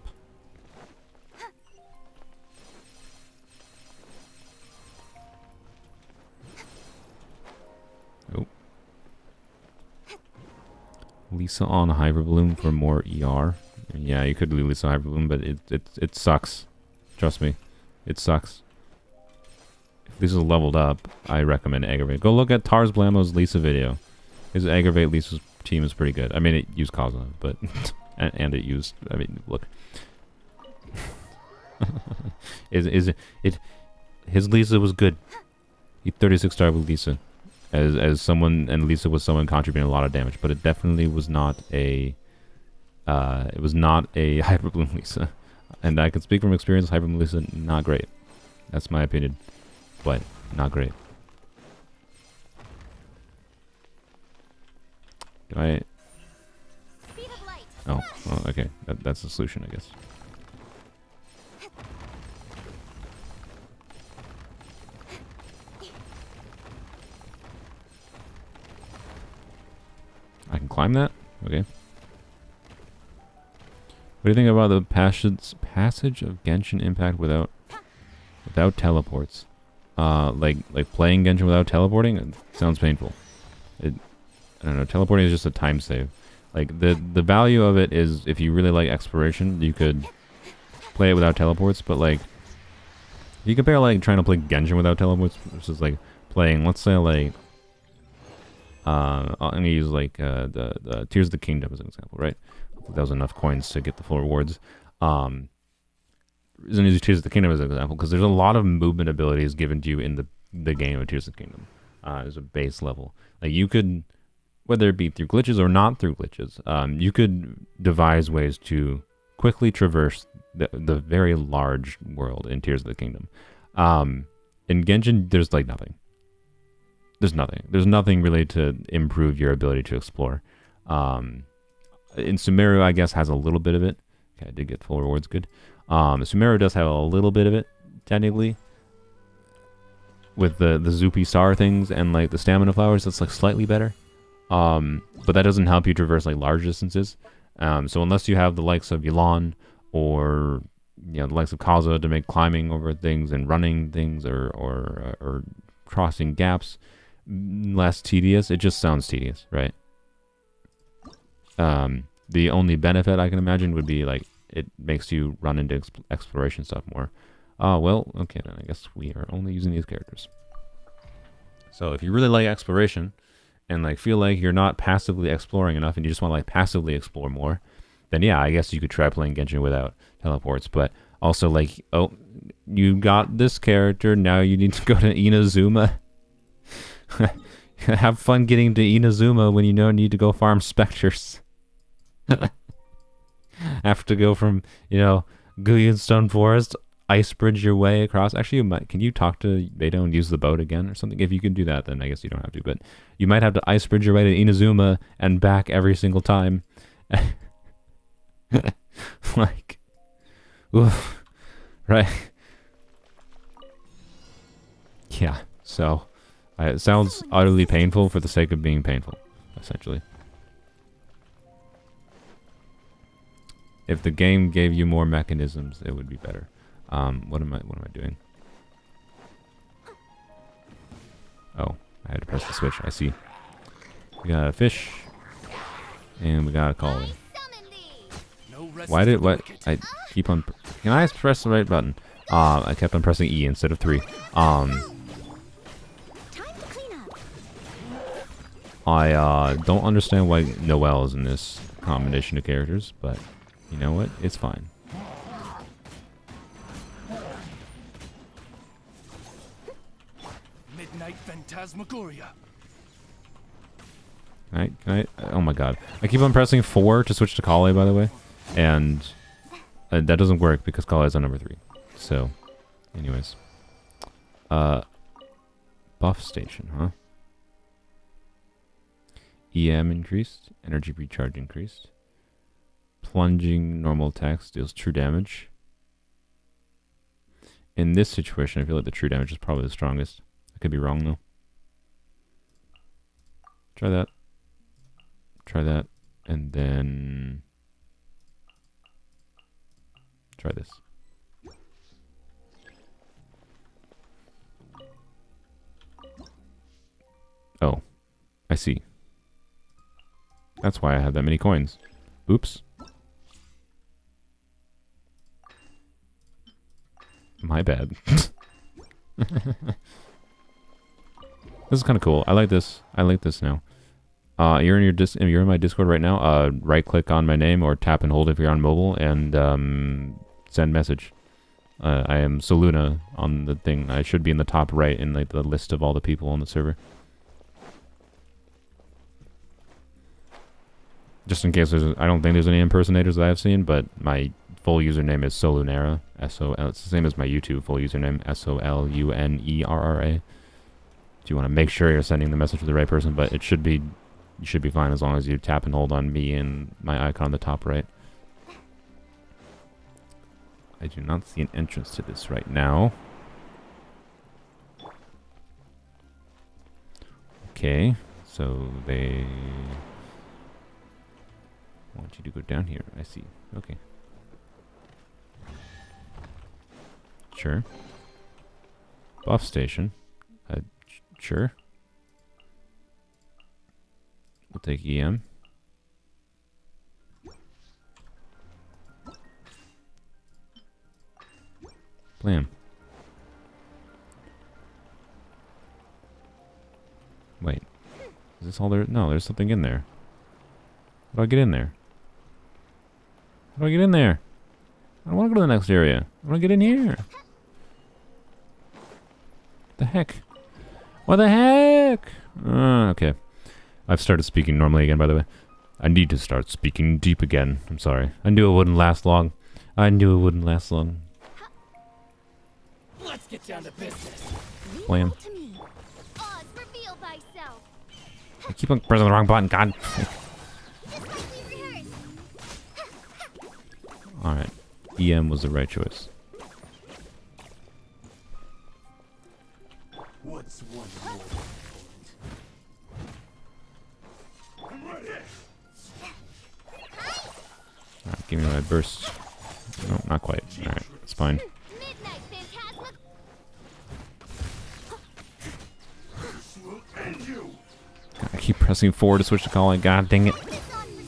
Oh. Lisa on Hyper Bloom for more ER. Yeah, you could do Lisa Hyper Bloom, but it sucks. Trust me. It sucks. If Lisa's leveled up, I recommend Aggravate. Go look at Tars Blamo's Lisa video. His Aggravate Lisa's team is pretty good. I mean, it used Kaza, but... and it used... I mean, look. His Lisa was good. He 36 star with Lisa. As someone... And Lisa was someone contributing a lot of damage. But it definitely was not a... it was not a Hyper Bloom Lisa. And I can speak from experience, Hyper Bloom Lisa, not great. That's my opinion. But, not great. Can I... Oh, well, okay. That's the solution, I guess. I can climb that? Okay. What do you think about the passage of Genshin Impact without teleports? Like playing Genshin without teleporting? It sounds painful. I don't know, teleporting is just a time save. Like, the value of it is, if you really like exploration, you could play it without teleports, but, like, you compare, like, trying to play Genshin without teleports versus, like, playing, let's say, like, I'm gonna use, like, the Tears of the Kingdom as an example, right? That was enough coins to get the full rewards. I'm gonna use Tears of the Kingdom as an example, because there's a lot of movement abilities given to you in the game of Tears of the Kingdom. As a base level. Like, you could... whether it be through glitches or not through glitches, you could devise ways to quickly traverse the very large world in Tears of the Kingdom. In Genshin, there's like nothing. There's nothing. There's nothing really to improve your ability to explore. In Sumeru, I guess, has a little bit of it. Okay, I did get full rewards, good. Sumeru does have a little bit of it, technically. With the Zupi Star things and like the stamina flowers, that's like slightly better. But that doesn't help you traverse like large distances. So unless you have the likes of Yelan or the likes of Kaza to make climbing over things and running things or crossing gaps less tedious, it just sounds tedious, right? The only benefit I can imagine would be like it makes you run into exploration stuff more. Well, okay then, I guess we are only using these characters. So if you really like exploration and like feel like you're not passively exploring enough and you just want to like passively explore more, then yeah, I guess you could try playing Genshin without teleports. But also like, oh, you got this character, now you need to go to Inazuma. Have fun getting to Inazuma when you don't need to go farm specters. Have to go from, Guyan Stone Forest, ice bridge your way across. Actually, you might, can you talk to Beto and use the boat again or something? If you can do that, then I guess you don't have to. But you might have to ice bridge your way to Inazuma and back every single time. Like, oof, right? Yeah, so it sounds utterly painful for the sake of being painful, essentially. If the game gave you more mechanisms, it would be better. What am I doing? Oh, I had to press the switch. I see. We got a fish, and we got a collie. Why did what? I keep on. Can I press the right button? I kept on pressing E instead of 3. I don't understand why Noelle is in this combination of characters, but you know what? It's fine. Midnight Phantasmagoria. Can I? Oh my god. I keep on pressing 4 to switch to Kale, by the way. And that doesn't work because Kale is on number 3. So, anyways. Buff station, huh? EM increased. Energy recharge increased. Plunging normal attacks deals true damage. In this situation, I feel like the true damage is probably the strongest. I could be wrong, though. Try that. Try that. And then... Try this. Oh, I see. That's why I have that many coins. Oops. My bad. This is kind of cool. I like this. I like this now. You're in your you're in my Discord right now. Right click on my name or tap and hold if you're on mobile and send message. I am Soluna on the thing. I should be in the top right in like the list of all the people on the server. Just in case I don't think there's any impersonators that I've seen, but my full username is Solunera. S-O-L. It's the same as my YouTube full username, S-O-L-U-N-E-R-R-A. Do you want to make sure you're sending the message to the right person, but you should be fine as long as you tap and hold on me and my icon on the top right. I do not see an entrance to this right now. Okay, so they want you to go down here. I see. Okay. Sure. Buff station. Sure. We'll take EM. Blam. Wait. Is this all there? No, there's something in there. How do I get in there? How do I get in there? I don't want to go to the next area. I want to get in here. What the heck? What the heck? Okay. I've started speaking normally again, by the way. I need to start speaking deep again. I'm sorry. I knew it wouldn't last long. I knew it wouldn't last long. Let's get down to business. Blam. To me. Oz, reveal thyself. I keep on pressing the wrong button, God. Just like we rehearsed. Alright. EM was the right choice. What's one more? I'm ready. Alright, give me my burst. No, not quite. Alright, it's fine. Midnight Phantasma. This will end you. God, I keep pressing forward to switch to calling. God dang it. This on for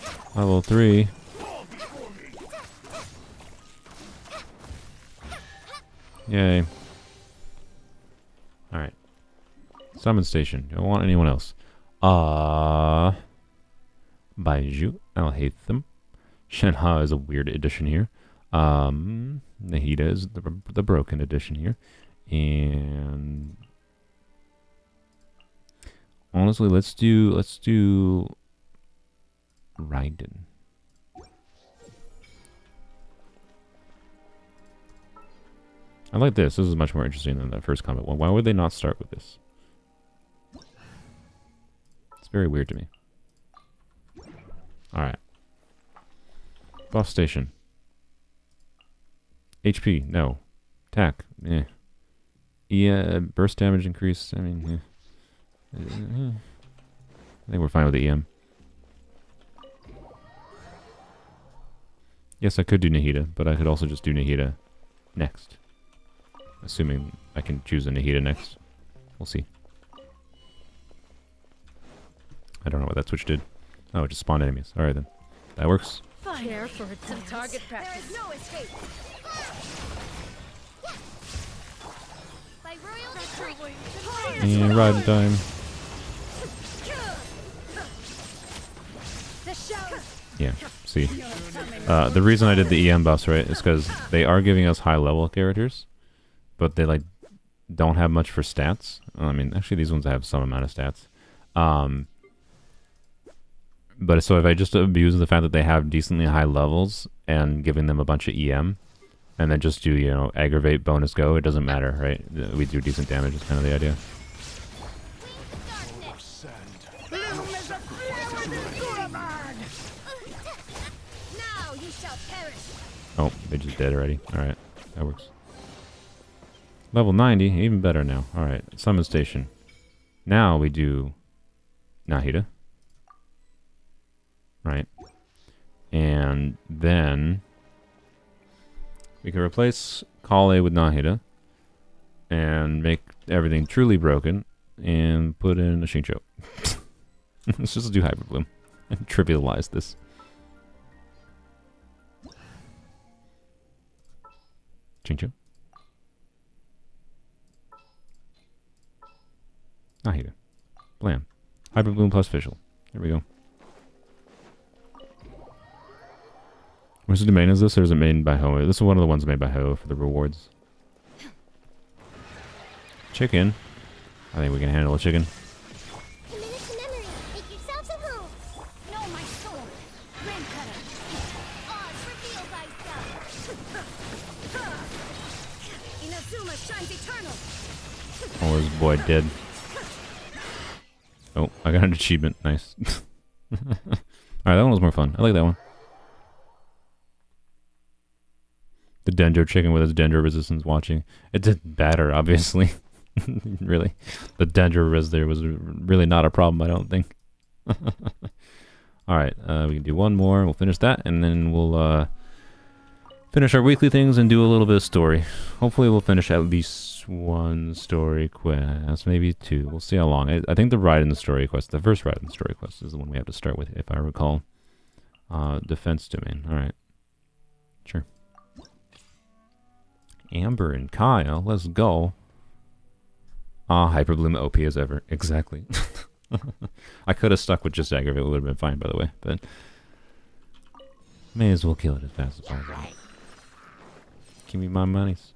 size. Level 3. Fall before me. Yay. Alright. Summon station. Don't want anyone else. Baiju. I'll hate them. Shenhe is a weird addition here. Nahida is the broken addition here. And honestly, let's do Raiden. I like this. This is much more interesting than that first combat one. Why would they not start with this? It's very weird to me. Alright. Buff station. HP, no. Attack, eh. Yeah, burst damage increase, I mean, I think we're fine with the EM. Yes, I could do Nahida, but I could also just do Nahida next. Assuming I can choose a Nahida next. We'll see. I don't know what that switch did. Oh, it just spawned enemies. Alright then. That works. Fire for a target practice. There is no escape. By royal decree. And ride time. The show. Yeah, see. The reason I did the EM buffs, right, is because they are giving us high level characters, but they like don't have much for stats. I mean, actually these ones have some amount of stats. But so if I just abuse the fact that they have decently high levels and giving them a bunch of EM, and then just do, you know, aggravate, bonus, go, it doesn't matter, right? We do decent damage is kind of the idea. Now you shall perish. Oh, they just dead already. Alright, that works. Level 90, even better now. Alright, summon station. Now we do Nahida. Right. And then we can replace Kale with Nahida and make everything truly broken and put in a Shincho. Let's just do Hyper Bloom and trivialize this. Shincho. Nahida. Blam. Hyper Bloom plus Fischl. There we go. Where's the domain is this, or is it made by Ho? This is one of the ones made by Ho for the rewards. Chicken. I think we can handle a chicken. A minute to memory. Make yourselves at home. No, my sword. Rim cutter. Odds reveal thyself. Inazuma shines eternal. Oh, this boy dead. Oh, I got an achievement. Nice. Alright, that one was more fun. I like that one. The Dendro chicken with its Dendro resistance watching. It did better, obviously. Really. The Dendro res there was really not a problem, I don't think. Alright, we can do one more. We'll finish that, and then we'll finish our weekly things and do a little bit of story. Hopefully we'll finish at least one story quest, maybe two. We'll see how long. I think the ride in the story quest, the first ride in the story quest is the one we have to start with, if I recall. Defense domain. Alright. Sure. Amber and Kyle, let's go. Hyper Bloom OP as ever. Exactly. I could have stuck with just Aggravate, it would have been fine, by the way, but may as well kill it as fast as possible. Give me my monies.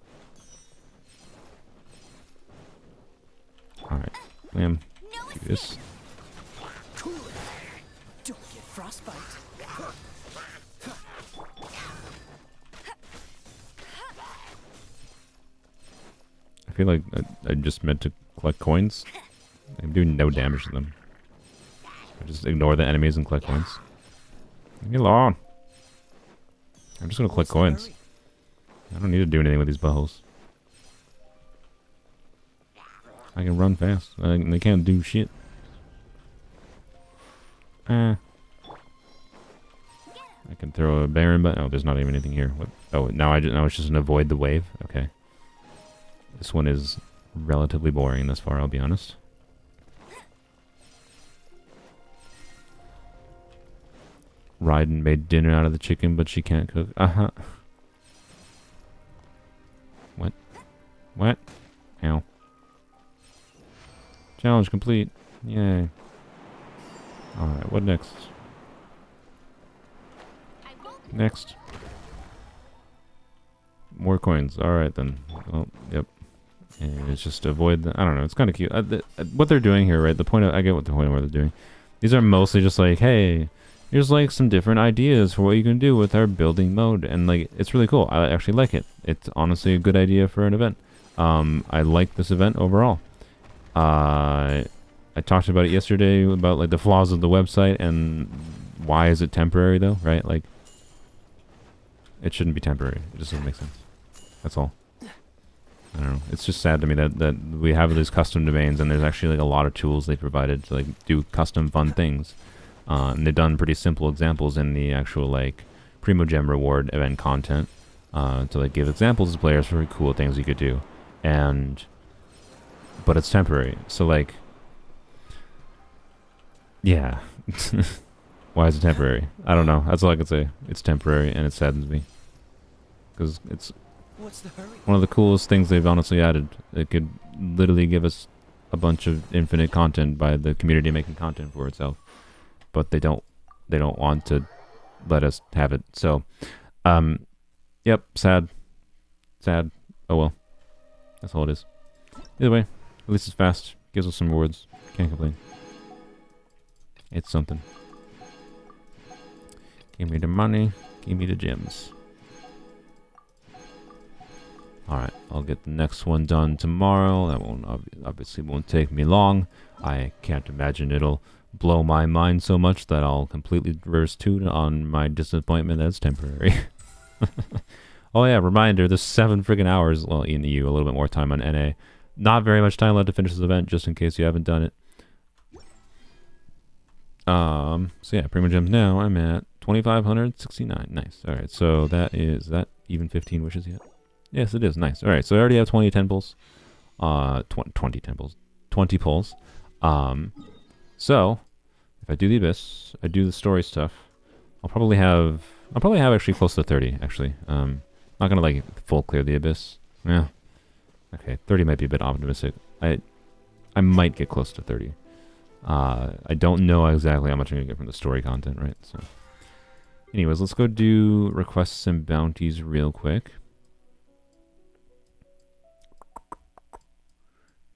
Alright, Lamb, do this. Cool it. Don't get frostbite. I feel like I just meant to collect coins. I'm doing no damage to them. I just ignore the enemies and collect coins. Leave me alone. I'm just gonna collect coins. I don't need to do anything with these buttholes. I can run fast. They can't do shit. I can throw a Baron, but oh, there's not even anything here. What? Oh, now it's just an avoid the wave. Okay. This one is relatively boring thus far, I'll be honest. Raiden made dinner out of the chicken, but she can't cook. Uh-huh. What? What? Ow. Challenge complete. Yay. Alright, what next? Next. More coins. Alright then. Oh, yep. And it's just to avoid the, I don't know, it's kind of cute. What they're doing here, right? I get what the point of what they're doing. These are mostly just like, hey, here's like some different ideas for what you can do with our building mode. And like, it's really cool. I actually like it. It's honestly a good idea for an event. I like this event overall. I talked about it yesterday about like the flaws of the website and why is it temporary though, right? Like, it shouldn't be temporary. It just doesn't make sense. That's all. I don't know. It's just sad to me that we have these custom domains and there's actually like a lot of tools they provided to like do custom fun things. And they've done pretty simple examples in the actual like Primogem reward event content to like give examples to players for cool things you could do. But it's temporary. So like, yeah. Why is it temporary? I don't know. That's all I can say. It's temporary and it saddens me. Because it's What's the hurry? one of the coolest things they've honestly added. It could literally give us a bunch of infinite content by the community making content for itself. But they don't want to let us have it. So, yep, sad. Sad. Oh well. That's all it is. Either way, at least it's fast. Gives us some rewards. Can't complain. It's something. Give me the money. Give me the gems. Alright, I'll get the next one done tomorrow. That obviously won't take me long. I can't imagine it'll blow my mind so much that I'll completely reverse tune on my disappointment that's temporary. Oh yeah, reminder, there's 7 friggin' hours, well, in EU, a little bit more time on NA. Not very much time left to finish this event, just in case you haven't done it. So yeah, Primo Gems now, I'm at 2,569. Nice. All right. So is that even 15 wishes yet? Yes, it is. Nice. All right. So I already have 20 temples. 20 temples. 20 pulls. So if I do the abyss, I do the story stuff, I'll probably have actually close to 30 actually. Not gonna like full clear the abyss. Yeah. Okay, 30 might be a bit optimistic. I might get close to 30. I don't know exactly how much I'm gonna get from the story content, right? So anyways, let's go do requests and bounties real quick.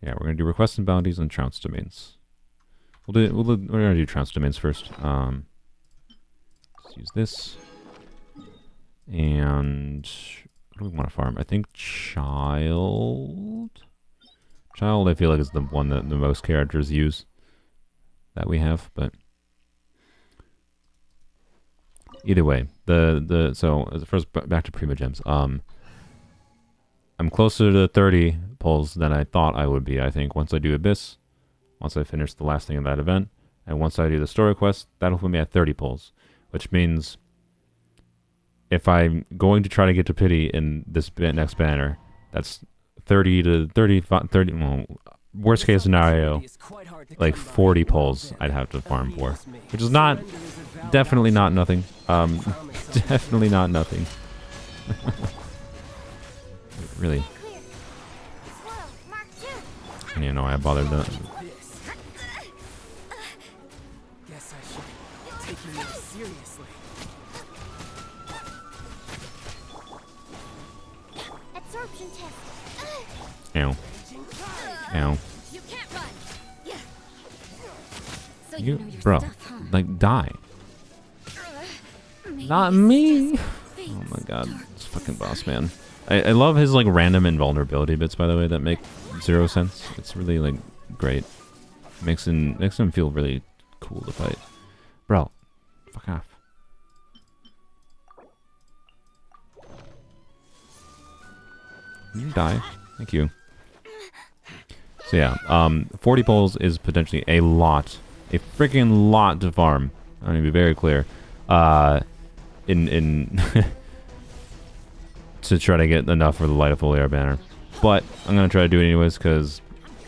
Yeah, we're gonna do requests and bounties and trounce domains. We're gonna do trounce domains first. Let's use this. And what do we want to farm? I think child. Child, I feel like is the one that the most characters use that we have, but either way, so first back to Prima Gems. I'm closer to 30 pulls than I thought I would be. I think once I do Abyss, once I finish the last thing of that event, and once I do the story quest, that'll put me at 30 pulls, which means if I'm going to try to get to pity in this next banner, that's 30 to 35, 30, well, worst case scenario, like 40 pulls I'd have to farm for, which is definitely not nothing. Definitely not nothing. Really. And you know, I bothered the. Guess I should take you more seriously. Absorption test. Ow. Ow. You can't run. Yeah. So You, know your bro, stuff, huh? like die. Maybe Not it's me. just Oh my things god, dark this fucking places. boss man. I love his like random invulnerability bits, by the way, that make zero sense. It's really like great. Makes him feel really cool to fight. Bro, fuck off. You die. Thank you. So yeah, 40 pulls is potentially a freaking lot to farm. I'm gonna be very clear. In to try to get enough for the Light of Foliar banner, but I'm gonna try to do it anyways because,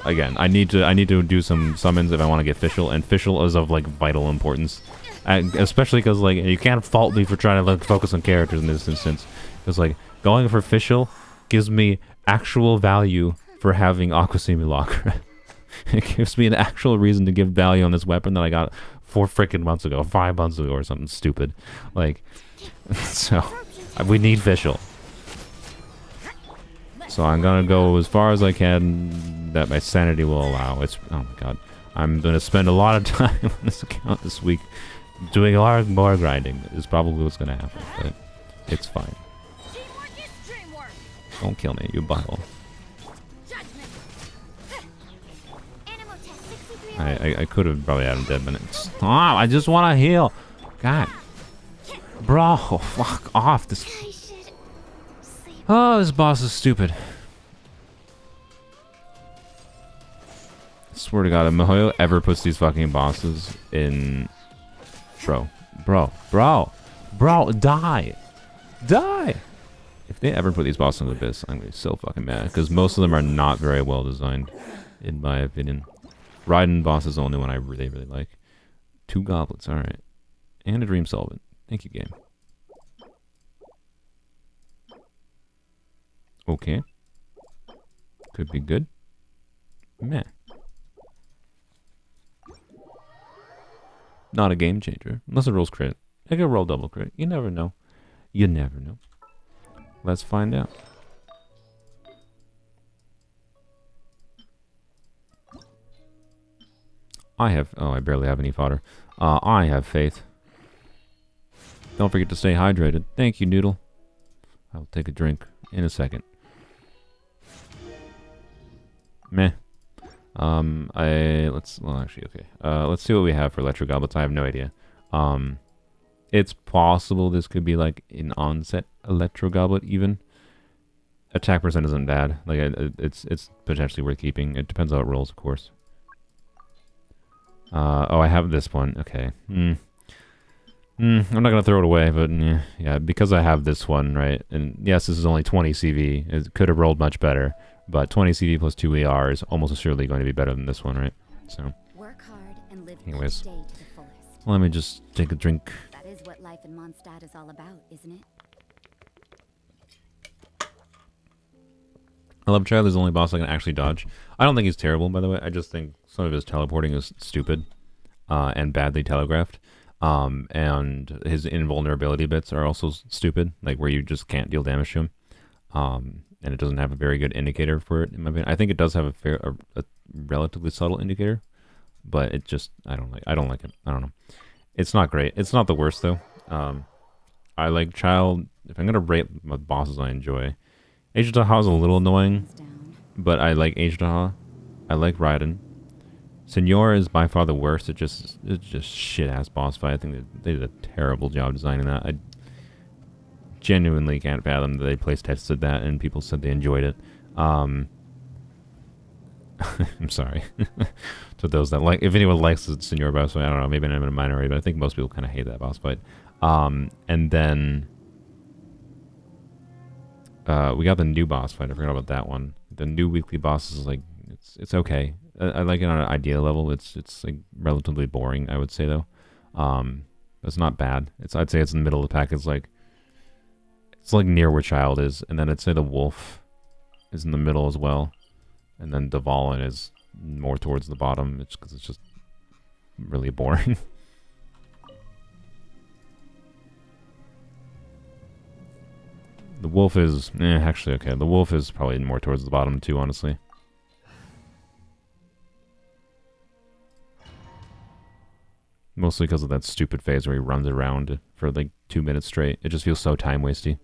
again, I need to do some summons if I want to get Fischl, and Fischl is of like vital importance, especially because like you can't fault me for trying to like focus on characters in this instance, because like going for Fischl gives me actual value for having Aqua Simulacra. It gives me an actual reason to give value on this weapon that I got 4 freaking months ago, 5 months ago, or something stupid. Like, so we need Fischl. So I'm gonna go as far as I can that my sanity will allow. Oh my god, I'm gonna spend a lot of time on this account this week, doing a lot more grinding. Is probably what's gonna happen, but it's fine. Teamwork is dreamwork. Don't kill me, you butthole. Judgment. Animal test 63. I could have probably had him dead, but stop! I just want to heal. God, bro, fuck off. This. I should sleep. Oh, this boss is stupid. I swear to God, if Mihoyo ever puts these fucking bosses in... Bro, die! Die! If they ever put these bosses in the Abyss, I'm gonna be so fucking mad, because most of them are not very well designed, in my opinion. Raiden boss is the only one I really, really like. 2 goblets, alright. And a dream solvent. Thank you, game. Okay. Could be good. Meh. Not a game changer. Unless it rolls crit. It could roll double crit. You never know. You never know. Let's find out. I barely have any fodder. I have faith. Don't forget to stay hydrated. Thank you, Noodle. I'll take a drink in a second. Meh. Let's see what we have for Electro Goblets. I have no idea. It's possible this could be like an onset Electro Goblet even. Attack percent isn't bad. Like it's potentially worth keeping. It depends how it rolls, of course. Oh, I have this one. Okay. I'm not gonna throw it away, but yeah, because I have this one, right? And yes, this is only 20 CV. It could have rolled much better, but 20 CV plus 2 ER is almost assuredly going to be better than this one, right? So, Work hard and live anyways, each day to the fullest. let me just take a drink. That is what life in Mondstadt is all about, isn't it? I love Child is the only boss I can actually dodge. I don't think he's terrible, by the way. I just think some of his teleporting is stupid and badly telegraphed. And his invulnerability bits are also stupid, like where you just can't deal damage to him. And it doesn't have a very good indicator for it, in my opinion. I think it does have a relatively subtle indicator, but it just, I don't like it. I don't know. It's not great. It's not the worst, though. I like Child. If I'm going to rate my bosses I enjoy, Age of Taha is a little annoying, but I like Age of Taha. I like Raiden. Senor is by far the worst. It's just shit ass boss fight. I think they did a terrible job designing that. I genuinely can't fathom that they place tested that and people said they enjoyed it. I'm sorry to those that like. If anyone likes the Senor boss fight, I don't know. Maybe I'm in a minority, but I think most people kind of hate that boss fight. And then we got the new boss fight. I forgot about that one. The new weekly boss is like it's okay. I like it on an idea level. It's like relatively boring, I would say though. It's not bad. I'd say it's in the middle of the pack. It's like near where Child is, and then I'd say the Wolf is in the middle as well, and then Dvalin is more towards the bottom. It's because it's just really boring. The Wolf is actually okay. The Wolf is probably more towards the bottom too, honestly. Mostly because of that stupid phase where he runs around for like 2 minutes straight. It just feels so time-wasty.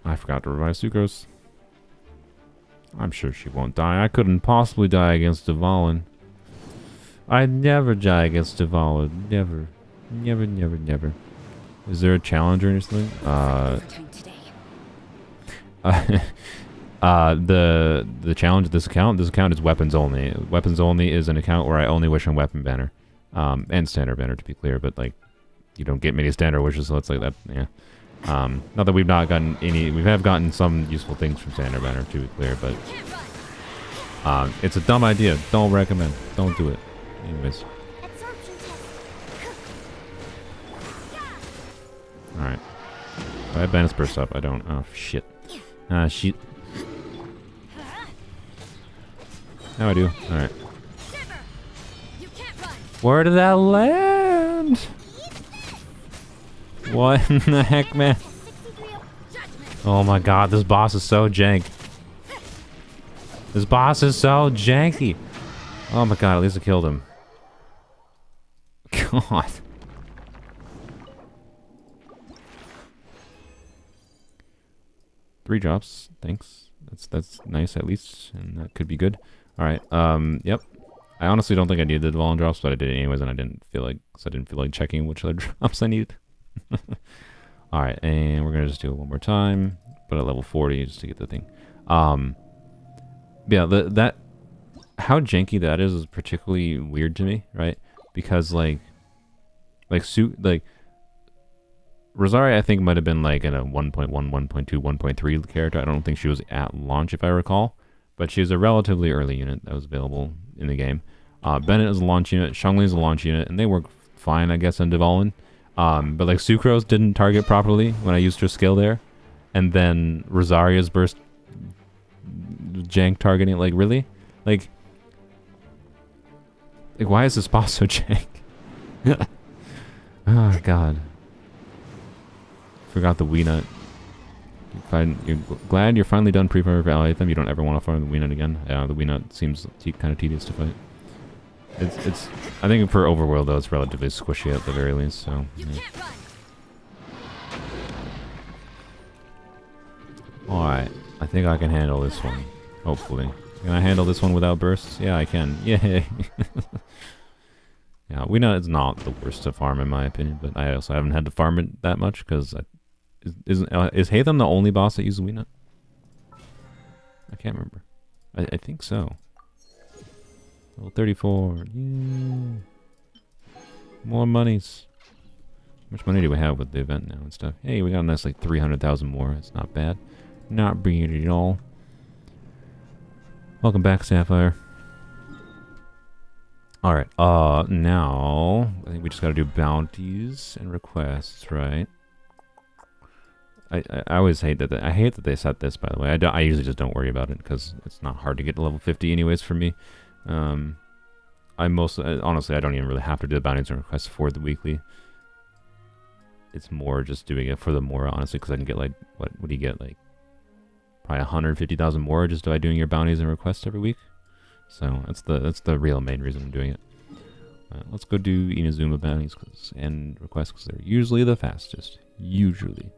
I forgot to revive Sucrose. I'm sure she won't die. I couldn't possibly die against Dvalin. I'd never die against Dvalin. Never. Never, never, never. Is there a challenge or anything? The challenge of this account is weapons only. Weapons only is an account where I only wish on weapon banner, and standard banner to be clear. But like, you don't get many standard wishes, so it's like that. Yeah. Not that we've not gotten any. We have gotten some useful things from standard banner to be clear, but it's a dumb idea. Don't recommend. Don't do it. Anyways. All right. Do I have Bandit's Burst up? I don't. Oh shit. Shit. Now I do. Alright. Where did that land? What in the heck, man? Oh my god, this boss is so jank. This boss is so janky. Oh my god, at least I killed him. God. Three drops, thanks. That's nice at least, and that could be good. All right. Yep. I honestly don't think I needed the Dvalin drops, but I did it anyways, and I didn't feel like checking which other drops I needed. All right, and we're gonna just do it one more time, but at level 40 just to get the thing. Yeah, that how janky that is particularly weird to me, right? Because like Rosaria, I think might have been like in a 1.1, 1.2, 1.3 character. I don't think she was at launch, if I recall. But she's a relatively early unit that was available in the game. Bennett is a launch unit. Shangli is a launch unit. And they work fine, I guess, on Dvalin. But like Sucrose didn't target properly when I used her skill there. And then Rosaria's burst jank targeting. Like, really? Like why is this boss so jank? Oh, God. Forgot the Wii Nut. You're glad you're finally done pre-farming for Anthem. You don't ever want to farm the Wii Nut again. Yeah, the Wii Nut seems kind of tedious to fight. It's. I think for Overworld though, it's relatively squishy at the very least. So. Yeah. All right, I think I can handle this one. Hopefully, can I handle this one without bursts? Yeah, I can. Yay! Yeah, Wii Nut is not the worst to farm in my opinion, but I also haven't had to farm it that much because is Hatham the only boss that uses Wii Nut? I can't remember. I think so. Level 34. Yeah. More monies. How much money do we have with the event now and stuff? Hey, we got a nice like 300,000 more. That's not bad. Not bad at all. Welcome back, Sapphire. Alright, now I think we just gotta do bounties and requests, right? I always hate that. I hate that they set this, by the way. I usually just don't worry about it because it's not hard to get to level 50 anyways for me. Honestly, I don't even really have to do the bounties and requests for the weekly. It's more just doing it for the more, honestly, because I can get like, what do you get? Like, probably 150,000 more just by doing your bounties and requests every week. So that's the real main reason I'm doing it. Let's go do Inazuma bounties and requests because they're usually the fastest. Usually.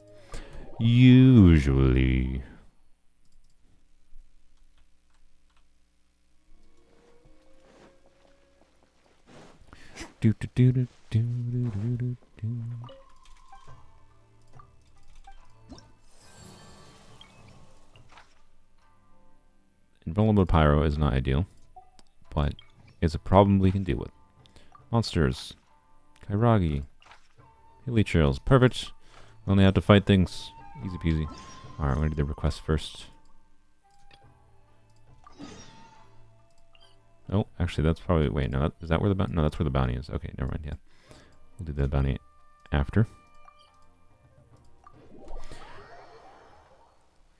Do do do do do do do do. Invulnerable Pyro is not ideal, but it's a problem we can deal with. Monsters. Kairagi. Hilly Trails. Perfect. We only have to fight things. Easy peasy. Alright, we're going to do the request first. Oh, actually, that's probably... Wait, no, is that where the bounty... No, that's where the bounty is. Okay, never mind, yeah. We'll do the bounty after.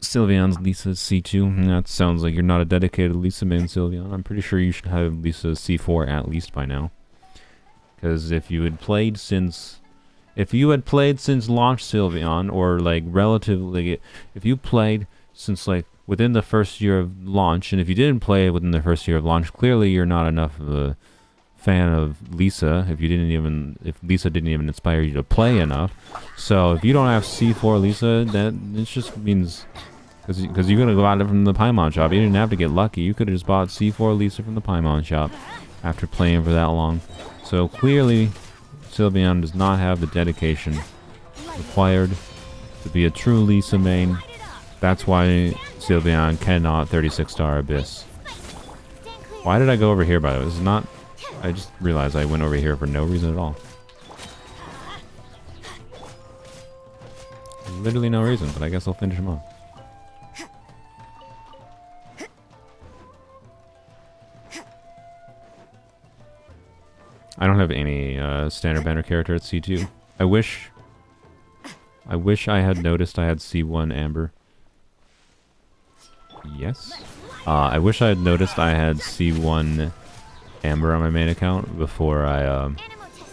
Sylveon's Lisa's C2. That sounds like you're not a dedicated Lisa main, Sylveon. I'm pretty sure you should have Lisa's C4 at least by now. Because if you had played since launch Sylveon, or like relatively, if you played since like within the first year of launch, and if you didn't play within the first year of launch, clearly you're not enough of a fan of Lisa. If Lisa didn't even inspire you to play enough. So if you don't have C4 Lisa, that it just means because you're gonna go out from the Paimon shop. You didn't have to get lucky. You could have just bought C4 Lisa from the Paimon shop after playing for that long. So clearly, Sylveon does not have the dedication required to be a true Lisa main. That's why Sylveon cannot 36-star Abyss. Why did I go over here, by the way? This is not... I just realized I went over here for no reason at all. Literally no reason, but I guess I'll finish him off. I don't have any standard banner character at C2. I wish I had noticed I had C1 Amber. Yes. I wish I had noticed I had C1 Amber on my main account before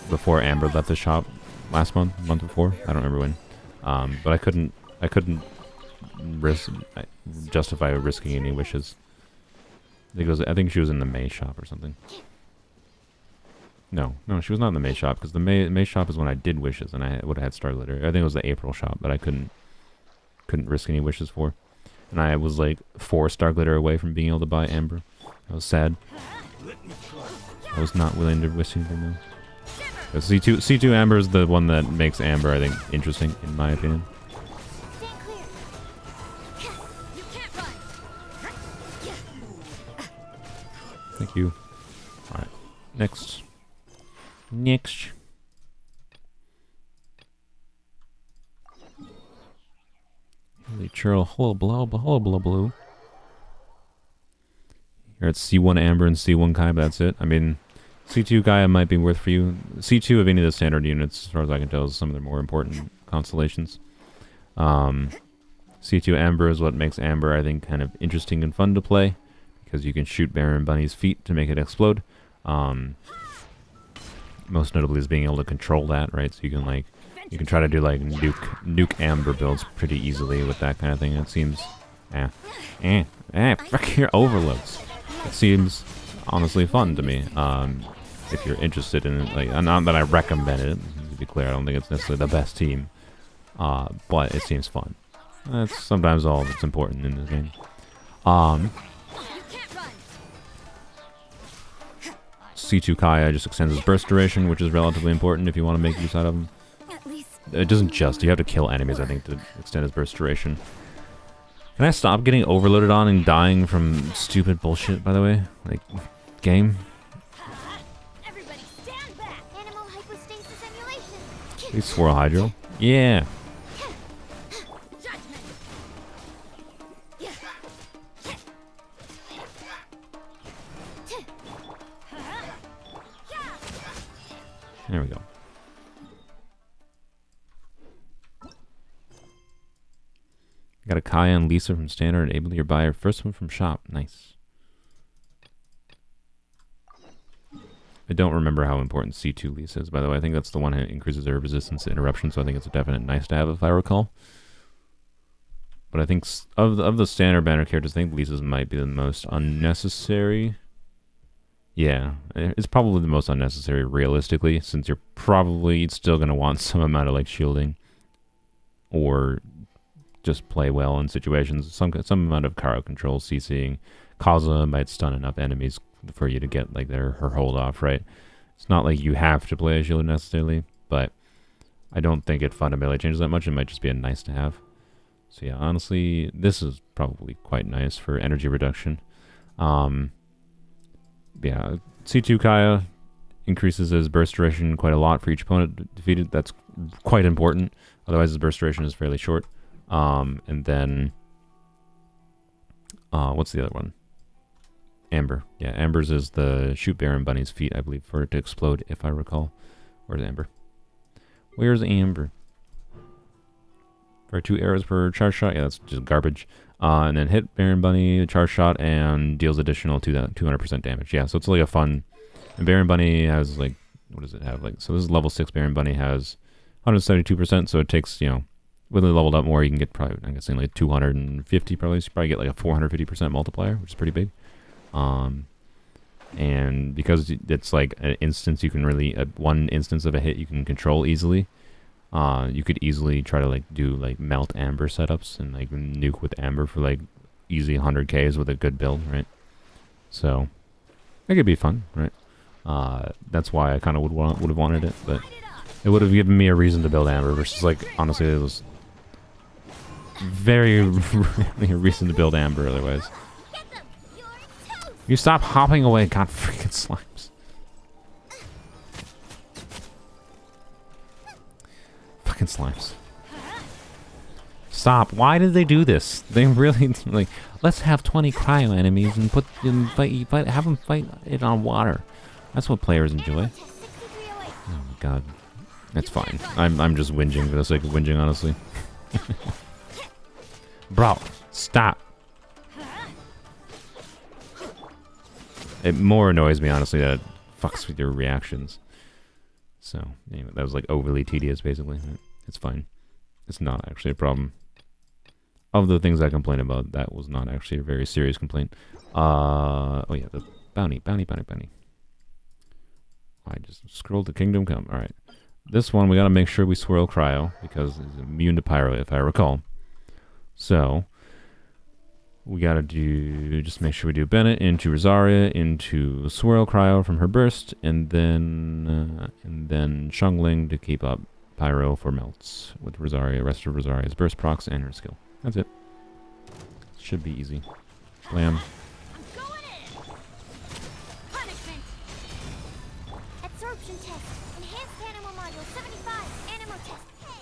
before Amber left the shop last month before. I don't remember when. But I couldn't justify risking any wishes. I think she was in the May shop or something. No, she was not in the May shop, because the May shop is when I did wishes, and I would have had Star Glitter. I think it was the April shop that I couldn't risk any wishes for. And I was like 4 Star Glitter away from being able to buy Amber. I was sad. I was not willing to risk anything else. C2 Amber is the one that makes Amber, I think, interesting, in my opinion. Thank you. Alright, next. Holy churl, hello blue. You're at C1 Amber and C1 Kai, but that's it. I mean, C2 Gaia might be worth for you. C2 of any of the standard units, as far as I can tell, is some of the more important constellations. C2 Amber is what makes Amber, I think, kind of interesting and fun to play, because you can shoot Baron Bunny's feet to make it explode. Most notably is being able to control that, right? So you can try to do like nuke Amber builds pretty easily with that kind of thing. It seems, fuck your overloads. It seems honestly fun to me. If you're interested in it, like, not that I recommend it. To be clear, I don't think it's necessarily the best team, but it seems fun. That's sometimes all that's important in this game. C2 Kaya just extends his burst duration, which is relatively important if you want to make use out of him. It doesn't just. You have to kill enemies, I think, to extend his burst duration. Can I stop getting overloaded on and dying from stupid bullshit, by the way? Like, game? Please swirl hydro. Yeah. Judgment. There we go. Got a Kaya and Lisa from Standard. Able to buy your first one from shop. Nice. I don't remember how important C2 Lisa is, by the way. I think that's the one that increases their resistance to interruption, so I think it's a definite nice to have if I recall. But I think of the standard banner characters, I think Lisa's might be the most unnecessary. Yeah, it's probably the most unnecessary realistically, since you're probably still going to want some amount of like shielding. Or just play well in situations. Some amount of cryo control, CCing. Kaza might stun enough enemies for you to get like her hold off, right? It's not like you have to play a shield necessarily, but I don't think it fundamentally changes that much. It might just be a nice to have. So yeah, honestly, this is probably quite nice for energy reduction. Yeah, C2 Kaya increases his burst duration quite a lot for each opponent defeated. That's quite important. Otherwise, his burst duration is fairly short. And then, what's the other one? Amber. Yeah, Amber's is the shoot Baron Bunny's feet, I believe, for it to explode, if I recall. Where's Amber? Where's Amber? For 2 arrows per charge shot. Yeah, that's just garbage. And then hit Baron Bunny, charge shot, and deals additional 200% damage. Yeah, so it's like a fun... And Baron Bunny has, like... What does it have? Like, so this is level 6 Baron Bunny has 172%, so it takes, you know... With it leveled up more, you can get probably, I'm guessing, like 250 probably. So you probably get like a 450% multiplier, which is pretty big. And because it's like an instance, you can really, one instance of a hit you can control easily. You could easily try to like do like melt amber setups and like nuke with amber for like easy 100Ks with a good build, right? So it could be fun, right? That's why I kind of would have wanted it, but it would have given me a reason to build amber versus like honestly it was very really a reason to build amber otherwise. You stop hopping away, god freaking slimes. Fucking slimes. Stop. Why did they do this? They really like let's have 20 cryo enemies and have them fight it on water. That's what players enjoy. Oh my god. That's fine. I'm just whinging for the sake of whinging, honestly. Bro, stop. It more annoys me, honestly, that it fucks with your reactions. So, anyway, that was like overly tedious, basically. It's fine. It's not actually a problem. Of the things I complain about, that was not actually a very serious complaint. Oh yeah, the bounty. I just scrolled to Kingdom Come. Alright. This one, we gotta make sure we swirl cryo, because it's immune to pyro, if I recall. So, we gotta just make sure we do Bennett into Rosaria, into swirl cryo from her burst, and then Shungling to keep up pyro for melts with Rosaria, rest of Rosaria's burst procs and her skill. That's it. Should be easy. Blam. I'm going in. Punishment. Absorption test. Enhanced animal module 75. Animal test. Hey,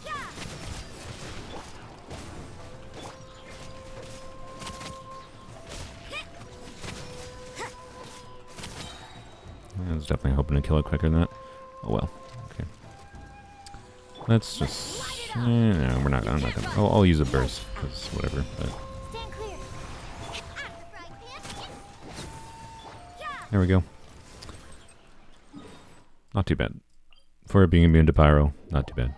Yeah. I was definitely hoping to kill it quicker than that. Oh well. Okay. Let's just... no, I'm not gonna... I'll use a burst, because whatever, but... stand clear. There we go. Not too bad. For it being immune to pyro, not too bad.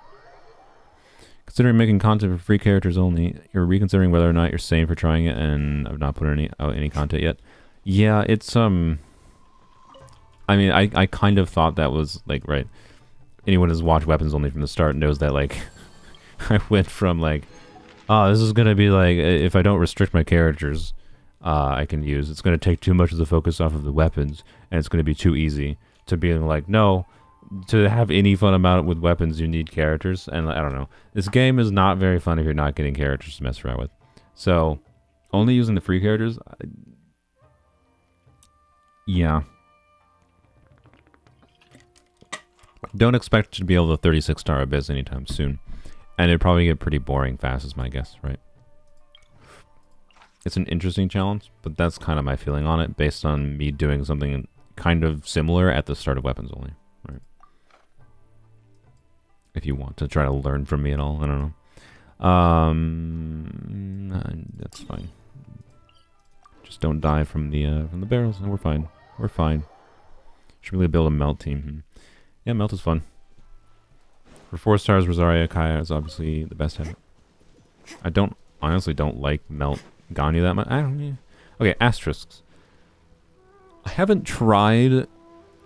Considering making content for free characters only, you're reconsidering whether or not you're sane for trying it, and I've not put out any content yet. Yeah, it's, I mean, I kind of thought that was, like, right. Anyone who's watched Weapons Only from the start knows that, like, I went from, like, oh, this is gonna be, like, if I don't restrict my characters, I can use, it's gonna take too much of the focus off of the weapons, and it's gonna be too easy, to being like, no, to have any fun amount with weapons, you need characters, and I don't know. This game is not very fun if you're not getting characters to mess around with. So, only using the free characters, yeah. Don't expect to be able to 36-star Abyss anytime soon. And it'd probably get pretty boring fast is my guess, right? It's an interesting challenge, but that's kind of my feeling on it based on me doing something kind of similar at the start of Weapons Only, right? If you want to try to learn from me at all, I don't know. That's fine. Just don't die from the barrels, and we're fine. We're fine. Should really build a melt team. Yeah, melt is fun. For 4 stars, Rosaria Kaya is obviously the best head. I honestly don't like melt Ganyu that much. I don't know. Okay, asterisks. I haven't tried.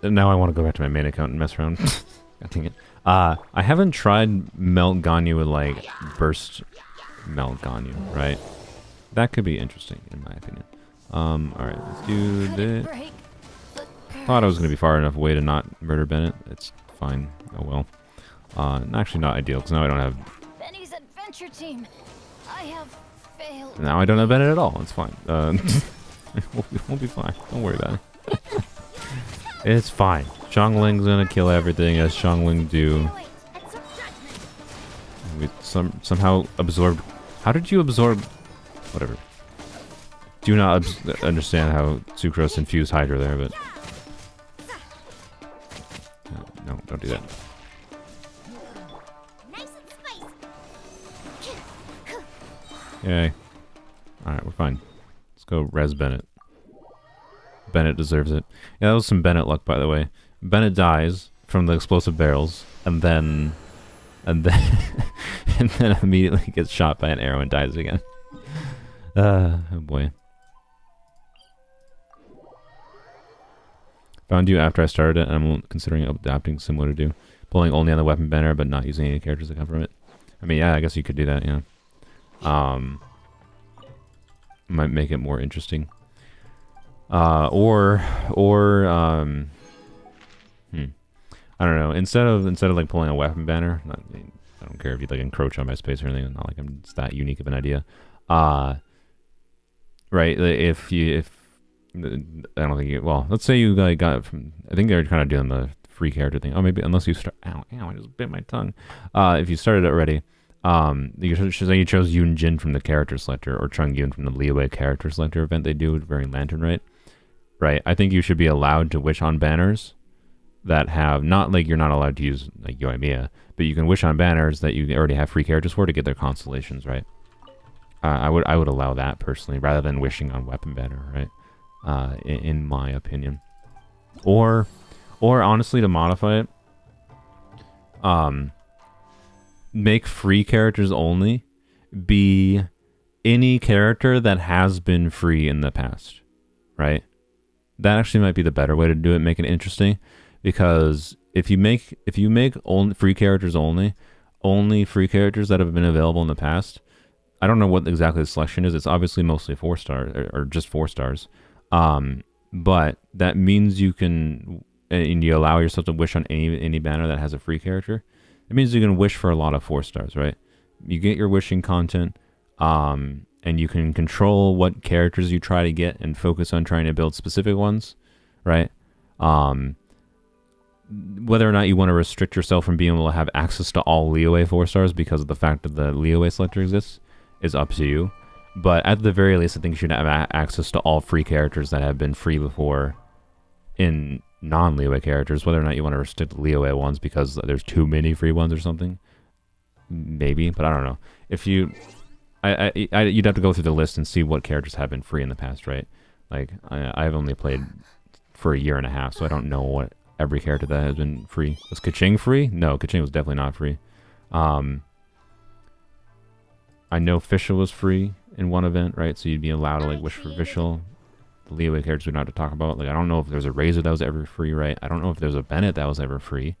Now I want to go back to my main account and mess around. God dang it. I haven't tried melt Ganyu with like burst melt Ganyu, right? That could be interesting in my opinion. Alright, let's do this. Thought I was going to be far enough away to not murder Bennett. It's fine. Oh well. Actually not ideal, because now I don't have... Benny's adventure team. I have failed. Now I don't have Bennett at all. It's fine. We'll be fine. Don't worry about it. It's fine. Xiangling's going to kill everything as Xiangling do. We somehow absorbed... How did you absorb... Whatever. Do not understand how Sucrose infused Hydra there, but... No, don't do that. Yay. Alright, we're fine. Let's go res Bennett. Bennett deserves it. Yeah, that was some Bennett luck, by the way. Bennett dies from the explosive barrels, and then and then immediately gets shot by an arrow and dies again. Oh boy. Found you after I started it, and I'm considering adapting similar to do. Pulling only on the weapon banner, but not using any characters that come from it. I mean, yeah, I guess you could do that, yeah. Might make it more interesting. I don't know. Instead of like pulling a weapon banner, I don't care if you like encroach on my space or anything. Not like it's that unique of an idea. Right? If I don't think you. Well, let's say you like got it from. I think they're kind of doing the free character thing. Oh, maybe unless you start. Ow! I just bit my tongue. If you started it already. You chose Yoon Jin from the character selector, or Chung Yoon from the Liyue character selector event they do during Lantern, right? Right. I think you should be allowed to wish on banners that have not like you're not allowed to use like Yoimiya, but you can wish on banners that you already have free characters for to get their constellations, right? I would allow that personally rather than wishing on weapon banner, right? In my opinion, or honestly to modify it, make free characters only be any character that has been free in the past, right? That actually might be the better way to do it, make it interesting, because if you make only free characters only free characters that have been available in the past, I don't know what exactly the selection is. It's obviously mostly 4 stars or just 4 stars, but that means you can and you allow yourself to wish on any banner that has a free character. It means you can wish for a lot of 4 stars, right? You get your wishing content, and you can control what characters you try to get and focus on trying to build specific ones, right? Whether or not you want to restrict yourself from being able to have access to all Liyue 4 stars because of the fact that the Liyue selector exists is up to you. But at the very least, I think you should have access to all free characters that have been free before in non-Liyue characters, whether or not you want to restrict the Liyue ones because there's too many free ones or something. Maybe, but I don't know. If you... you'd have to go through the list and see what characters have been free in the past, right? Like, I've only played for a year and a half, so I don't know what every character that has been free. Was Kaching free? No, Kaching was definitely not free. I know Fischl was free in one event, right? So you'd be allowed to like wish for Fischl. The Liyue characters we don't have to talk about. Like, I don't know if there's a Razor that was ever free, right? I don't know if there's a Bennett that was ever free.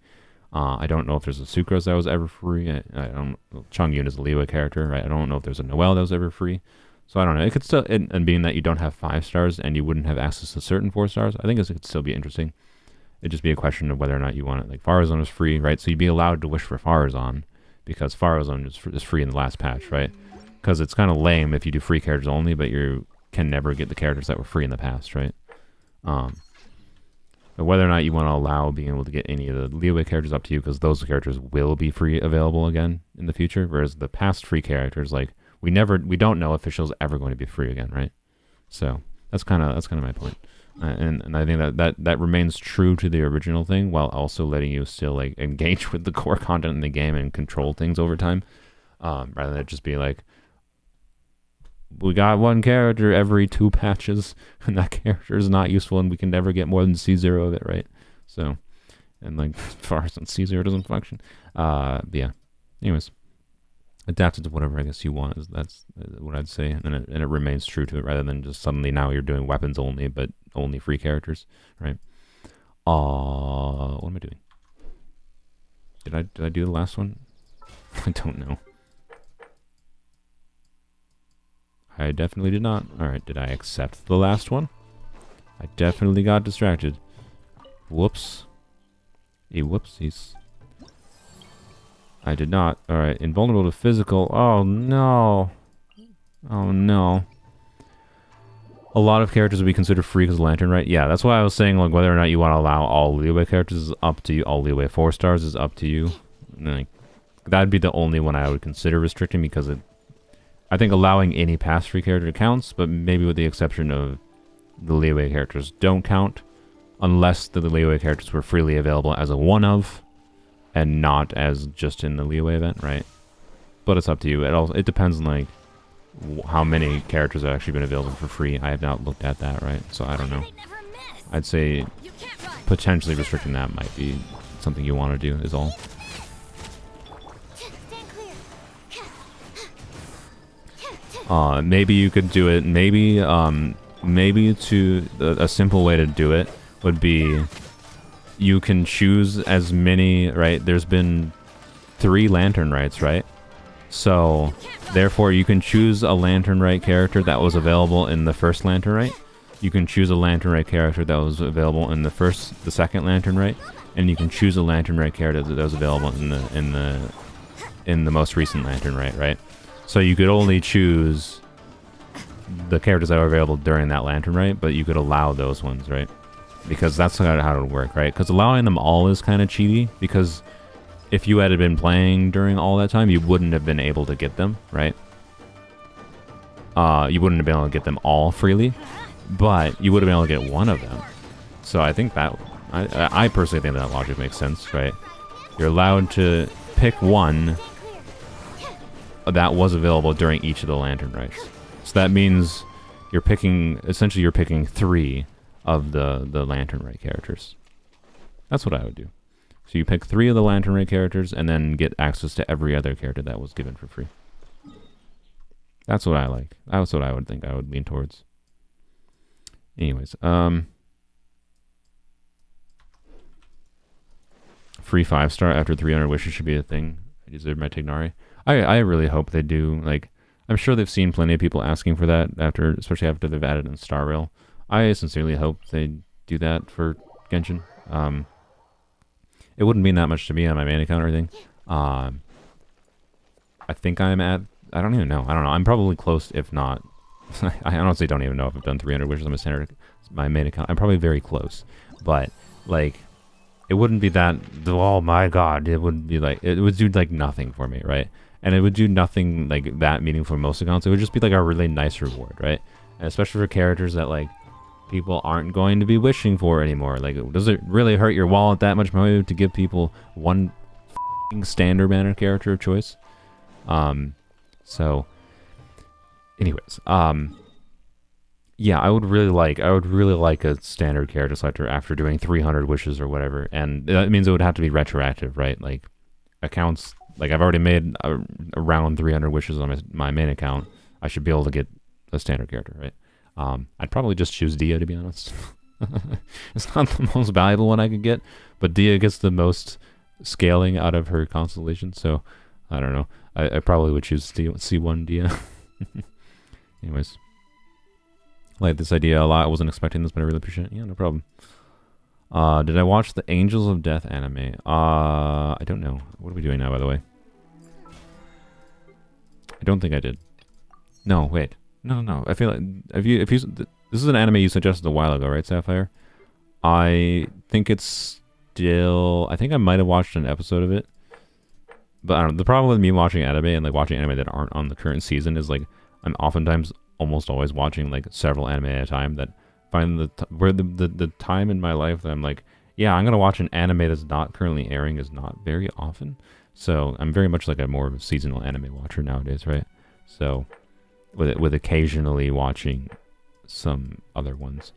I don't know if there's a Sucrose that was ever free. I don't. Chung Yoon is a Liyue character, right? I don't know if there's a Noelle that was ever free. So I don't know. It could still, and being that you don't have 5 stars and you wouldn't have access to certain 4 stars, I think it could still be interesting. It'd just be a question of whether or not you want it. Like, Farazon is free, right? So you'd be allowed to wish for Farazon because Farazon is free in the last patch, right? Because it's kind of lame if you do free characters only, but you can never get the characters that were free in the past, right? But whether or not you want to allow being able to get any of the leeway characters up to you, because those characters will be free available again in the future. Whereas the past free characters, like we don't know if Official's ever going to be free again, right? So that's kind of my point. And I think that remains true to the original thing, while also letting you still like engage with the core content in the game and control things over time, rather than just be like, we got one character every 2 patches, and that character is not useful, and we can never get more than C0 of it, right? So, and like, as far as C0 doesn't function. But yeah. Anyways, adapt it to whatever I guess you want. That's what I'd say, and it remains true to it, rather than just suddenly now you're doing weapons only, but only free characters, right? What am I doing? Did I do the last one? I don't know. I definitely did not. Alright, did I accept the last one? I definitely got distracted. Whoops. Whoopsies. I did not. Alright, invulnerable to physical. Oh no. Oh no. A lot of characters would be considered free because of Lantern, right? Yeah, that's why I was saying like whether or not you want to allow all leeway characters is up to you. All leeway 4 stars is up to you. Like, that'd be the only one I would consider restricting, because I think allowing any past free character counts, but maybe with the exception of the leeway characters don't count, unless the leeway characters were freely available as a one-of, and not as just in the leeway event, right? But it's up to you. It depends on like how many characters have actually been available for free. I have not looked at that, right? So I don't know. I'd say potentially restricting that might be something you want to do, is all. Maybe you could do it. Maybe a simple way to do it would be you can choose as many, right? There's been 3 Lantern Rights, right? So therefore you can choose a Lantern Right character that was available in the first Lantern Right. You can choose a Lantern Right character that was available in the second Lantern Right, and you can choose a Lantern Right character that was available in the most recent Lantern Right, right? So you could only choose the characters that were available during that Lantern Right, but you could allow those ones, right? Because that's how it would work, right? Because allowing them all is kind of cheaty, because if you had been playing during all that time, you wouldn't have been able to get them, right? You wouldn't have been able to get them all freely, but you would have been able to get one of them. So I think that, I personally think that logic makes sense, right? You're allowed to pick one that was available during each of the Lantern Rights. So that means essentially you're picking 3 of the Lantern Right characters. That's what I would do. So you pick 3 of the Lantern Right characters and then get access to every other character that was given for free. That's what I like. That's what I would think I would lean towards. Anyways, free 5-star after 300 wishes should be a thing. I deserve my Tignari. I really hope they do. Like, I'm sure they've seen plenty of people asking for that, especially after they've added in Star Rail. I sincerely hope they do that for Genshin. It wouldn't mean that much to me on my main account or anything. I think I'm at, I don't even know. I don't know. I'm probably close, if not. I honestly don't even know if I've done 300 wishes on my main account. I'm probably very close. But, like, it wouldn't be that, oh my god, it would be like, it would do like nothing for me, right? And it would do nothing like that meaningful for most accounts. It would just be like a really nice reward, right? And especially for characters that like people aren't going to be wishing for anymore. Like, does it really hurt your wallet that much money to give people one standard banner character of choice? So anyways, yeah, I would really like a standard character selector after doing 300 wishes or whatever, and that means it would have to be retroactive, right? Like, accounts, like I've already made around 300 wishes on my main account. I should be able to get a standard character, right? I'd probably just choose Dia, to be honest. It's not the most valuable one I could get, but Dia gets the most scaling out of her constellation, so I don't know. I probably would choose C1 Dia. Anyways. Like this idea a lot. I wasn't expecting this, but I really appreciate it. Yeah, no problem. Did I watch the Angels of Death anime? I don't know. What are we doing now, by the way? I don't think I did. No, wait. No. I feel like this is an anime you suggested a while ago, right, Sapphire? I think it's still... I think I might have watched an episode of it. But I don't know. The problem with me watching anime and like watching anime that aren't on the current season is like I'm oftentimes almost always watching like several anime at a time that find the time in my life that I'm like, yeah, I'm gonna watch an anime that's not currently airing is not very often. So I'm very much like a more seasonal anime watcher nowadays, right? So with occasionally watching some other ones.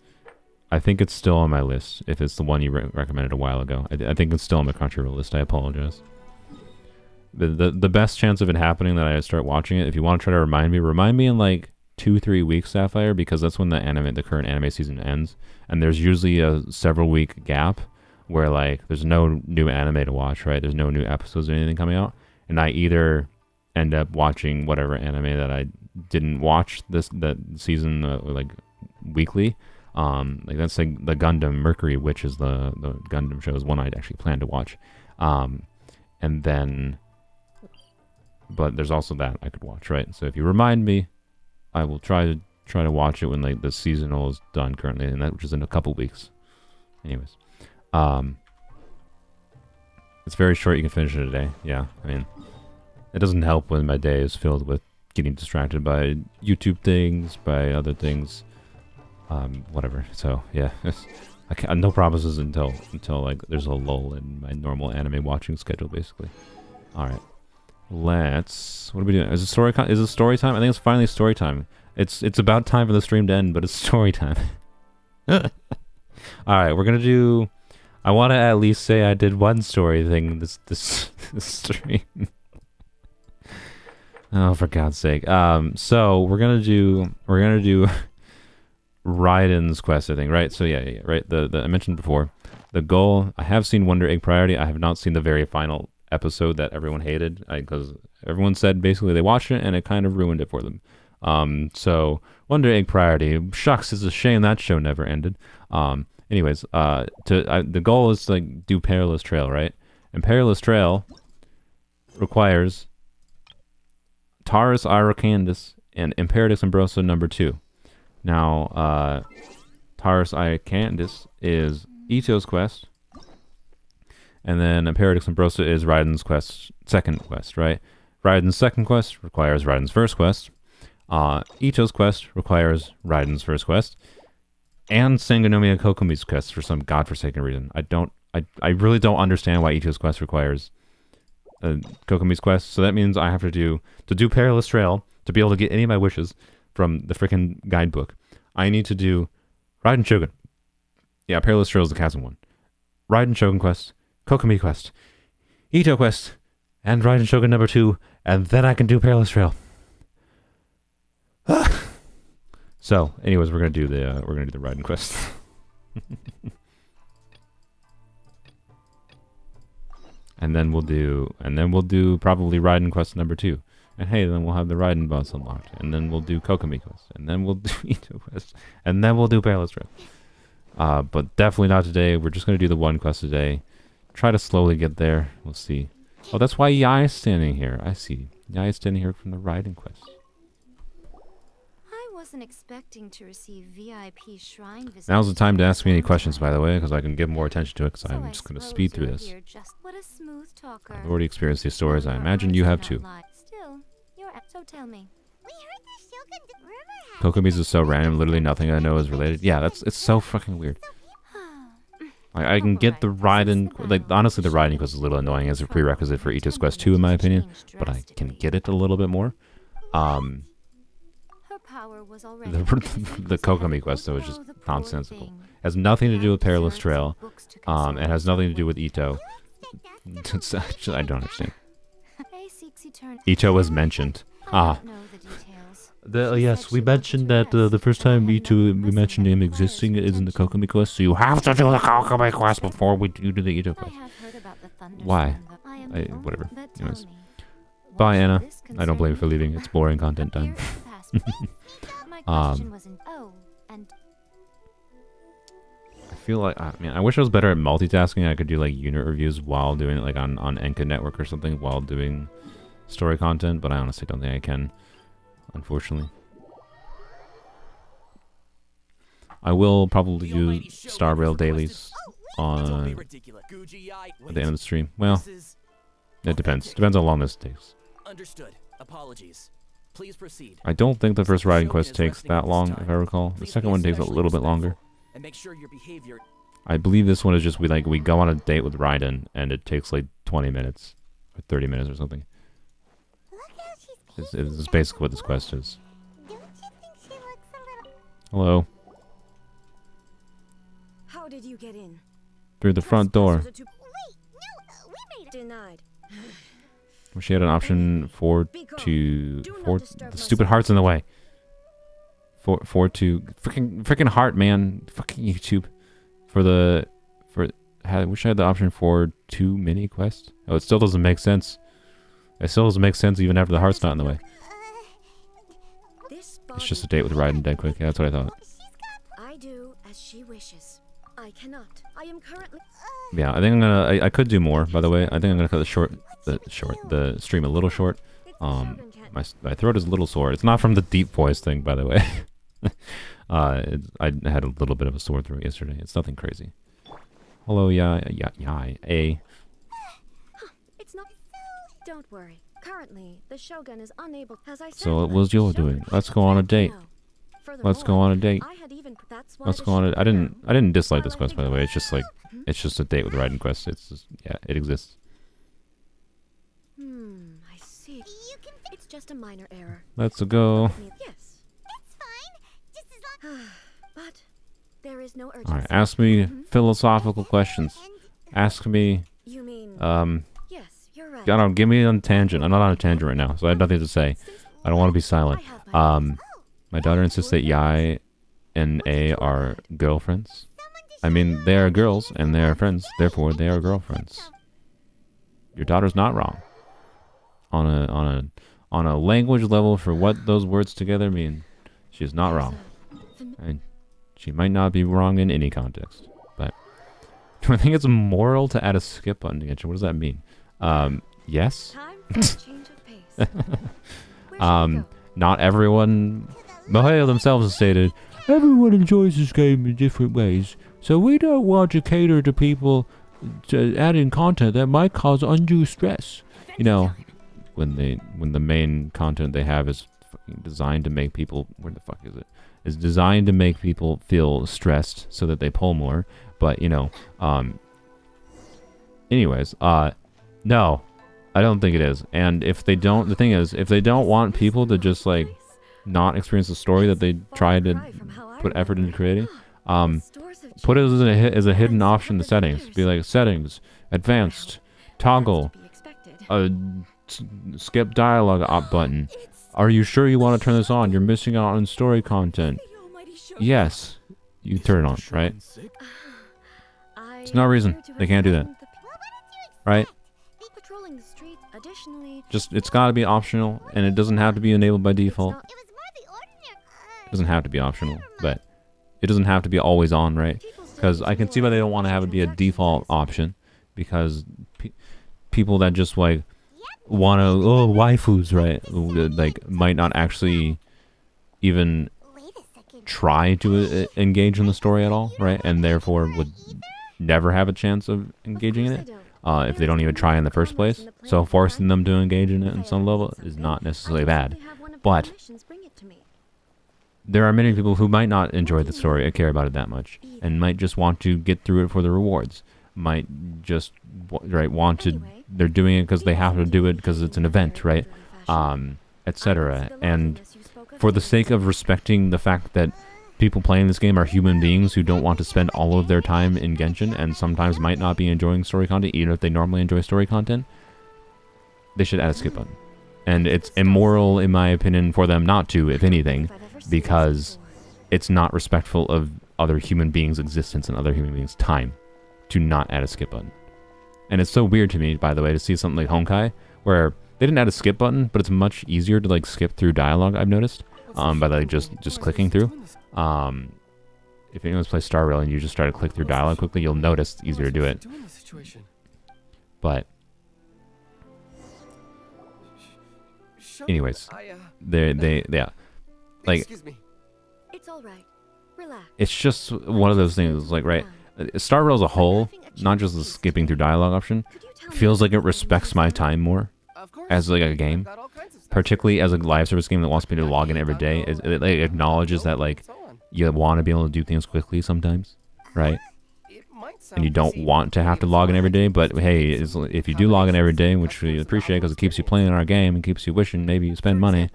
I think it's still on my list. If it's the one you recommended a while ago, I think it's still on the Crunchyroll list. I apologize. The best chance of it happening that I start watching it, if you want to try to remind me in like 2-3 weeks, Sapphire, because that's when the current anime season ends, and there's usually a several week gap where like there's no new anime to watch, right? There's no new episodes or anything coming out, and I either end up watching whatever anime that I didn't watch that season like weekly. Like that's like the Gundam Mercury, which is the Gundam show, is one I'd actually planned to watch, and then. But there's also that I could watch, right? So if you remind me, I will try to watch it when like the seasonal is done currently, and that which is in a couple weeks. Anyways, it's very short. You can finish it today. Yeah, I mean, it doesn't help when my day is filled with getting distracted by YouTube things, by other things, whatever. So yeah, no promises until like there's a lull in my normal anime watching schedule, basically. All right. What are we doing? Is it story time? I think it's finally story time. It's about time for the stream to end, but it's story time. Alright, we're gonna do... I want to at least say I did one story thing this stream. Oh, for God's sake. So we're gonna do Raiden's quest, I think, right? So yeah, right. The I mentioned before. The goal, I have seen Wonder Egg Priority. I have not seen the very final episode that everyone hated, because everyone said basically they watched it and it kind of ruined it for them. So Wonder Egg Priority, shucks, it's a shame that show never ended. Anyways, the goal is to like do Perilous Trail, right? And Perilous Trail requires Taurus Arcandus and Imperatrix Ambrosa #2. Now, Taurus Arcandus is Ito's quest. And then Imperatrix Ambrosa is Raiden's second quest, right? Raiden's second quest requires Raiden's first quest. Ito's quest requires Raiden's first quest. And Sangonomiya Kokomi's quest for some godforsaken reason. I really don't understand why Ito's quest requires Kokomi's quest. So that means I have to do Perilous Trail to be able to get any of my wishes from the freaking guidebook. I need to do Raiden Shogun. Yeah, Perilous Trail is the chasm one. Raiden Shogun quest. Kokomi quest, Ito quest, and Raiden Shogun #2, and then I can do Perilous Trail. So, anyways, we're gonna do the Raiden quest. and then we'll do probably Raiden quest #2, and hey, then we'll have the Raiden boss unlocked, and then we'll do Kokomi quest, and then we'll do Ito quest, and then we'll do Perilous Trail. But definitely not today. We're just gonna do the one quest today. Try to slowly get there. We'll see. Oh, that's why Yai is standing here. I see. Yai is standing here from the Raiden quest. I wasn't expecting to receive VIP shrine visits. Now's the time to ask me any questions, by the way, because I can give more attention to it, because I'm just going to speed through this. What a smooth talker. I've already experienced these stories. I imagine you have too. Still, so tell me. We heard the Shogun rumor has Kokomi's is so random. Literally nothing I know is related. Yeah, it's so fucking weird. I can get the Raiden, like, honestly the Raiden quest is a little annoying as a prerequisite for Ito's quest 2 in my opinion, but I can get it a little bit more. Her power was already the Kokomi quest though is just nonsensical. Has nothing to do with Perilous Trail, it has nothing to do with Ito. I don't understand. Ito was mentioned. Yes, we mentioned that the first time we mentioned him existing is in the Kokomi quest, so you have to do the Kokomi quest before we do the Ito quest. Why? Whatever. Anyways. Bye, Anna. I don't blame you for leaving. It's boring content time. I feel like, I wish I was better at multitasking. I could do like unit reviews while doing it, like on Enka Network or something, while doing story content, but I honestly don't think I can. Unfortunately. I will probably do Star Rail dailies Don't be on ridiculous. Guji-ai. at the end of the stream. Well, This is it depends. Depends how long this takes. understood. Apologies. Please proceed. I don't think the first riding Shogun quest is takes resting that at this long, time. if I recall. The Please second be one takes a especially little bit longer. respectful and make sure your behavior. I believe this one is just we go on a date with Raiden and it takes like 20 minutes or 30 minutes or something. Look how she's It's basically what this quest is. Don't you think she looks a little... Hello. How did you get in? Through the front door. Wait, no, we made it. Denied. She had an option for the stupid heart's in the way. For to freaking heart, man. Fucking YouTube. I wish I had the option for 2 mini quests. Oh, it still doesn't make sense. It still doesn't make sense even after the heart's not in the way. It's just a date with Raiden dead quick. Yeah, that's what I thought. I do as she wishes. I cannot. I am currently. Yeah, I think I'm gonna. I could do more. By the way, I think I'm gonna cut the stream a little short. My throat is a little sore. It's not from the deep voice thing, by the way. I had a little bit of a sore throat yesterday. It's nothing crazy. Hello, yeah. It's not. Don't worry. Currently, the Shogun is unable. As I said, So what was you doing? Let's go on a date. Let's go on a date. Let's go on a. I didn't dislike this quest, by the way. It's just like it's just a date with Raiden quest. It's just, yeah, it exists. I see. It's just a minor error. Let's go. Yes. It's fine. Just as long... But there is no urgency. All right, ask me philosophical questions. Ask me. You mean? Yes, you're right. I don't give me on a tangent. I'm not on a tangent right now, so I have nothing to say. I don't want to be silent. My daughter insists that Yai and A are girlfriends. I mean, they are girls and they are friends, therefore they are girlfriends. Your daughter's not wrong. On a language level for what those words together mean, she's not wrong. And she might not be wrong in any context. But do I think it's moral to add a skip button to get you? What does that mean? Yes. Time for a change of pace. Where should we go? Not everyone. Maheo themselves has stated, everyone enjoys this game in different ways, so we don't want to cater to people to add in content that might cause undue stress. You know, when the main content they have is fucking designed to make people, where the fuck is it? Is designed to make people feel stressed so that they pull more. But you know, anyways, no, I don't think it is. And if they don't, the thing is, if they don't want people to just like not experience the story that they tried to put effort into creating, put it as a hidden option in the settings. Be like, settings, advanced, toggle, skip dialogue button. Are you sure you want to turn this on? You're missing out on story content. Yes, you turn it on, right? There's no reason they can't do that, right? Patrolling the streets. Additionally, Just, it's got to be optional, and it doesn't have to be enabled by default. It was more the ordinary... It doesn't have to be optional, but it doesn't have to be always on, right? Because I can see why they don't want to have it be a default option, because people that just like want to, waifus, right? Like might not actually even Wait a second. try to engage in the story at all, right? And therefore would never have a chance of engaging in it if they don't even try in the first place. So forcing them to engage in it in some level is not necessarily bad. But there are many people who might not enjoy the story or care about it that much, and might just want to get through it for the rewards. Might just want to. They're doing it because they have to do it because it's an event, right? Etc. And for the sake of respecting the fact that people playing this game are human beings who don't want to spend all of their time in Genshin and sometimes might not be enjoying story content, even if they normally enjoy story content, they should add a skip button. And it's immoral, in my opinion, for them not to, if anything, because it's not respectful of other human beings' existence and other human beings' time to not add a skip button. And it's so weird to me, by the way, to see something like Honkai, where they didn't add a skip button, but it's much easier to like skip through dialogue, I've noticed, by like just clicking through. If anyone's played Star Rail and you just try to click through dialogue quickly, you'll notice it's easier to do it. But anyways, yeah, like it's all right. Relax. it's just one of those things, like, right? Star Rail as a whole, not just the skipping through dialogue option, feels like it respects my time more as like a game, particularly as a live service game that wants me to log in every day. It like, acknowledges that like you want to be able to do things quickly sometimes, right? And you don't want to have to log in every day, but hey, if you do log in every day, which we appreciate because it keeps you playing our game and keeps you wishing maybe you spend money,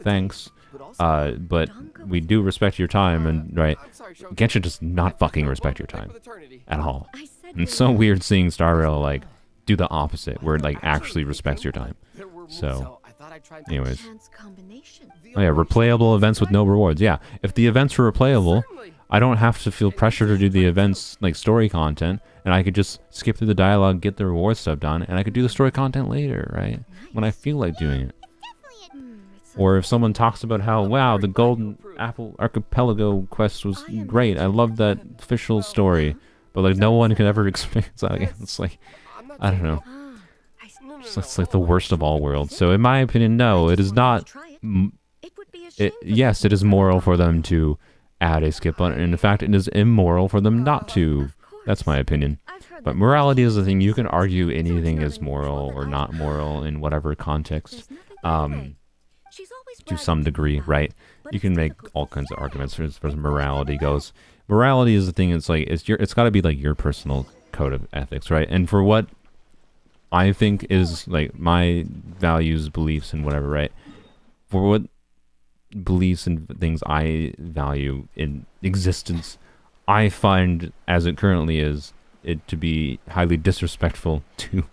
thanks. But we do respect your time, and right, Genshin does not fucking respect your time at all. And it's so weird seeing Star Rail like do the opposite, where it like actually respects your time. So, anyways, oh yeah, replayable events with no rewards. Yeah, if the events were replayable, I don't have to feel pressure to do the events like story content, and I could just skip through the dialogue, get the reward stuff done, and I could do the story content later, right? When I feel like doing it. Or if someone talks about how, wow, the Golden Apple Archipelago quest was great, I love that official story, but like no one can ever experience that again. It's like, I don't know. It's like the worst of all worlds. So in my opinion, no, it is not. Yes, it is moral for them to add a skip button. And in fact, it is immoral for them not to. That's my opinion. But morality is the thing. You can argue anything is moral or not moral in whatever context. To some degree, right? You can make all kinds of arguments as far as morality goes. Morality is the thing. It's like it's got to be like your personal code of ethics, right? And for what I think is like my values, beliefs, and whatever, right? For what beliefs and things I value in existence, I find as it currently is it to be highly disrespectful to,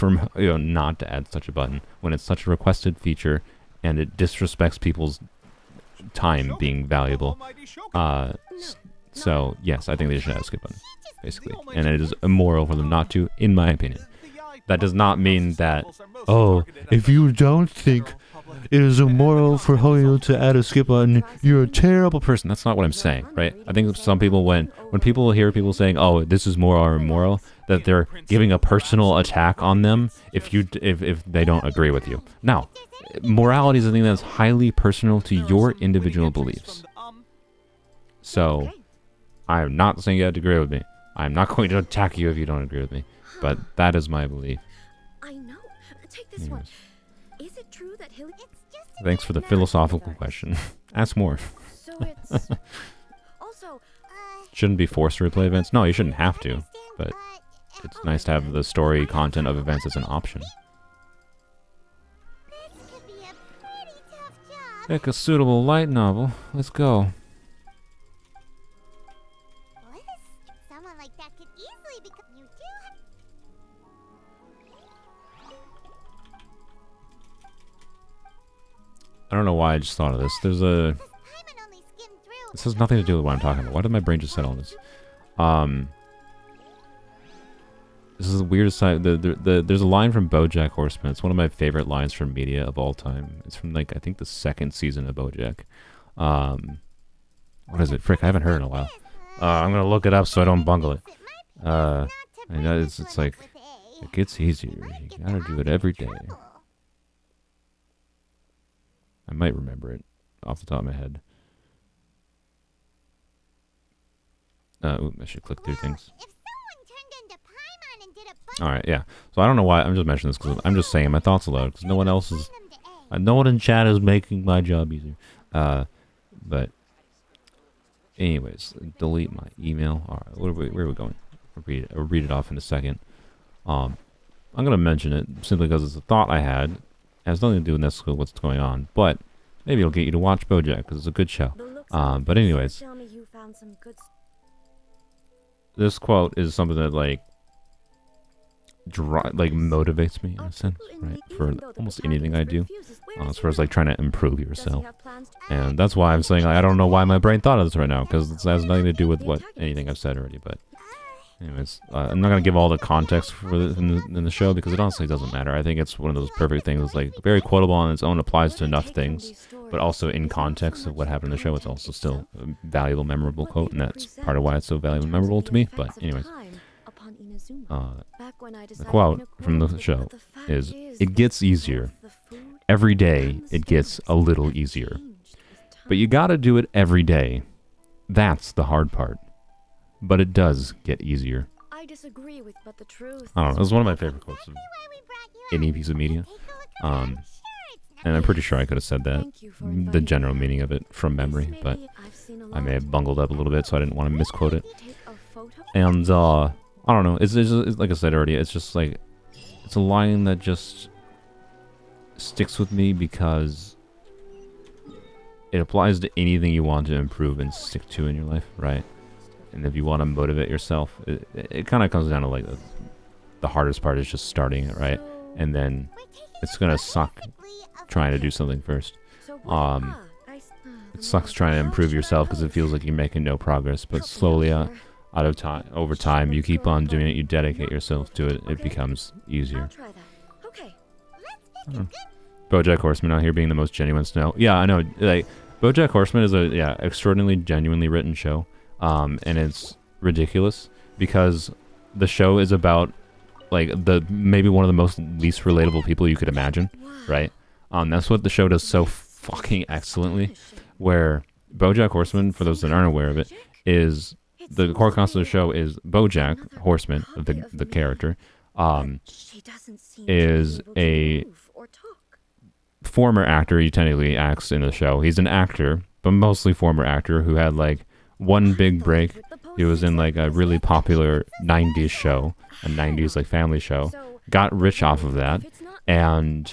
not to add such a button when it's such a requested feature. And it disrespects people's time being valuable. So, yes, I think they should have a skip button, basically. And it is immoral for them not to, in my opinion. That does not mean that, oh, if you don't think it is immoral for you to add a skip button, you're a terrible person. That's not what I'm saying, right? I think some people, when people hear people saying, oh, this is moral or immoral, that they're giving a personal attack on them if they don't agree with you. Now, morality is a thing that's highly personal to your individual beliefs. So, I'm not saying you have to agree with me. I'm not going to attack you if you don't agree with me. But that is my belief. I know. Take this one. Is it true that Hilly? Thanks for the philosophical question. Ask more. So it's also Shouldn't be forced to replay events. No, you shouldn't have to. But it's nice to have the story content of events as an option. Pick a suitable light novel. Let's go. Someone like that could easily become you too. I don't know why I just thought of this. This has nothing to do with what I'm talking about. Why did my brain just set on this? This is the weirdest side. There's a line from BoJack Horseman. It's one of my favorite lines from media of all time. It's from like I think the second season of BoJack. What is it? Frick, I haven't heard it in a while. I'm gonna look it up so I don't bungle it. I know it's like it gets easier. You gotta do it every day. I might remember it off the top of my head. Ooh, I should click through things. Alright, yeah. So I don't know why I'm just mentioning this because I'm just saying my thoughts aloud because no one else is. No one in chat is making my job easier. But anyways, delete my email. Alright, where are we going? I'll read it off in a second. I'm gonna mention it simply because it's a thought I had. It has nothing to do with necessarily what's going on, but maybe it'll get you to watch BoJack because it's a good show. But anyways, this quote is something that like motivates me in a sense, right? For almost anything I do, as far as like trying to improve yourself. And that's why I'm saying I don't know why my brain thought of this right now because it has nothing to do with anything I've said already. But anyways, I'm not gonna give all the context for in the show because it honestly doesn't matter. I think it's one of those perfect things, like very quotable on its own, applies to enough things, but also in context of what happened in the show, it's also still a valuable, memorable quote, and that's part of why it's so valuable and memorable to me. But anyways, the quote from the show is, "It gets easier. Every day it gets a little easier. But you gotta do it every day. That's the hard part. but it does get easier. I disagree with, but the truth. I don't know. It was one of my favorite quotes of Why we brought you any out. piece of media. Take a look around. Um, Sure, it's and I'm nice. pretty sure I could have said that, Thank you for the inviting general me. meaning of it from memory, Maybe but I've seen a I may lot. have bungled up a little bit, so I didn't want to misquote it. Take a photo. And I don't know. It's like I said already. It's just like it's a line that just sticks with me because it applies to anything you want to improve and stick to in your life, right? And if you want to motivate yourself, it kind of comes down to like the hardest part is just starting it, right? And then We're taking it's gonna suck practically a trying to do vacation. something first. So It sucks trying to improve yourself because it feels like you're making no progress, but slowly over time, you keep on doing it, you dedicate yourself to it, it becomes I'll easier. try that. Okay. Let's make BoJack Horseman out here being the most genuine snow. Yeah, I know. Like BoJack Horseman is a extraordinarily genuinely written show, and it's ridiculous because the show is about like maybe one of the most least relatable people you could imagine, right? That's what the show does so fucking excellently. Where BoJack Horseman, for those that aren't aware of it, is the core concept of the show is BoJack Horseman, the character, is a former actor. He technically acts in the show. He's an actor, but mostly former actor who had like one big break. He was in like a really popular 90s show, a 90s like family show. Got rich off of that, and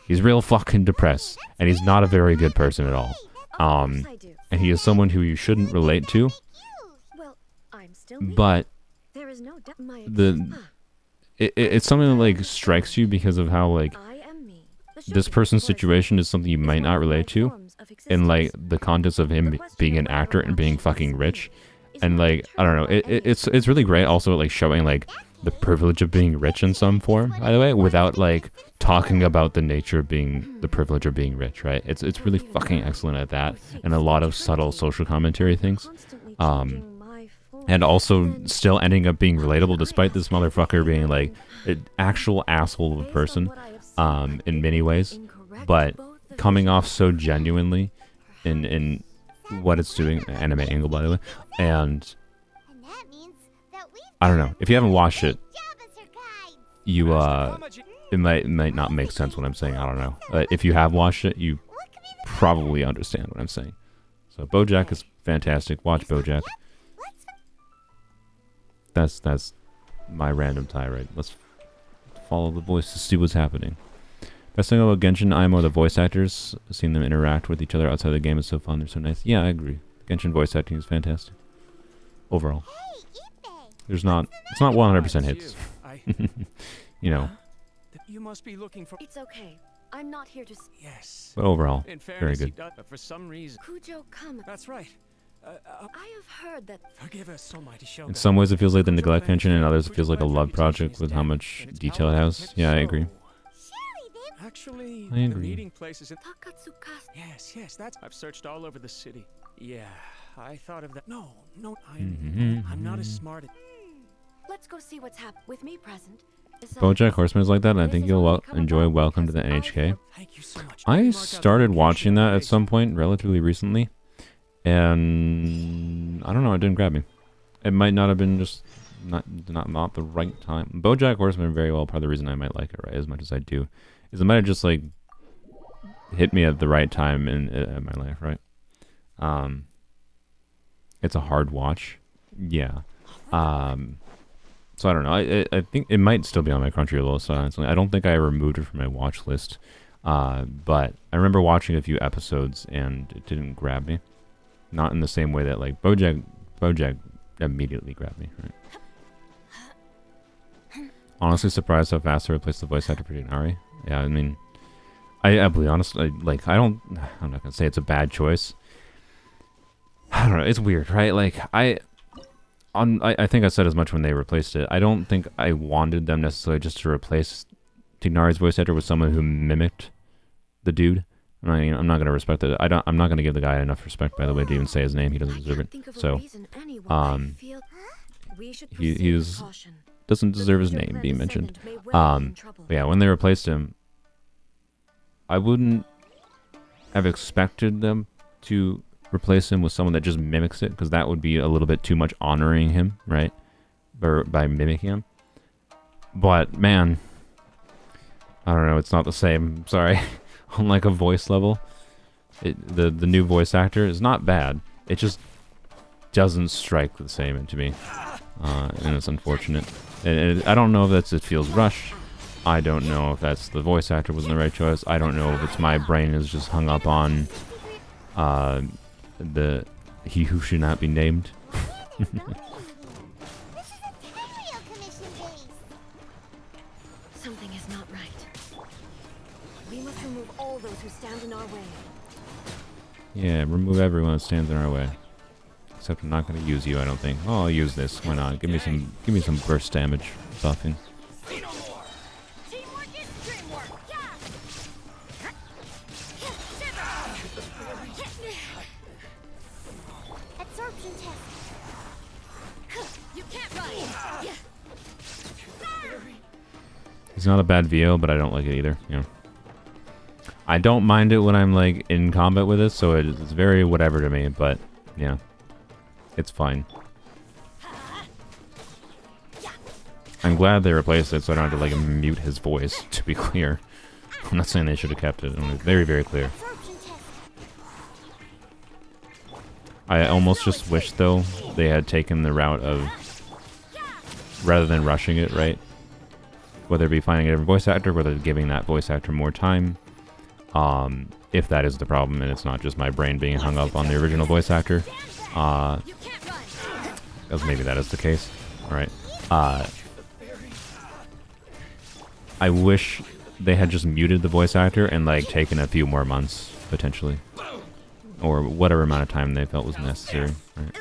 he's real fucking depressed, and he's not a very good person at all. And he is someone who you shouldn't relate to, Well, I'm still but there is no doubt my it's something that like strikes you because of how like I am me. this person's situation is something you might not relate to in like the context of him being an actor and being fucking rich, and like I don't know, it's really great also like showing like the privilege of being rich in some form, by the way, without like talking about the nature of being the privilege of being rich, right? It's really fucking excellent at that, and a lot of subtle social commentary things, and also still ending up being relatable despite this motherfucker being like an actual asshole of a person in many ways, but coming off so genuinely in what it's doing, anime angle by the way, and And that means that we've I don't know, if you haven't watched it, job as her guide. you it might not make sense what I'm saying, I don't know. If you have watched it, you What could be the probably understand what I'm saying. So BoJack is fantastic. Watch BoJack. let's That's my random tirade. Let's follow the voice to see what's happening. Best thing about Genshin Imo are the voice actors. Seeing them interact with each other outside the game is so fun. They're so nice. Yeah, I agree. Genshin voice acting is fantastic. Overall, it's not 100% hits. You know, You must be looking for. It's okay. I'm not here to Yes. but overall, In very fairness, he good. does, but for some reason. Kujo come. That's right. I have heard that Forgive us, so mighty show. In some ways, it feels like the Neglect Pension, and others, it feels like a love project with how much detail it has. Yeah, I agree. surely they Actually, I the agree. meeting place is in. Takatsuka. Yes, that's. I've searched all over the city. Yeah, I thought of that. No, Mhm. I'm not as smart. Let's go see what's happened with me present. BoJack Horseman is like that, and I think you'll enjoy Welcome to the NHK. Thank you so much. I started watching that at some point relatively recently, and I don't know, it didn't grab me. It might not have been just not the right time. BoJack Horseman very well part of the reason I might like it, right, as much as I do, is it might have just like hit me at the right time in my life, right? It's a hard watch, yeah. So I don't know. I think it might still be on my Crunchyroll list, honestly. I don't think I removed it from my watch list. But I remember watching a few episodes and it didn't grab me. Not in the same way that like BoJack immediately grabbed me, right? Honestly surprised how fast they replaced the voice actor for Denari. Yeah, I mean, I'll be honest, I'm not gonna say it's a bad choice. I don't know, it's weird, right? Like I think I said as much when they replaced it. I don't think I wanted them necessarily just to replace Tignari's voice actor with someone who mimicked the dude. I'm not gonna respect it. I'm not gonna give the guy enough respect, by the way, to even say his name. He doesn't deserve it. So, he doesn't deserve his name being mentioned. But yeah, when they replaced him, I wouldn't have expected them to replace him with someone that just mimics it, because that would be a little bit too much honoring him, right? By mimicking him. But man, I don't know, it's not the same. Sorry. On like a voice level, the new voice actor is not bad. It just doesn't strike the same to me, and it's unfortunate. And I don't know if it feels rushed. I don't know if that's the voice actor wasn't the right choice. I don't know if it's my brain is just hung up on the he who should not be named. This is a Terrio Commission base. Something is not right. We must remove all those who stand in our way. Yeah, remove everyone that stands in our way. Except I'm not going to use you, I don't think. Oh, I'll use this. Why not? Give me some burst damage buffing. Teamwork is dreamwork. Yeah. Absorption test. You can't run. Yeah. It's not a bad VO, but I don't like it either. Yeah. I don't mind it when I'm like in combat with it, so it's very whatever to me, but yeah. It's fine. I'm glad they replaced it so I don't have to like mute his voice, to be clear. I'm not saying they should have kept it. It's very, very clear. Absorption test. I almost just wish, though, they had taken the route of, rather than rushing it, right? Whether it be finding a different voice actor, whether giving that voice actor more time. If that is the problem and it's not just my brain being hung up on the original voice actor. Because maybe that is the case. Alright. I wish they had just muted the voice actor and like taken a few more months, potentially. Or whatever amount of time they felt was necessary. Right?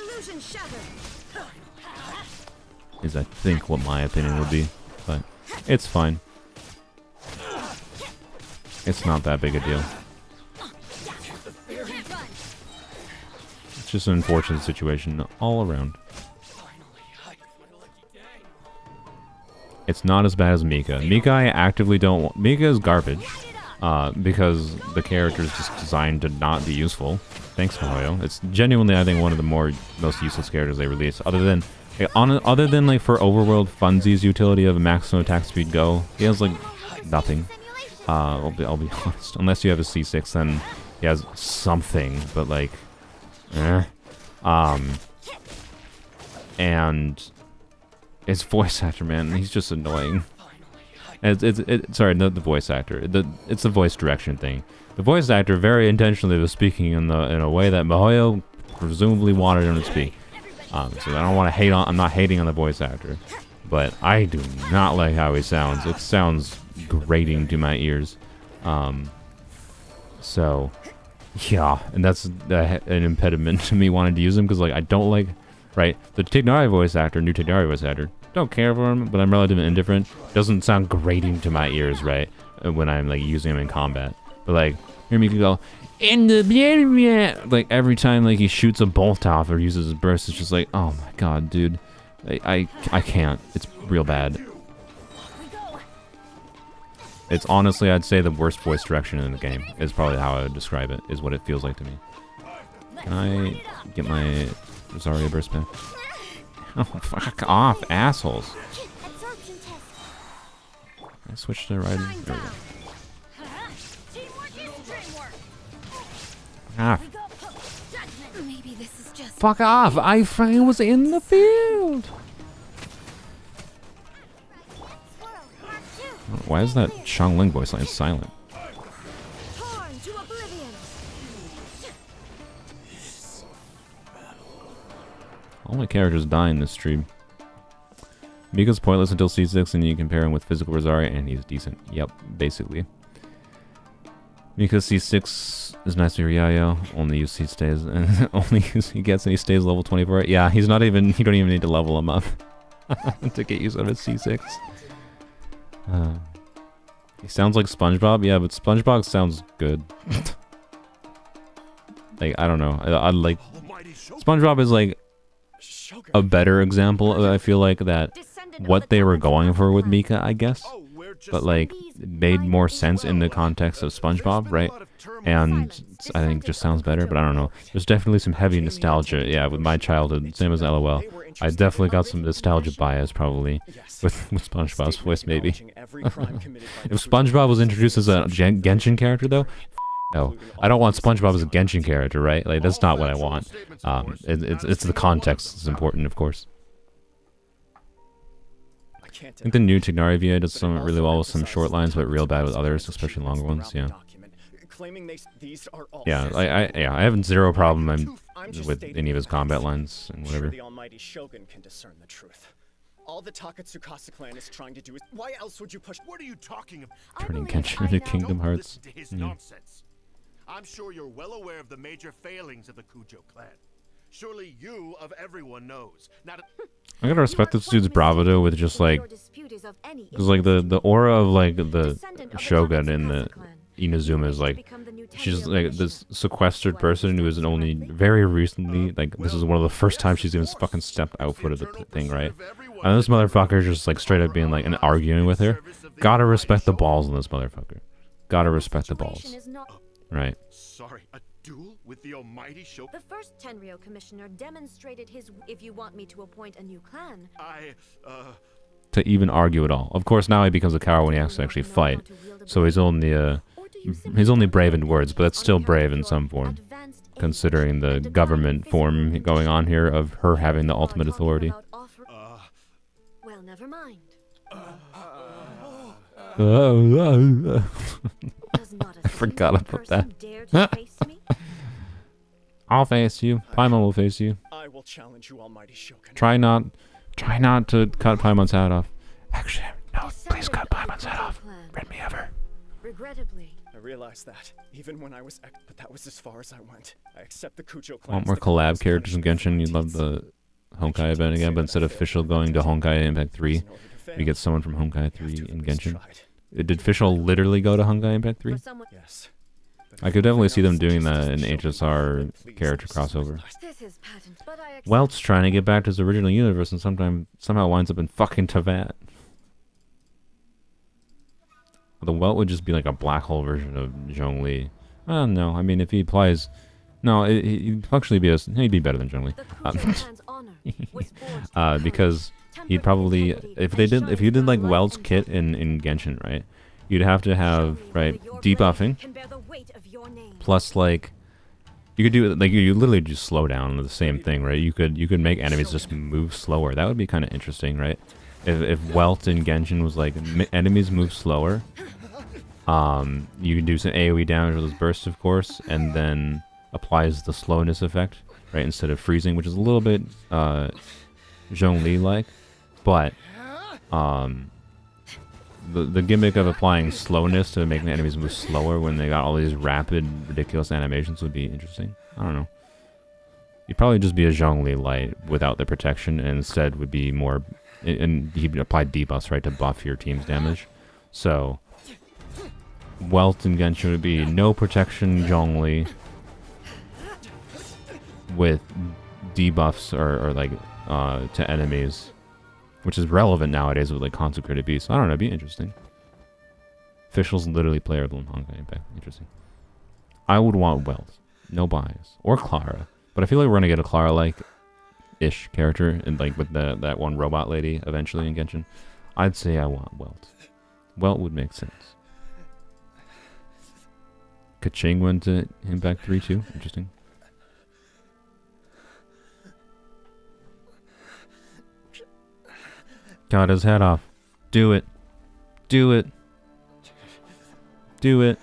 Is I think what my opinion would be. But it's fine. It's not that big a deal. It's just an unfortunate situation all around. It's not as bad as Mika. Mika I actively don't want. Mika is garbage. Because the character is just designed to not be useful. Thanks, Mahoyo. It's genuinely, I think, one of the most useless characters they release. Other than like for overworld funsies utility of maximum attack speed go, he has like nothing. I'll be honest. Unless you have a C6, then he has something, but like, and his voice actor, man, he's just annoying. Sorry, not the voice actor. It's the voice direction thing. The voice actor very intentionally was speaking in a way that Mahoyo presumably wanted him to speak. So I don't want to hate on. I'm not hating on the voice actor, but I do not like how he sounds. It sounds grating to my ears. So yeah, and that's an impediment to me wanting to use him because like I don't like the Tighnari voice actor, new Tighnari voice actor. Don't care for him, but I'm relatively indifferent. Doesn't sound grating to my ears, right? When I'm like using him in combat. But like, hear me go, in the like every time like he shoots a bolt off or uses his burst, it's just like, oh my god, dude. I can't. It's real bad. It's honestly, I'd say the worst voice direction in the game is probably how I would describe it, is what it feels like to me. Can I get my Rosaria burst back? Oh, fuck off, assholes. I switched to riding. There we go. Ah. Fuck off! I was in the field! Why is that Xiangling voice line silent? All my characters die in this stream. Mika's pointless until C6 and you compare him with physical Rosaria and he's decent. Yep, basically. Mika's C6 is nice to hear Yayo. Only use he stays and only use he gets and he stays level 24. Yeah, you don't even need to level him up to get use of his C6. He sounds like SpongeBob, yeah, but SpongeBob sounds good. Like, I don't know. I like SpongeBob is like a better example of, I feel like, that what they were going for with Mika, I guess. but like it made more sense in the context of SpongeBob, right? And I think it just sounds better, but I don't know. There's definitely some heavy nostalgia, yeah, with my childhood, same as LOL. I definitely got some nostalgia bias, probably, with SpongeBob's voice, maybe. If SpongeBob was introduced as a Genshin character, though, no, I don't want SpongeBob as a Genshin character, right? Like, that's not what I want. It's the context that's important, of course. I think the new Tignari VA does some really well with some short lines, but real bad with others, especially longer ones, yeah. Yeah, I have zero problem with any of his combat lines and whatever. The almighty Shogun can discern the truth. All the Takatsukasa clan is trying to do is why else would you push? What are you talking about? Turning Genshin into Kingdom Hearts. Don't listen to his nonsense. I'm sure you're well aware of the major failings of the Kujo clan. Surely you, of everyone, knows. Not I gotta respect this dude's bravado with just like, because like the aura of like the Shogun in the Inazuma is like, she's like this sequestered person who is only very recently, like this is one of the first times she's even fucking stepped out foot of the thing, right? And this motherfucker just like straight up being like and arguing with her. Gotta respect the balls in this motherfucker. Gotta respect the balls. Right. sorry, a duel with the almighty Shogun? The first Tenryou commissioner demonstrated his. If you want me to appoint a new clan, to even argue at all. Of course, now he becomes a coward when he has to actually fight. So he's only brave in words, but that's still brave in some form, considering the government form going on here of her having the ultimate authority. Well, never mind. I forgot about that. I'll face you. Paimon will face you. I will challenge you, almighty Shogun. Try not to cut Paimon's head off. Actually, no, please cut Paimon's head off. Rid me of her. Regrettably. I realized that, even when I was but that was as far as I went. I accept the Kujo clan. Want more collab characters in Genshin? You'd love the Honkai event again, but instead of Fischl going to Honkai Impact 3, we get someone from Honkai 3 in Genshin. Did Fischl literally go to Honkai Impact 3? Yes. I could definitely see them doing that in HSR character crossover. Welt's trying to get back to his original universe and somehow winds up in fucking Teyvat. The Welt would just be like a black hole version of Zhongli. No, I mean if he applies, no, he'd actually be he'd be better than Zhongli, because he'd probably if you did like Welt's kit in Genshin, right? You'd have to have debuffing, plus like you could do like you literally just slow down the same thing, right? You could make enemies just move slower. That would be kind of interesting, right? If Welt in Genshin was like enemies move slower, you can do some AoE damage with his burst, of course, and then applies the slowness effect, right, instead of freezing, which is a little bit Zhongli like, but the gimmick of applying slowness to make the enemies move slower when they got all these rapid, ridiculous animations would be interesting. I don't know. You'd probably just be a Zhongli light without the protection, and instead would be more, and he'd apply debuffs, right, to buff your team's damage. So Welt in Genshin would be no protection Zhongli with debuffs or like to enemies, which is relevant nowadays with like Consecrated Beasts. I don't know, it'd be interesting. Fischl's literally playable in Honkai Impact. Interesting. I would want Welt, no bias, or Clara, but I feel like we're gonna get a Clara-like ish character, and like with that one robot lady eventually in Genshin. I'd say I want Welt. Welt would make sense. Kaching went to Impact 3 too. Interesting. Got his head off. Do it. Do it. Do it.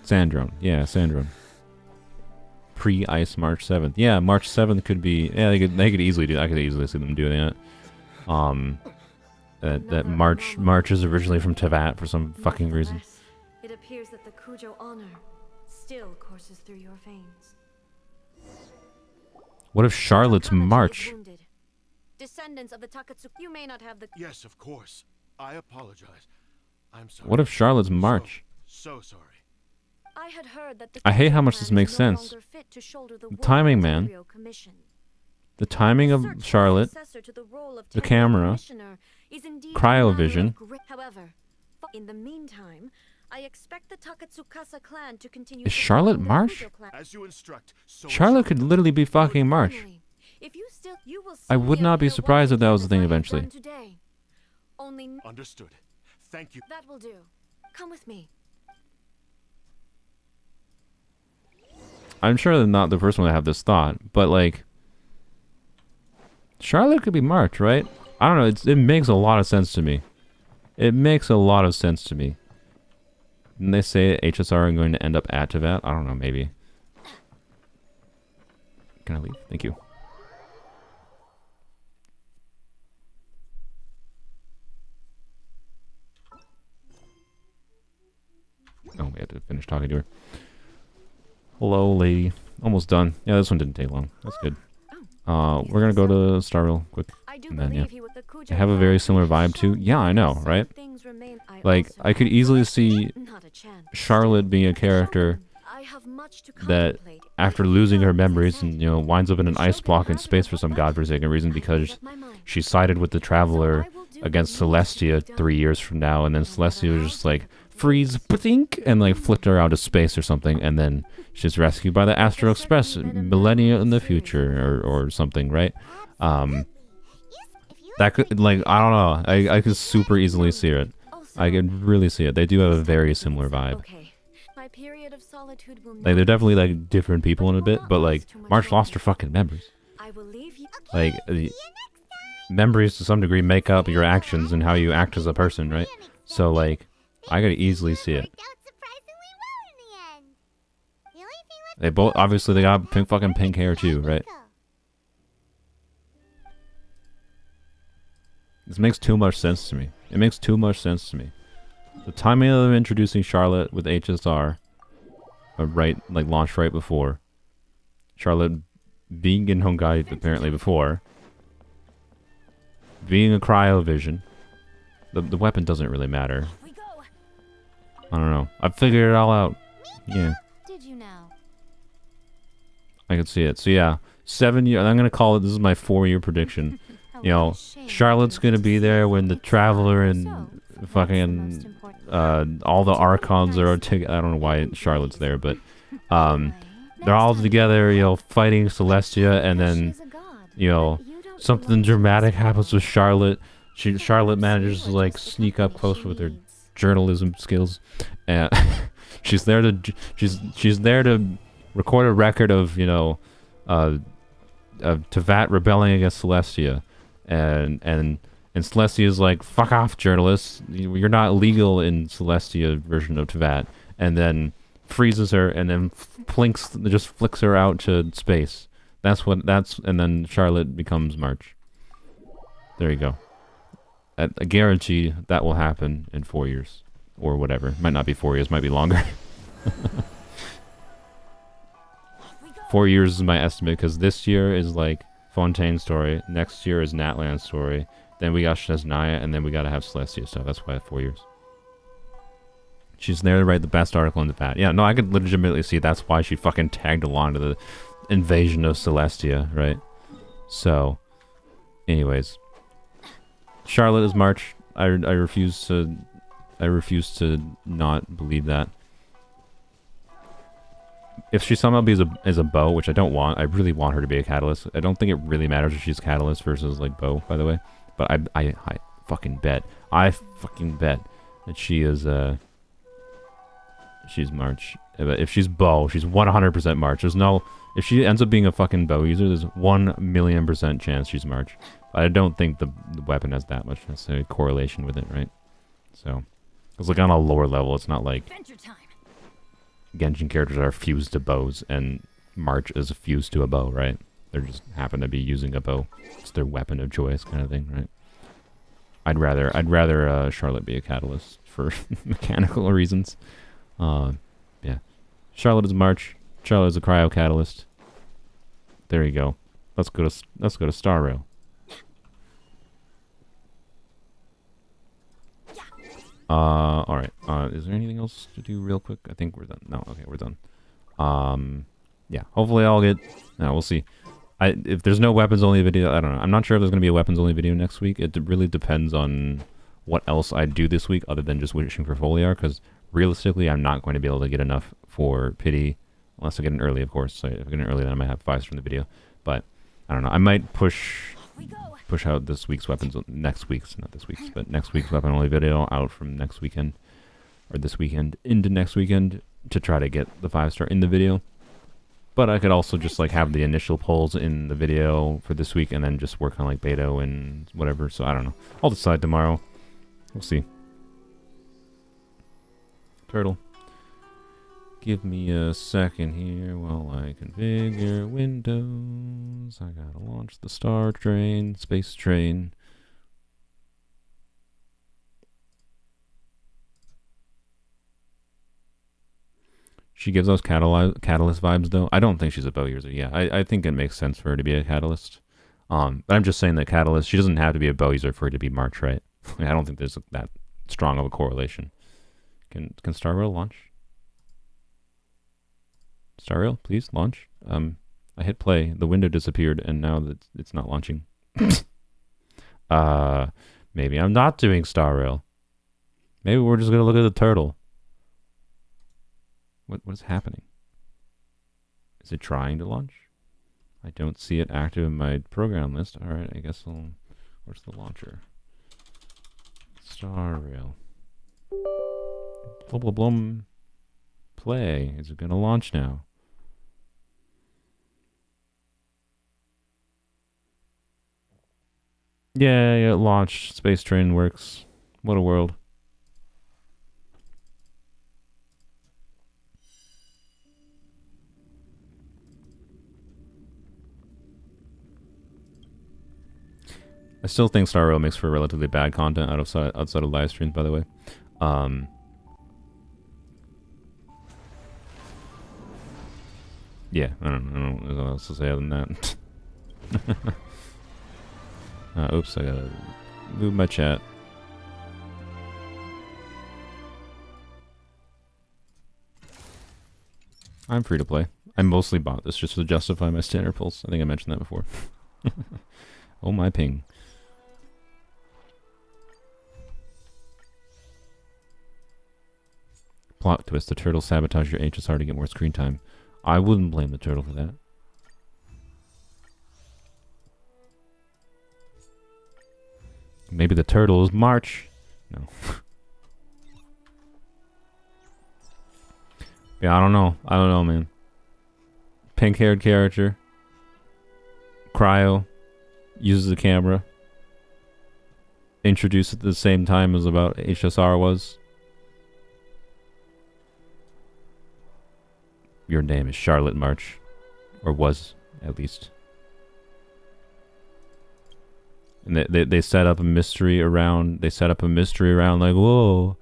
Sandrone. Yeah, Sandrone. Pre-Ice March 7th. Yeah, March 7th could be... Yeah, they could easily do that. I could easily see them doing that. That March is originally from Teyvat for some fucking reason. It appears that the Kujo honor still courses through your veins. What if Charlotte's March? Descendants of the Takatsuki, you may not have the... Yes, of course. I apologize. I'm sorry. What if Charlotte's March? So sorry. I had heard that I hate how much this makes sense. The timing, man. the timing of Charlotte, the camera, cryovision. However, in the meantime, I expect the Takatsukasa clan to continue. Is Charlotte March? As you instruct, so Charlotte could literally be fucking March. Finally, if you still, you will I would not be hear surprised what if that was I the thing have eventually. done today. Only Understood. Thank you. that will do. Come with me. I'm sure they're not the first one to have this thought, but like, Charlotte could be March, right? I don't know. It makes a lot of sense to me. It makes a lot of sense to me. Didn't they say HSR are going to end up at Tevat? I don't know, maybe. Can I leave? Thank you. Oh, we had to finish talking to her. Hello, lady. Almost done. Yeah, this one didn't take long. That's good. We're gonna go to Star real quick. And then, yeah. They have a very similar vibe too. Yeah, I know, right? Like, I could easily see Charlotte being a character that, after losing her memories, and winds up in an ice block in space for some godforsaken reason because she sided with the Traveler against Celestia 3 years from now, and then Celestia was just like, freeze, ba-dink, and like flipped her out of space or something, and then she's rescued by the Astro Express millennia in the future or something, right? That could, like, I don't know. I could super easily see it. I could really see it. They do have a very similar vibe. Like, they're definitely like different people in a bit, but like March lost her fucking memories. Like, memories to some degree make up your actions and how you act as a person, right? So like, I could easily see it. They both, obviously they got fucking pink hair too, right? This makes too much sense to me. It makes too much sense to me. The timing of them introducing Charlotte with HSR, launched right before. Charlotte being in Hongai apparently before. Being a cryovision. The weapon doesn't really matter. I don't know. I've figured it all out. Yeah. Did you now? I can see it. So yeah, 7 years. I'm gonna call it. This is my 4-year prediction. Charlotte's gonna be there when the Traveler and fucking all the Archons are together. I don't know why Charlotte's there, but they're all together. Fighting Celestia, and then something dramatic happens with Charlotte. Charlotte manages to like sneak up close with her journalism skills, and she's there to record a record of Tevat rebelling against Celestia, and Celestia's like, fuck off, journalists, you're not legal in Celestia version of Tevat, and then freezes her and then just flicks her out to space. And then Charlotte becomes March. There you go. I guarantee that will happen in 4 years. Or whatever. It might not be 4 years, might be longer. 4 years is my estimate, because this year is like Fontaine's story. Next year is Natlan's story. Then we got Shnesnaya, and then we gotta have Celestia stuff. That's why 4 years. She's there to write the best article in the past. Yeah, no, I could legitimately see that's why she fucking tagged along to the invasion of Celestia, right? So, anyways. Charlotte is March. I refuse to not believe that. If she somehow be as a bow, which I don't want, I really want her to be a catalyst. I don't think it really matters if she's catalyst versus like bow, by the way. But I fucking bet. I fucking bet that she is she's March. But if she's bow, she's 100% March. If she ends up being a fucking bow user, there's 1,000,000% chance she's March. I don't think the weapon has that much necessary correlation with it, right? So, it's like on a lower level, it's not like Genshin characters are fused to bows and March is fused to a bow, right? They just happen to be using a bow. It's their weapon of choice kind of thing, right? I'd rather Charlotte be a catalyst for mechanical reasons. Yeah. Charlotte is March. Charlotte is a cryo catalyst. There you go. Let's go to Star Rail. Alright. Is there anything else to do real quick? I think we're done. No, okay, we're done. Yeah, hopefully I'll get... No, we'll see. if there's no weapons only video, I don't know. I'm not sure if there's gonna be a weapons only video next week. It really depends on what else I do this week other than just wishing for Foliar, because realistically I'm not going to be able to get enough for pity unless I get an early, of course. So if I get an early, then I might have 5s from the video. But I don't know. I might push out this week's weapons, next week's, not this week's, but next week's weapon only video out from next weekend, or this weekend into next weekend, to try to get the 5-star in the video. But I could also just like have the initial polls in the video for this week and then just work on like Beto and whatever. So I don't know. I'll decide tomorrow. We'll see. Turtle. Give me a second here while I configure Windows. I gotta launch the Star Train, Space Train. She gives us catalyst vibes, though. I don't think she's a bow user. Yeah, I think it makes sense for her to be a catalyst. But I'm just saying that catalyst, she doesn't have to be a bow user for her to be March, right? I don't think there's that strong of a correlation. Can Star Rail launch? Star Rail, please launch. I hit play. The window disappeared, and now that it's not launching. Maybe I'm not doing Star Rail. Maybe we're just gonna look at the turtle. What is happening? Is it trying to launch? I don't see it active in my program list. All right, I guess I'll. Where's the launcher? Star Rail. Blah blah blah. Play. Is it gonna launch now? Yeah, it launched. Space Train works. What a world. I still think Star Rail makes for relatively bad content outside of live streams, by the way. Yeah, I don't know what else to say other than that. Oops, I gotta move my chat. I'm free to play. I mostly bought this just to justify my standard pulse. I think I mentioned that before. Oh my ping. Plot twist, the turtle sabotaged your HSR to get more screen time. I wouldn't blame the turtle for that. Maybe the turtle is March. No. Yeah, I don't know. I don't know, man. Pink-haired character. Cryo. Uses the camera. Introduced at the same time as about HSR was. Your name is Charlotte March. Or was, at least. And they set up a mystery around, like, whoa,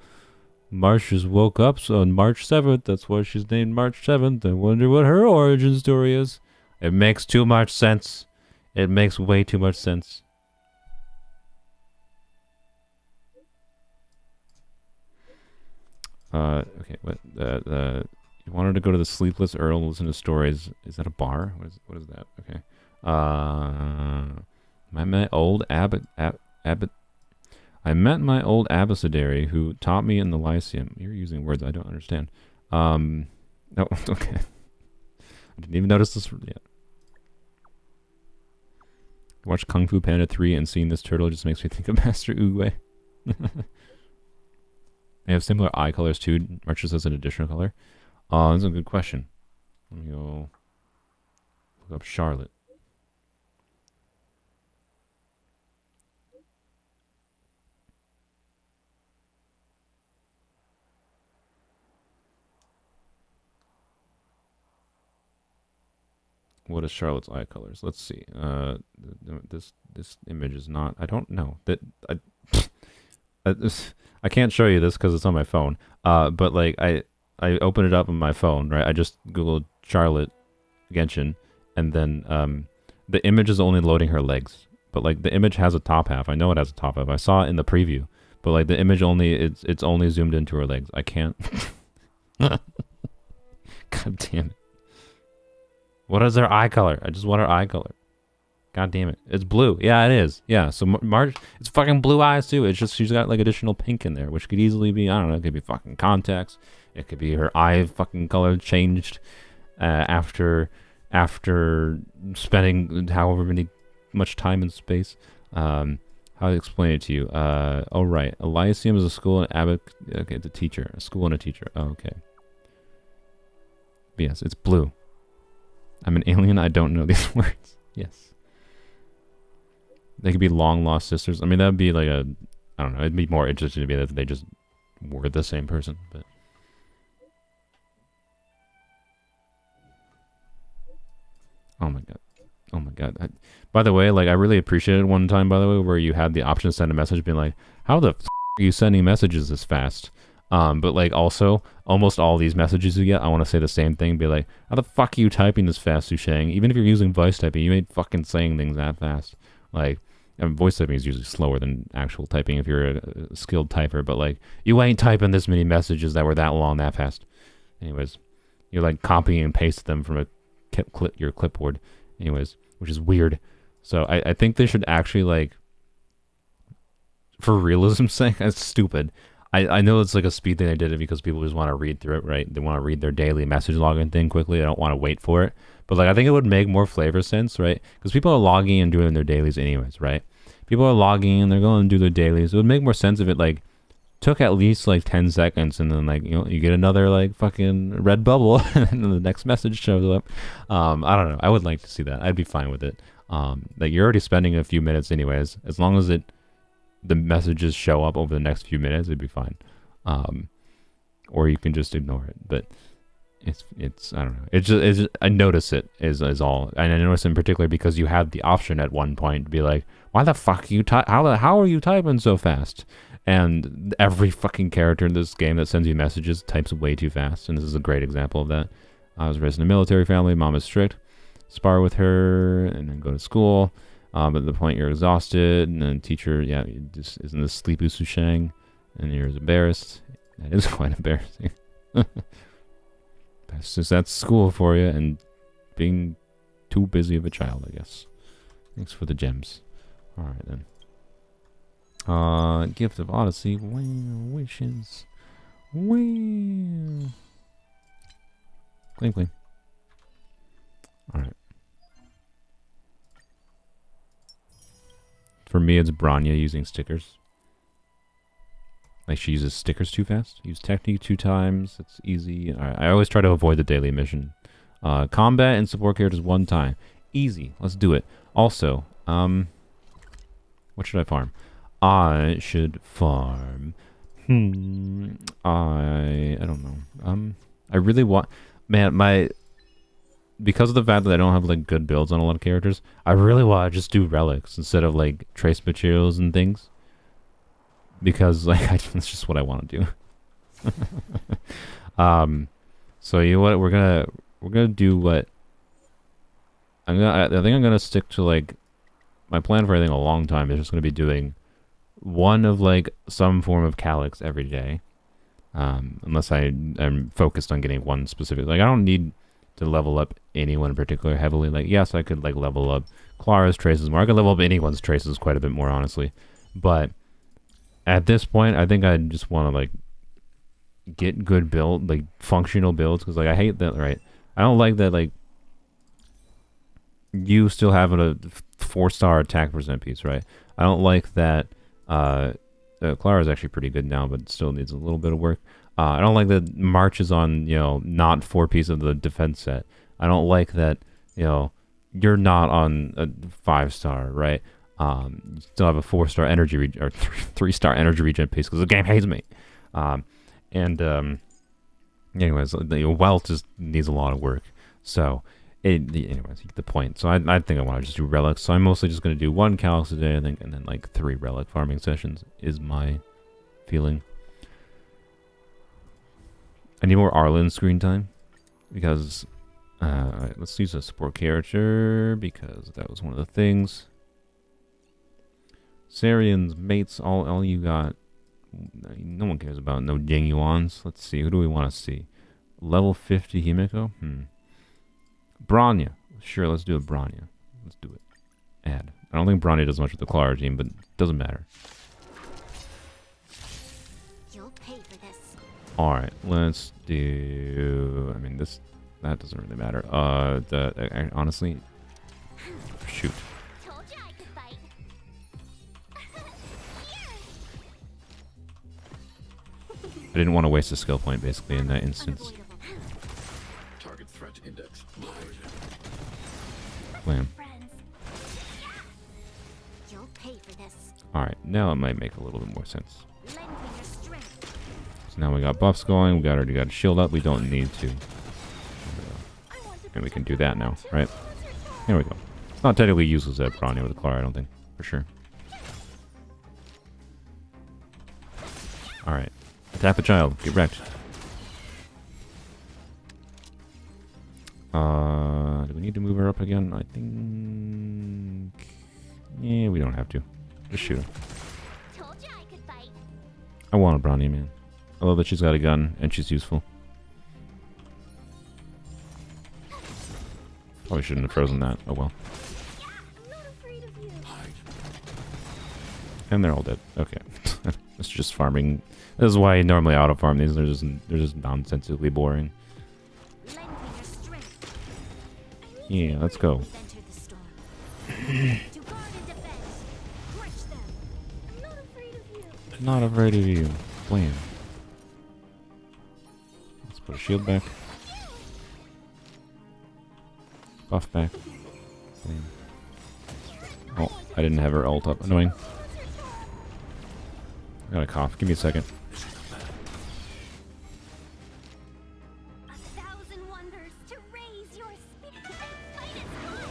March just woke up on March 7th. That's why she's named March 7th. I wonder what her origin story is. It makes too much sense. It makes way too much sense. Okay, what, you wanted to go to the Sleepless Earl and listen to stories. Is that a bar? What is that? Okay. I met my old abbessary who taught me in the Lyceum. You're using words I don't understand. No, okay. I didn't even notice this yet. Watch Kung Fu Panda 3 and seeing this turtle just makes me think of Master Oogway. They have similar eye colors too. March just has an additional color. That's a good question. Let me go look up Charlotte. What is Charlotte's eye colors? Let's see. This image is not. I don't know that. I can't show you this because it's on my phone. But like I open it up on my phone, right? I just googled Charlotte Genshin, and then the image is only loading her legs. But like the image has a top half. I know it has a top half. I saw it in the preview. But like the image only it's only zoomed into her legs. I can't. God damn it. What is her eye color? I just want her eye color. God damn it. It's blue. Yeah, it is. Yeah, so March, it's fucking blue eyes too. It's just she's got like additional pink in there, which could easily be, I don't know, it could be fucking contacts. It could be her eye fucking color changed after spending however much time in space. How to explain it to you? Oh right, Elysium is a school and Abbott. Okay, it's a teacher, a school and a teacher. Oh, okay. But yes, it's blue. I'm an alien. I don't know these words. Yes. They could be long lost sisters. I mean, that would be like I don't know. It'd be more interesting to be that they just were the same person. But oh my god, oh my god. By the way, like I really appreciated one time, by the way, where you had the option to send a message, being like, "How the f are you sending messages this fast?" But like also, almost all these messages you get, I want to say the same thing. Be like, "How the fuck are you typing this fast, Sushang? Even if you're using voice typing, you ain't fucking saying things that fast." Like. And voice typing is usually slower than actual typing if you're a skilled typer, but like you ain't typing this many messages that were that long that fast. Anyways, you're like copying and pasting them from your clipboard. Anyways, which is weird. So I think they should actually like, for realism's sake, that's stupid. I know it's like a speed thing. They did it because people just want to read through it, right? They want to read their daily message login thing quickly. They don't want to wait for it. But like I think it would make more flavor sense, right? Because people are logging and doing their dailies anyways, right? People are logging and they're going to do their dailies. It would make more sense if it like took at least like 10 seconds and then like, you know, you get another like fucking red bubble and then the next message shows up. I don't know. I would like to see that. I'd be fine with it. Like you're already spending a few minutes anyways. As long as the messages show up over the next few minutes, it'd be fine. Or you can just ignore it. But it's I don't know. It's just I notice it is all, and I notice in particular because you had the option at one point to be like, why the fuck are you how are you typing so fast? And every fucking character in this game that sends you messages types way too fast, and this is a great example of that. I was raised in a military family. Mom is strict. Spar with her, and then go to school. But at the point you're exhausted, and then teacher, yeah, just isn't this sleepy Sushang, and you're embarrassed. That is quite embarrassing. That's school for you, and being too busy of a child, I guess. Thanks for the gems. All right then. Gift of Odyssey. Well, wishes. Well. Clean. All right. For me, it's Branya using stickers. Like she uses stickers too fast. Use technique 2 times. It's easy. All right. I always try to avoid the daily mission. Combat and support characters 1 time. Easy. Let's do it. Also, what should I farm? I should farm. I don't know. I really want, man, because of the fact that I don't have like good builds on a lot of characters, I really want to just do relics instead of like trace materials and things. Because like that's just what I want to do. So you know what, we're gonna do what I think I'm gonna stick to like my plan for I think a long time is just gonna be doing one of like some form of calyx every day. Unless I'm focused on getting one specific, like I don't need to level up anyone in particular heavily. Like yes, I could like level up Clara's traces more. I could level up anyone's traces quite a bit more honestly. But at this point, I think I just want to like get good build, like functional builds, because like I hate that, right? I don't like that like you still have a 4-star attack percent piece, right? I don't like that Clara is actually pretty good now, but still needs a little bit of work. I don't like that March is on, you know, not 4 piece of the defense set. I don't like that, you know, you're not on a 5-star, right? You still have a 4-star energy or 3-star energy regen piece because the game hates me. Anyways, the wealth just needs a lot of work. So, anyways, you get the point. So I think I want to just do relics. So I'm mostly just going to do 1 calyx a day, I think, and then like 3 relic farming sessions is my feeling. I need more Arlen screen time because alright, let's use a support character because that was one of the things. Sarian's mates, all you got. No one cares about no Jingyuans. Let's see, who do we want to see? Level 50 Himeko? Branya. Sure, let's do a Branya. Let's do it. Add. I don't think Bronny does much with the Clara team, but it doesn't matter. You'll pay for this. Alright, let's do... I mean, that doesn't really matter. Honestly... Shoot. Told you I could fight. I didn't want to waste a skill point, basically, in that instance. Unavoidable. Target threat index lowered. Blam. Friends. You'll pay for this. Alright, now it might make a little bit more sense. Lend me your strength. So now we got buffs going, we already got a shield up, we don't need to. And we can do that now, right? Here we go. It's not technically useless at Bronny with the Clara, I don't think. For sure. Alright. Attack the child. Get wrecked. Do we need to move her up again? I think... Yeah, we don't have to. Just shoot her. Told you I could fight. I want a Bronny, man. I love that she's got a gun, and she's useful. Probably shouldn't have frozen that. Oh well. I'm not afraid of you. And they're all dead. Okay. It's just farming. This is why I normally auto-farm these. They're just nonsensically boring. Lend me your strength. Yeah, let's go. We've entered the storm. To guard and defend. Crush them. I'm not afraid of you. Not afraid of you. Blam. Let's put a shield back. Buff back. Blam. Oh, I didn't have her ult up. Annoying. I got a cough. Give me a second. 1,000 wonders to raise your spirit and fight its mind.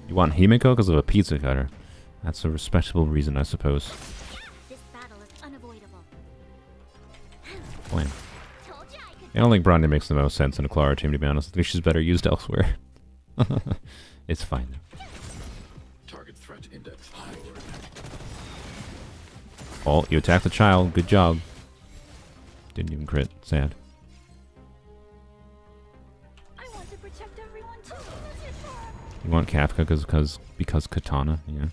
You want Himiko because of a pizza cutter? That's a respectable reason, I suppose. This battle is unavoidable. Blam. Told you I could. I don't think Bronny makes the most sense in a Clara team, to be honest. I think she's better used elsewhere. It's fine, though. Target threat index lowered. Oh, you attacked the child. Good job. Didn't even crit. Sad. I want to protect everyone too. You want Kafka because Katana, yeah.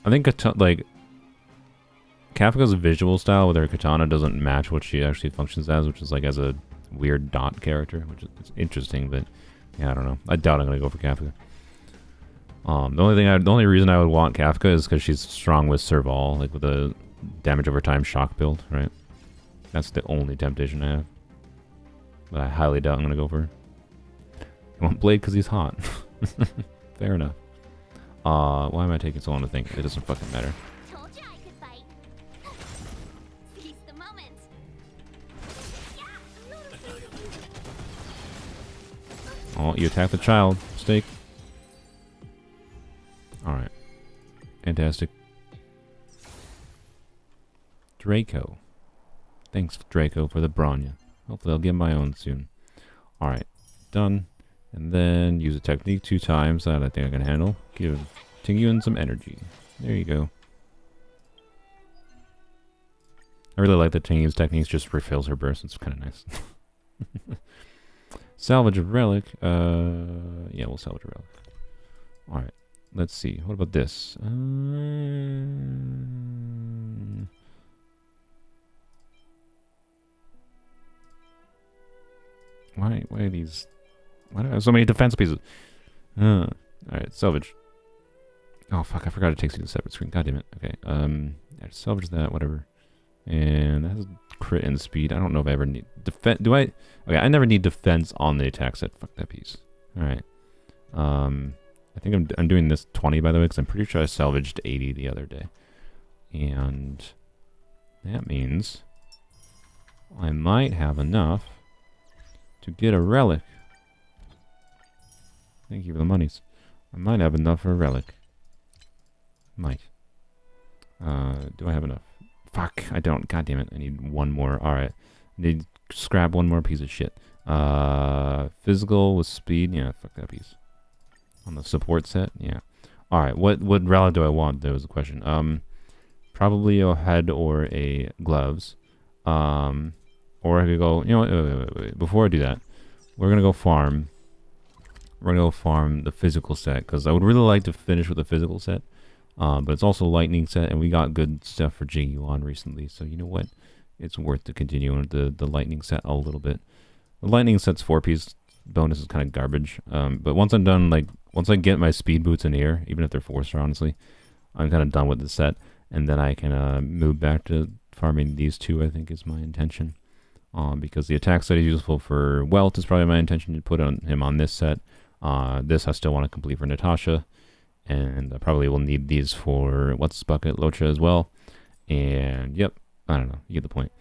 I think Kafka's visual style with her Katana doesn't match what she actually functions as, which is like as a weird dot character, which is interesting, but yeah, I don't know. I doubt I'm gonna go for Kafka. The only reason I would want Kafka is because she's strong with Serval, like with a damage over time shock build, right? That's the only temptation I have. But I highly doubt I'm gonna go for her. I want Blade because he's hot. Fair enough. Why am I taking so long to think? It doesn't fucking matter. Told you I could fight. Seize the moment. Yeah, I'm not afraid of you. Oh, you attack the child. Mistake. Alright. Fantastic. Draco. Thanks, Draco, for the Bronya. Hopefully I'll get my own soon. Alright. Done. And then use a technique 2 times. That I think I can handle. Give Tingyun some energy. There you go. I really like that Tingyun's techniques just refills her burst. It's kind of nice. Salvage a relic. Yeah, we'll salvage a relic. Alright. Let's see. What about this? Why are these... Why do I have so many defense pieces? Alright, salvage. Oh, fuck. I forgot it takes you to the separate screen. God damn it. Okay. Yeah, salvage that. Whatever. And that has crit and speed. I don't know if I ever need... Defense... Do I... Okay, I never need defense on the attack set. Fuck that piece. Alright. I think I'm doing this 20, by the way, because I'm pretty sure I salvaged 80 the other day. And that means I might have enough to get a relic. Thank you for the monies. I might have enough for a relic. Might. Do I have enough? Fuck, I don't. God damn it. I need one more. Alright. Need to scrap one more piece of shit. Physical with speed. Yeah, fuck that piece. On the support set, yeah. All right, what relic do I want? That was the question. Probably a head or a gloves. Or I could go. You know what? Wait. Before I do that, we're gonna go farm we're gonna go farm the physical set because I would really like to finish with the physical set. But it's also lightning set, and we got good stuff for Jing recently. So you know what? It's worth to continue with the lightning set a little bit. The lightning set's 4-piece bonus is kind of garbage. But once I'm done, like once I get my speed boots in here, even if they're 4-star, honestly, I'm kind of done with the set, and then I can move back to farming these two. I think is my intention. Because the attack set is useful for Welt, is probably my intention to put him on this set. This I still want to complete for Natasha, and I probably will need these for what's bucket Locha as well. And yep, I don't know, you get the point.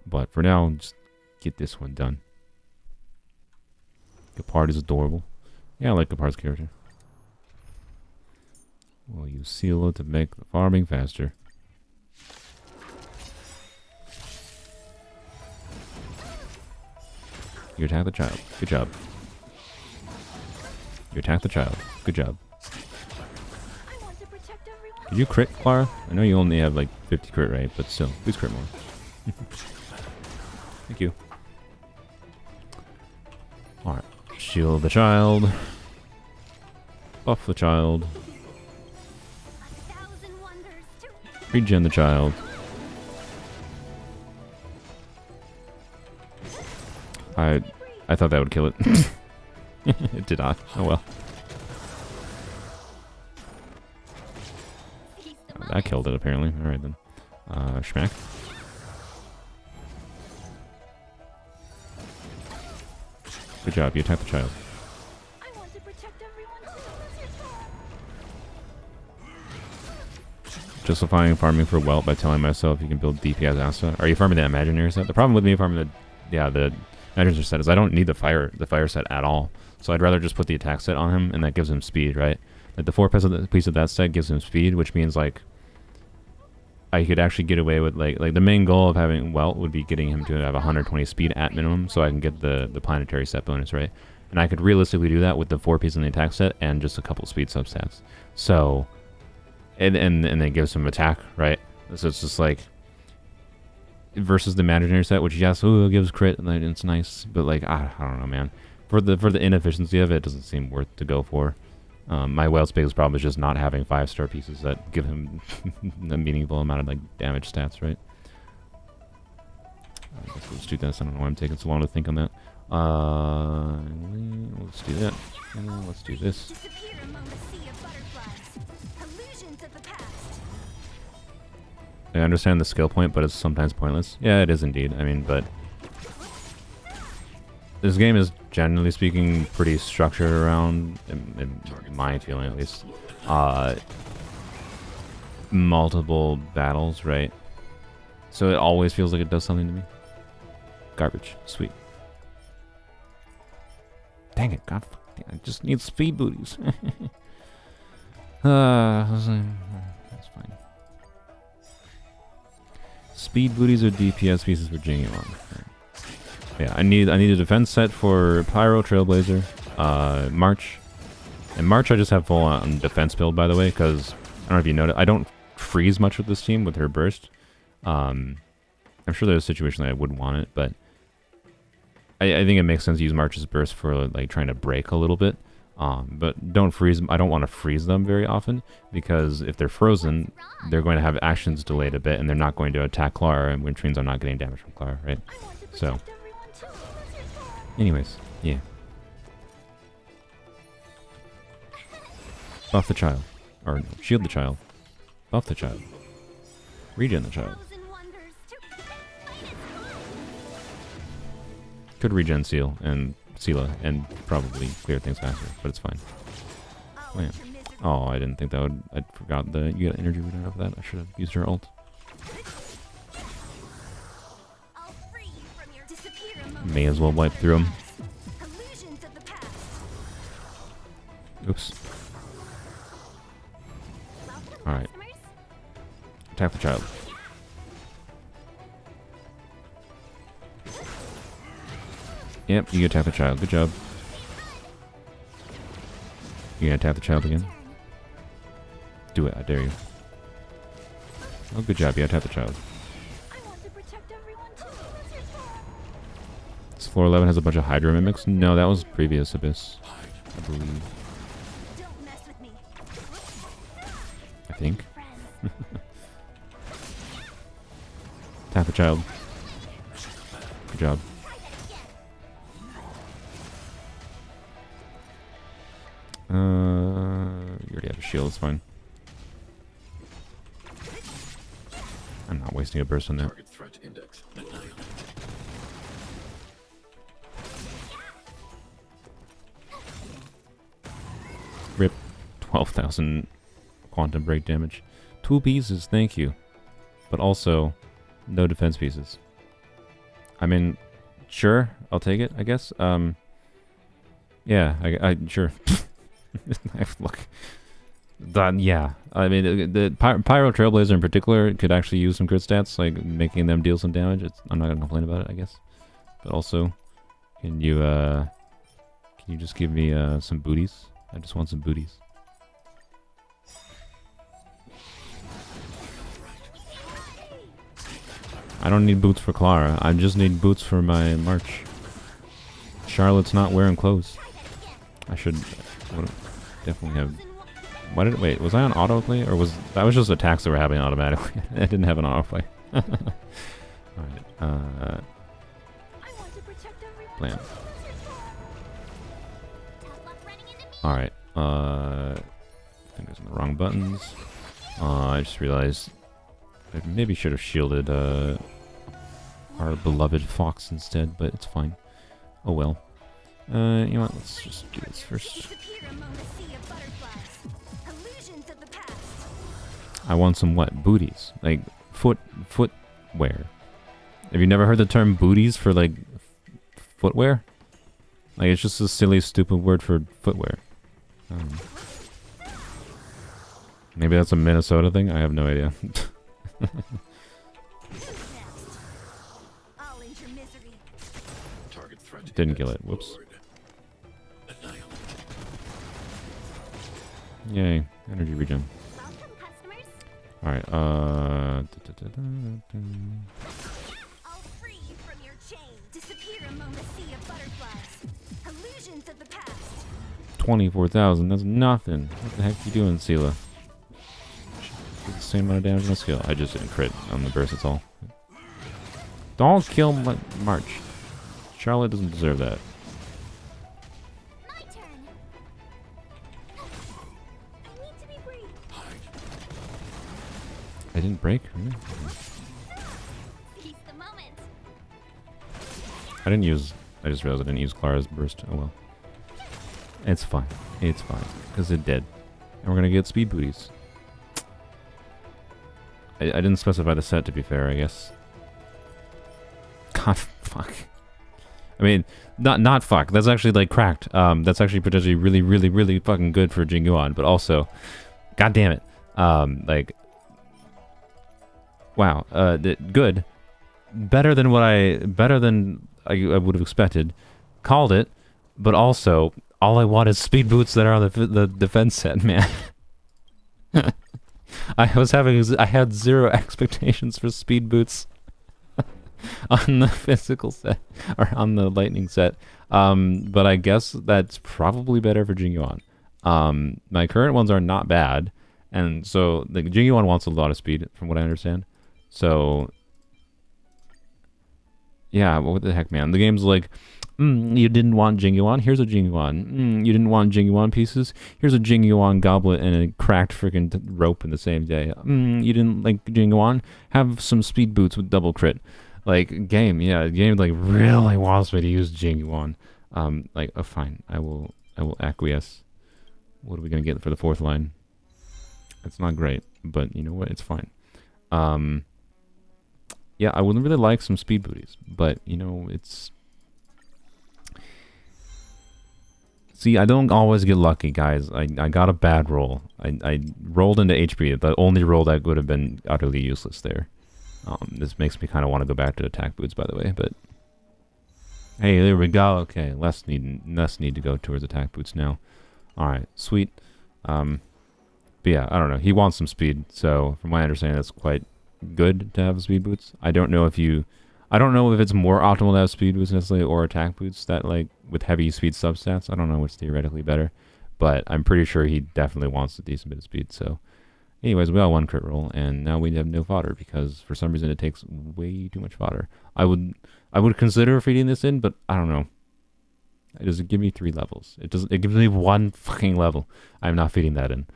But for now, just get this one done. Gepard is adorable. Yeah, I like Gepard's character. We'll use Sela to make the farming faster. You attack the child. Good job. You attack the child. Good job. I want to protect everyone. Did you crit, Clara? I know you only have like 50 crit rate, but still, please crit more. Thank you. Alright. Shield the child. Buff the child. 1,000 wonders to Regen the child. I thought that would kill it. It did not. Oh well. seize the That moment. killed it apparently. Alright then. Schmack. Good job, you attacked the child. I want to protect everyone too. Justifying farming for Welt by telling myself you can build DPS Asta. Are you farming the Imaginary set? The problem with me farming the Imaginary set is I don't need the fire set at all. So I'd rather just put the attack set on him, and that gives him speed, right? Like the 4-piece of that set gives him speed, which means like I could actually get away with like the main goal of having Welt would be getting him to have 120 speed at minimum, so I can get the planetary set bonus, right? And I could realistically do that with the 4-piece in the attack set and just a couple speed substats. So and then it gives him attack, right? So it's just like versus the imaginary set, which yes, ooh, it gives crit and it's nice, but like I don't know, man. For the inefficiency of it, it doesn't seem worth to go for. My Welt's biggest problem is just not having 5-star pieces that give him a meaningful amount of like damage stats, right? I guess let's do this. I don't know why I'm taking so long to think on that. Let's do that. Let's do this. Disappear among the sea of butterflies. Illusions of the past. I understand the skill point, but it's sometimes pointless. Yeah, it is indeed. I mean, but this game is, generally speaking, pretty structured around, in my feeling at least, multiple battles, right? So it always feels like it does something to me. Garbage. Sweet. Dang it, God. I just need speed booties. That's fine. Speed booties or DPS pieces for Jingwon. Right. Yeah, I need a defense set for Pyro, Trailblazer, March. And March I just have full on defense build, by the way, because I don't know if you noticed, I don't freeze much with this team with her burst. I'm sure there's a situation that I would want it, but I think it makes sense to use March's burst for like trying to break a little bit. But don't freeze. I don't want to freeze them very often, because if they're frozen, they're going to have actions delayed a bit, and they're not going to attack Clara, which means I'm not getting damage from Clara, right? So, anyways, yeah. Buff the child. Or no, shield the child. Buff the child. Regen the child. Could regen Seal and Sela and probably clear things faster, but it's fine. Oh, yeah. Oh, I didn't think that would. I forgot that you got energy return off that. I should have used her ult. May as well wipe through him. Oops. Alright. Attack the child. Yep, you attack the child. Good job. You gonna attack the child again? Do it, I dare you. Oh, good job, you attack the child. This floor 11 has a bunch of Hydra mimics. No, that was previous Abyss, I believe. Don't mess with me. I think. Friends. Tap a child. Good job. You already have a shield, it's fine. I'm not wasting a burst on that. Target threat index annihilated. Rip. 12,000 quantum break damage. 2 pieces, thank you. But also, no defense pieces. I mean, sure, I'll take it, I guess. Yeah, I sure. Look. Yeah, I mean, the Pyro Trailblazer in particular could actually use some crit stats, like making them deal some damage. I'm not gonna complain about it, I guess. But also, can you just give me some booties? I just want some booties. I don't need boots for Clara. I just need boots for my March. Charlotte's not wearing clothes. I should definitely have. Why did wait? Was I on autoplay or was that was just attacks that were happening automatically? I didn't have an autoplay. All right. I want to protect everyone. Plan. Tough luck running into me. All right. Fingers on the wrong buttons. I just realized I maybe should have shielded our beloved Fox instead, but it's fine. Oh well. You know what? Let's just do this first. Disappear among the sea of butterflies. Illusions of the past. I want some what? Booties. Like footwear. Have you never heard the term booties for like footwear? Like it's just a silly, stupid word for footwear. Maybe that's a Minnesota thing. I have no idea. Who's next? I'll end your misery. Target threat Didn't kill index it. Whoops. lowered. Annihilate. Yay. Energy regen. Welcome, customers. Alright, I'll free you from your chain. Disappear among the sea of butterflies. Illusions of the past. 24,000. That's nothing. What the heck are you doing, Sela? Did the same amount of damage on the skill. I just didn't crit on the burst, that's all. Don't kill my March. Charlotte doesn't deserve that. My turn. I need to be brave. I didn't break? Really? Seize the moment. I didn't use... I just realized I didn't use Clara's burst. Oh well. It's fine. It's fine. Because it did. And we're gonna get speed booties. I didn't specify the set, to be fair, I guess. God, fuck. I mean, not fuck. That's actually, like, cracked. That's actually potentially really, really, really fucking good for Jingyuan. But also, god damn it. Like... Wow. Good. Better than I would have expected. Called it. But also, all I want is speed boots that are on the defense set, man. I had zero expectations for speed boots on the physical set or on the lightning set. But I guess that's probably better for Jingyuan. My current ones are not bad, and so the Jingyuan wants a lot of speed, from what I understand. So yeah, what the heck, man? The game's like, you didn't want Jingyuan? Here's a Jingyuan. You didn't want Jingyuan pieces? Here's a Jingyuan goblet and a cracked freaking rope in the same day. You didn't like Jingyuan? Have some speed boots with double crit. Like, game like really wants me to use Jingyuan. Like, oh fine, I will acquiesce. What are we gonna get for the fourth line? It's not great, but you know what? It's fine. Yeah, I would really like some speed booties, but you know, it's... See, I don't always get lucky, guys. I got a bad roll. I rolled into HP, the only roll that would have been utterly useless there. This makes me kind of want to go back to attack boots, by the way, but... Hey, there we go. Okay, less need to go towards attack boots now. Alright, sweet. But yeah, I don't know. He wants some speed, so from my understanding, that's quite good to have speed boots. I don't know if you I don't know if it's more optimal to have speed boots necessarily or attack boots that like with heavy speed substats. I don't know what's theoretically better, but I'm pretty sure he definitely wants a decent bit of speed. So, anyways, we got one crit roll, and now we have no fodder because for some reason it takes way too much fodder. I would consider feeding this in, but I don't know. It doesn't give me 3 levels. It doesn't. It gives me 1 fucking level. I'm not feeding that in.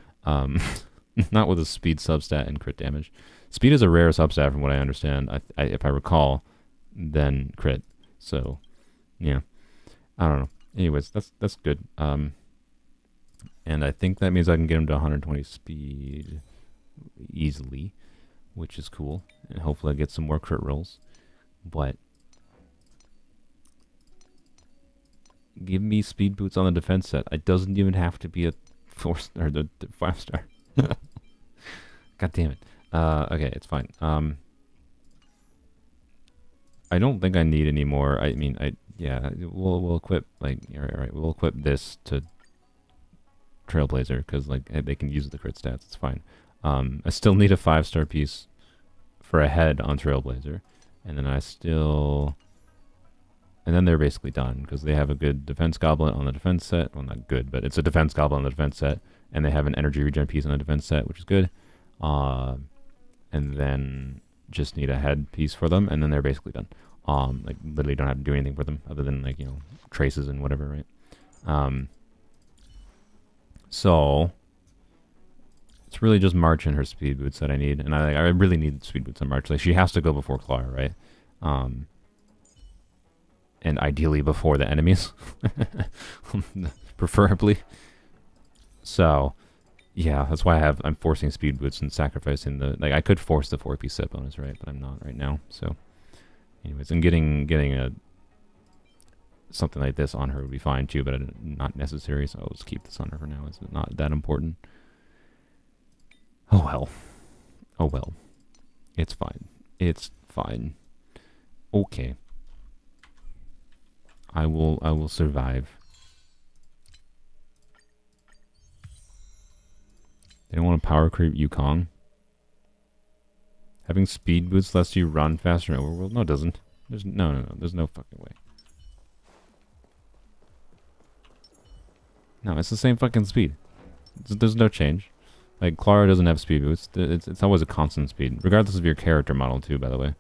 Not with a speed substat and crit damage. Speed is a rare substat from what I understand. If I recall, then crit. So, yeah. I don't know. Anyways, that's good. And I think that means I can get him to 120 speed easily, which is cool. And hopefully I get some more crit rolls. But give me speed boots on the defense set. It doesn't even have to be a 4-star or the 5-star. God damn it. Okay, it's fine. I don't think I need any more. I mean, yeah, we'll equip like all right, we'll equip this to Trailblazer because like they can use the crit stats. It's fine. I still need a 5-star piece for a head on Trailblazer, and then and then they're basically done because they have a good defense goblet on the defense set. Well, not good, but it's a defense goblet on the defense set, and they have an energy regen piece on the defense set, which is good. And then just need a head piece for them, and then they're basically done. Like literally don't have to do anything for them other than like traces and whatever, right? So it's really just March and her speed boots that I need, and I really need speed boots on March. Like she has to go before Clara, right? And ideally before the enemies, preferably. So, yeah, that's why I'm forcing speed boots and sacrificing I could force the 4-piece set bonus, right? But I'm not right now. So, anyways, and getting something like this on her would be fine too, but not necessary. So I'll just keep this on her for now. It's not that important. Oh well. Oh well. It's fine. It's fine. Okay. I will survive. They don't want to power creep Yukong. Having speed boots lets you run faster in Overworld? No, it doesn't. No. There's no fucking way. No, it's the same fucking speed. There's no change. Like, Clara doesn't have speed boots. It's always a constant speed. Regardless of your character model, too, by the way.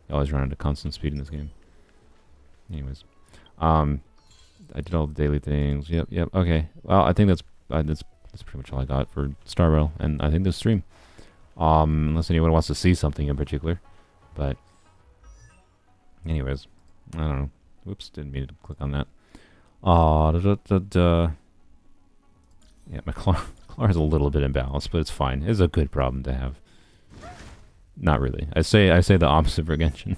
You always run at a constant speed in this game. Anyways. I did all the daily things. Yep. Okay. Well, I think that's pretty much all I got for Star Rail, and I think this stream. Unless anyone wants to see something in particular, but anyways, I don't know. Whoops, didn't mean to click on that. Yeah, my Clara's a little bit imbalanced, but it's fine. It's a good problem to have. Not really. I say the opposite for Genshin.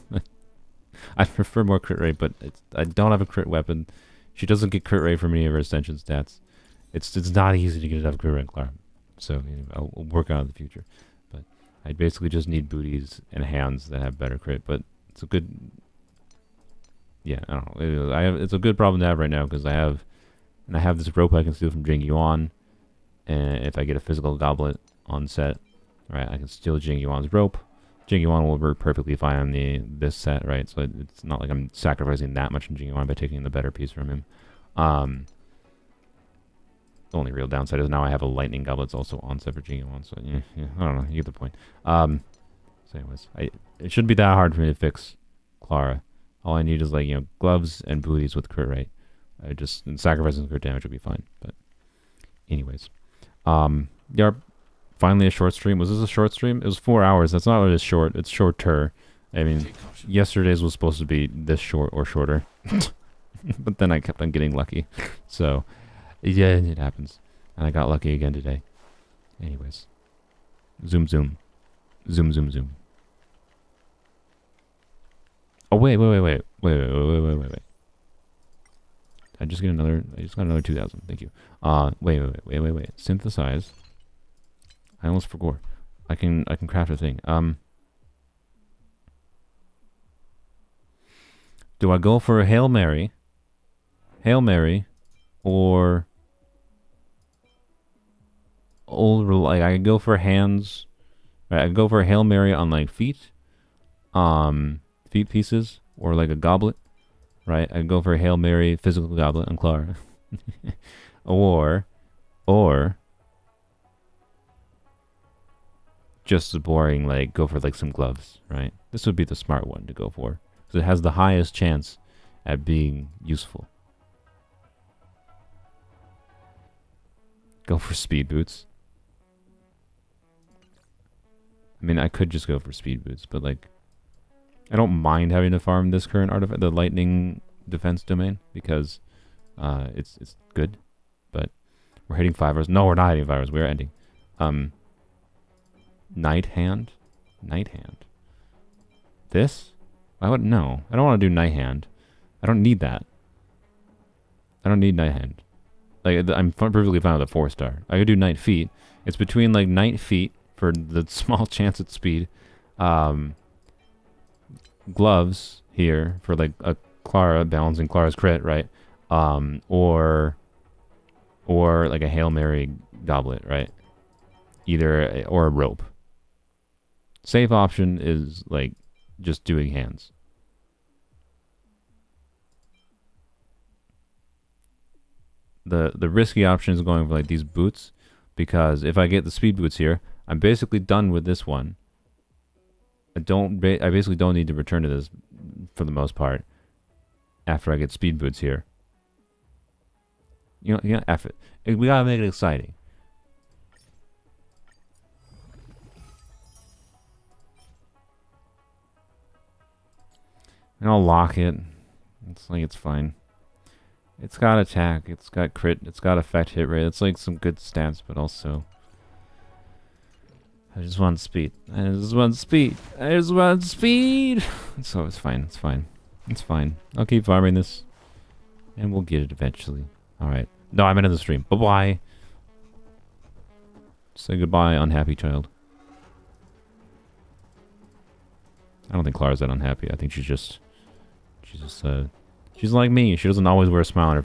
I prefer more crit rate, but I don't have a crit weapon. She doesn't get crit rate from any of her extension stats. It's not easy to get enough crit rate in Clara. So I'll work on it in the future. But I basically just need booties and hands that have better crit. But it's a good... Yeah, I don't know. It's a good problem to have right now because I have this rope I can steal from Jing Yuan. And if I get a physical goblet on set, right, I can steal Jing Yuan's rope. Jing Yuan will work perfectly fine on this set, right? So it's not like I'm sacrificing that much in Jing Yuan by taking the better piece from him. The only real downside is now I have a lightning goblet also on set for Jing Yuan. So yeah, I don't know. You get the point. So anyways, it shouldn't be that hard for me to fix Clara. All I need is gloves and booties with crit rate. Sacrificing crit damage would be fine. But anyways, yeah. Finally a short stream. Was this a short stream? It was 4 hours. That's not really short. It's shorter. I mean, yesterday's was supposed to be this short or shorter. But then I kept on getting lucky. So, yeah, it happens. And I got lucky again today. Anyways. Zoom. Zoom. Oh, wait. I just got another 2,000. Thank you. Wait. Synthesize. I almost forgot. I can craft a thing. Do I go for a Hail Mary, or I can go for hands. Right, I can go for a Hail Mary on feet. feet pieces or like a goblet, right? I'd go for a Hail Mary physical goblet on Clara. or just as boring, like go for like some gloves, right? This would be the smart one to go for because it has the highest chance at being useful. Go for speed boots. I mean, I could just go for speed boots, but like, I don't mind having to farm this current artifact, the lightning defense domain, because it's good. But we're hitting 5 hours. No, we're not hitting 5 hours. We're ending. Night hand. This? I would no. I don't want to do night hand. I don't need that. I don't need night hand. Like I'm perfectly fine with a 4-star. I could do night feet. It's between like night feet for the small chance at speed. Gloves here for like a Clara balancing Clara's crit, right? Or like a Hail Mary goblet, right? Or a rope. Safe option is like just doing hands. The risky option is going for like these boots, because if I get the speed boots here, I'm basically done with this one. I basically don't need to return to this for the most part after I get speed boots here. You know, F it. We gotta make it exciting. And I'll lock it. It's like it's fine. It's got attack, it's got crit, it's got effect hit rate. It's like some good stats, but also I just want speed. So it's fine, it's fine. It's fine. I'll keep farming this. And we'll get it eventually. Alright. No, I'm into the stream. Bye-bye. Say goodbye, unhappy child. I don't think Clara's that unhappy. I think she's like me. She doesn't always wear a smile on her